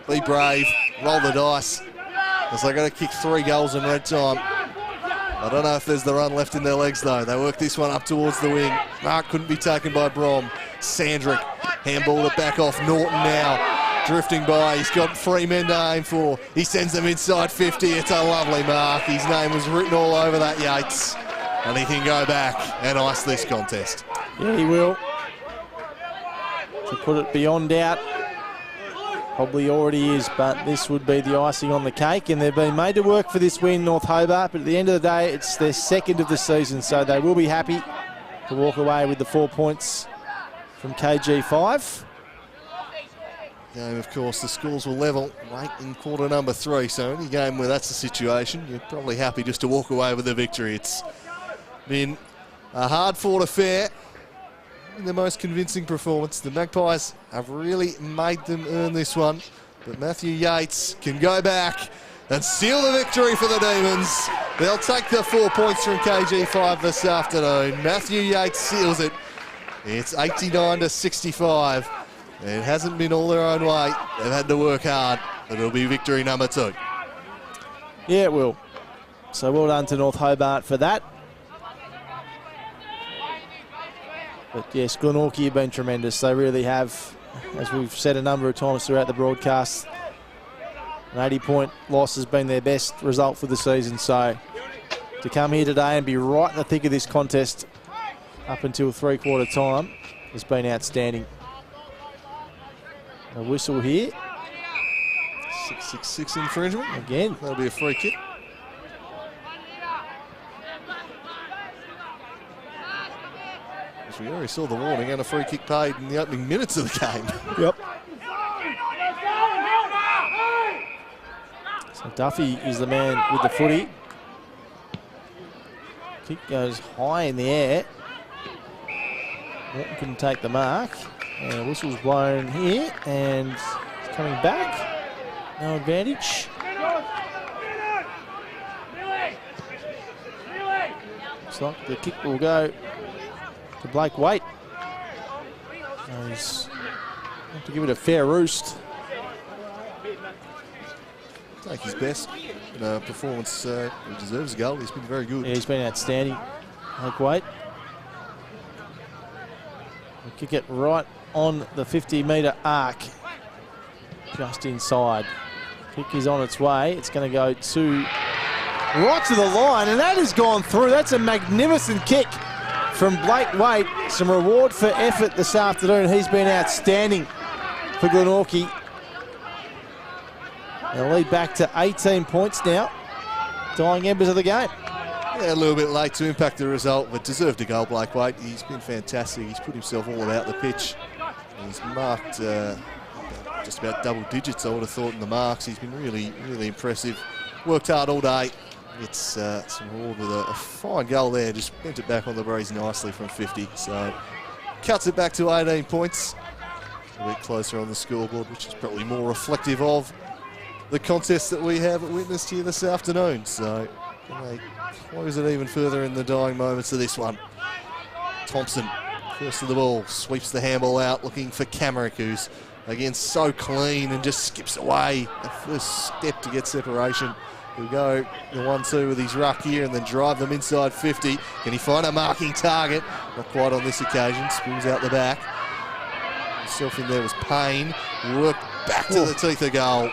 Be brave. Roll the dice. Because they've got to kick 3 goals in red time. I don't know if there's the run left in their legs, though. They work this one up towards the wing. Mark couldn't be taken by Brom. Sandrick handballed it back off. Norton now drifting by. He's got 3 men to aim for. He sends them inside 50. It's a lovely mark. His name was written all over that, Yates. And he can go back and ice this contest. Yeah, he will. To put it beyond doubt. Probably already is, but this would be the icing on the cake, and they've been made to work for this win, North Hobart, but at the end of the day, it's their second of the season, so they will be happy to walk away with the 4 points from KG5. Game, of course, the scores will level late in quarter number 3, so any game where that's the situation, you're probably happy just to walk away with a victory. It's been a hard-fought affair. The most convincing performance. The Magpies have really made them earn this one, but Matthew Yates can go back and seal the victory for the Demons. They'll take the 4 points from KG5 this afternoon. Matthew Yates seals it. It's 89-65. It hasn't been all their own way. They've had to work hard, but it'll be victory number 2. Yeah, it will. So well done to North Hobart for that. But yes, Glenorchy have been tremendous. They really have, as we've said a number of times throughout the broadcast. An 80-point loss has been their best result for the season. So to come here today and be right in the thick of this contest up until 3/4 time has been outstanding. A whistle here. 666 infringement. Again. That'll be a free kick. We already saw the warning and a free kick paid in the opening minutes of the game. Yep. So Duffy is the man with the footy. Kick goes high in the air. Norton couldn't take the mark. And the whistle's blown here and it's coming back. No advantage. Looks like the kick will go to Blake Waite. He's have to give it a fair roost. Take his best performance. He deserves a goal. He's been very good. Yeah, he's been outstanding. Blake Waite. We'll kick it right on the 50-metre arc. Just inside. Kick is on its way. It's going to go right to the line, and that has gone through. That's a magnificent kick from Blake Waite. Some reward for effort this afternoon. He's been outstanding for Glenorchy. They'll lead back to 18 points now. Dying embers of the game. Yeah, a little bit late to impact the result, but deserved a goal, Blake Waite. He's been fantastic. He's put himself all about the pitch. He's marked just about double digits, I would have thought, in the marks. He's been really, really impressive. Worked hard all day. Gets some reward with a fine goal there. Just bent it back on the breeze nicely from 50. So cuts it back to 18 points. A bit closer on the scoreboard, which is probably more reflective of the contest that we have witnessed here this afternoon. So they close it even further in the dying moments of this one. Thompson, first of the ball, sweeps the handball out, looking for Camerick, who's again so clean and just skips away. The first step to get separation. He'll go the 1-2 with his ruck here and then drive them inside 50. Can he find a marking target? Not quite on this occasion. Spills out the back. Himself in there was Payne. Worked back to the teeth of goal,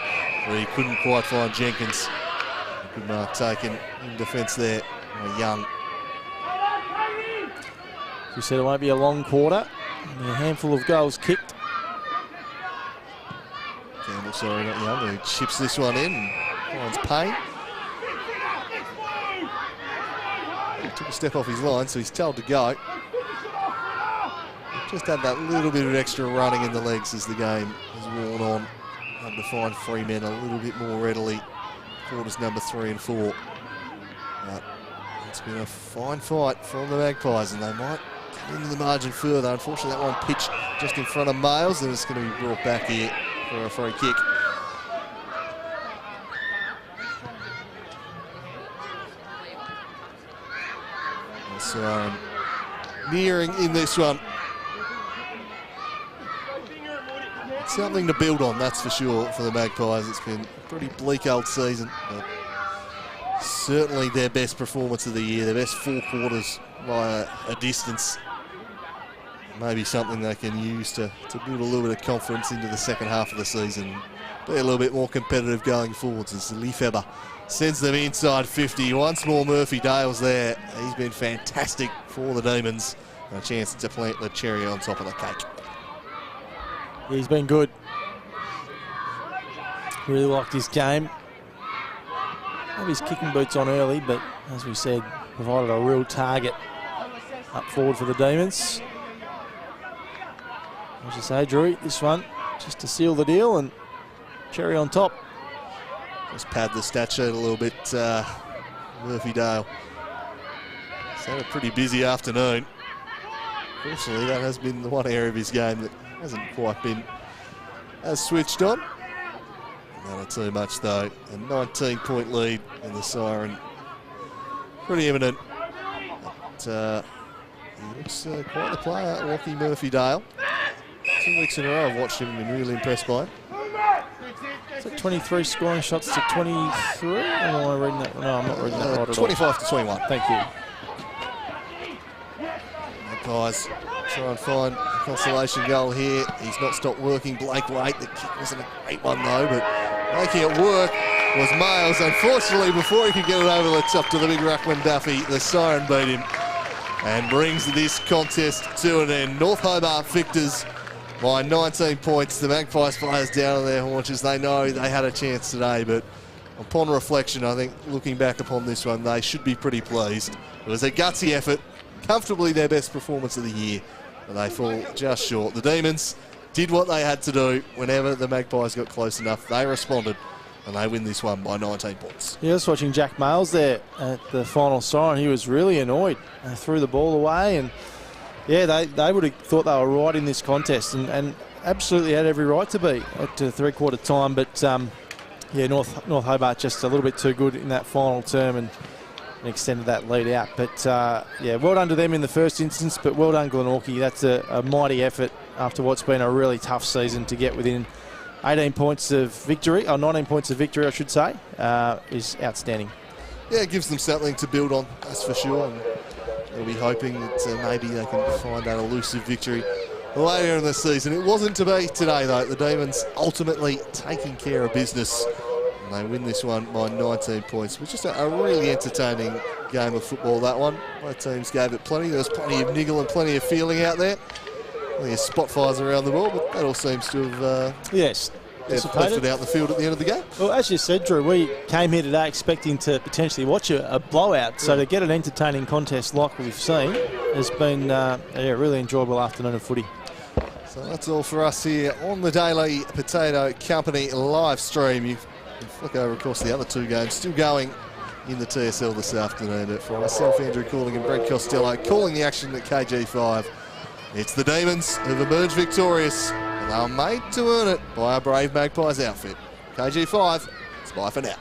where he couldn't quite find Jenkins. Good mark taken in defence there by Young. We said it won't be a long quarter. Only a handful of goals kicked. Campbell, sorry, not Young, who chips this one in and finds Payne. He took a step off his line, so he's told to go. Just had that little bit of extra running in the legs as the game has worn on. Able to find free men a little bit more readily. Quarters number 3 and 4. But it's been a fine fight from the Magpies, and they might get into the margin further. Unfortunately, that one pitched just in front of Males, and it's going to be brought back here for a free kick. So nearing in this one. Something to build on, that's for sure, for the Magpies. It's been a pretty bleak old season, but certainly their best performance of the year, their best 4 quarters by a distance. Maybe something they can use to build a little bit of confidence into the second half of the season. Be a little bit more competitive going forwards as Lefebvre sends them inside 50. Once more Murphy Dale's there. He's been fantastic for the Demons. And a chance to plant the cherry on top of the cake. He's been good. Really liked his game. Had his kicking boots on early, but as we said, provided a real target up forward for the Demons. As you say, Drew, this one just to seal the deal and cherry on top. Just pad the stat sheet a little bit, Murphy Dale. He's had a pretty busy afternoon. Fortunately, that has been the one area of his game that hasn't quite been as switched on. Not too much though. A 19-point lead in the Siren. Pretty imminent. But he looks quite the player, Rocky Murphy Dale. 2 weeks in a row I've watched him and been really impressed by him. Is it 23 scoring shots to 23? Or am I reading that? No, I'm not reading that right at all. 25 to 21. Thank you. Magpies try and find a consolation goal here. He's not stopped working. Blake Waite, the kick wasn't a great one though, but making it work was Males. Unfortunately, before he could get it over the top to the big ruckman Duffy, the Siren beat him and brings this contest to an end. North Hobart victors by 19 points. The Magpies players down on their haunches. They know they had a chance today, but upon reflection, I think looking back upon this one, they should be pretty pleased. It was a gutsy effort, comfortably their best performance of the year, but they fall just short. The Demons did what they had to do. Whenever the Magpies got close enough, they responded, and they win this one by 19 points. Yeah, I was watching Jack Males there at the final Siren. He was really annoyed. Threw the ball away, and yeah, they would have thought they were right in this contest and absolutely had every right to be at 3/4 time. But yeah, North Hobart just a little bit too good in that final term and extended that lead out. But yeah, well done to them in the first instance, but well done Glenorchy. That's a mighty effort after what's been a really tough season to get within 18 points of victory, or 19 points of victory, I should say, is outstanding. Yeah, it gives them something to build on, that's for sure. And they'll be hoping that maybe they can find that elusive victory later in the season. It wasn't to be today, though. The Demons ultimately taking care of business. And they win this one by 19 points. It was just a really entertaining game of football, that one. Both teams gave it plenty. There was plenty of niggle and plenty of feeling out there. Plenty of spot fires around the ball, but that all seems to have yes, left it out in the field at the end of the game. Well, as you said, Drew, we came here today expecting to potentially watch a blowout. So to get an entertaining contest like we've seen has been a really enjoyable afternoon of footy. So that's all for us here on the Daily Potato Company live stream. You can flick over, of course, the other 2 games still going in the TSL this afternoon. But for myself, Andrew Calling, and Brent Costello calling the action at KG5, it's the Demons who've emerged victorious, and they were made to earn it by a brave Magpies outfit. KG5, it's bye for now.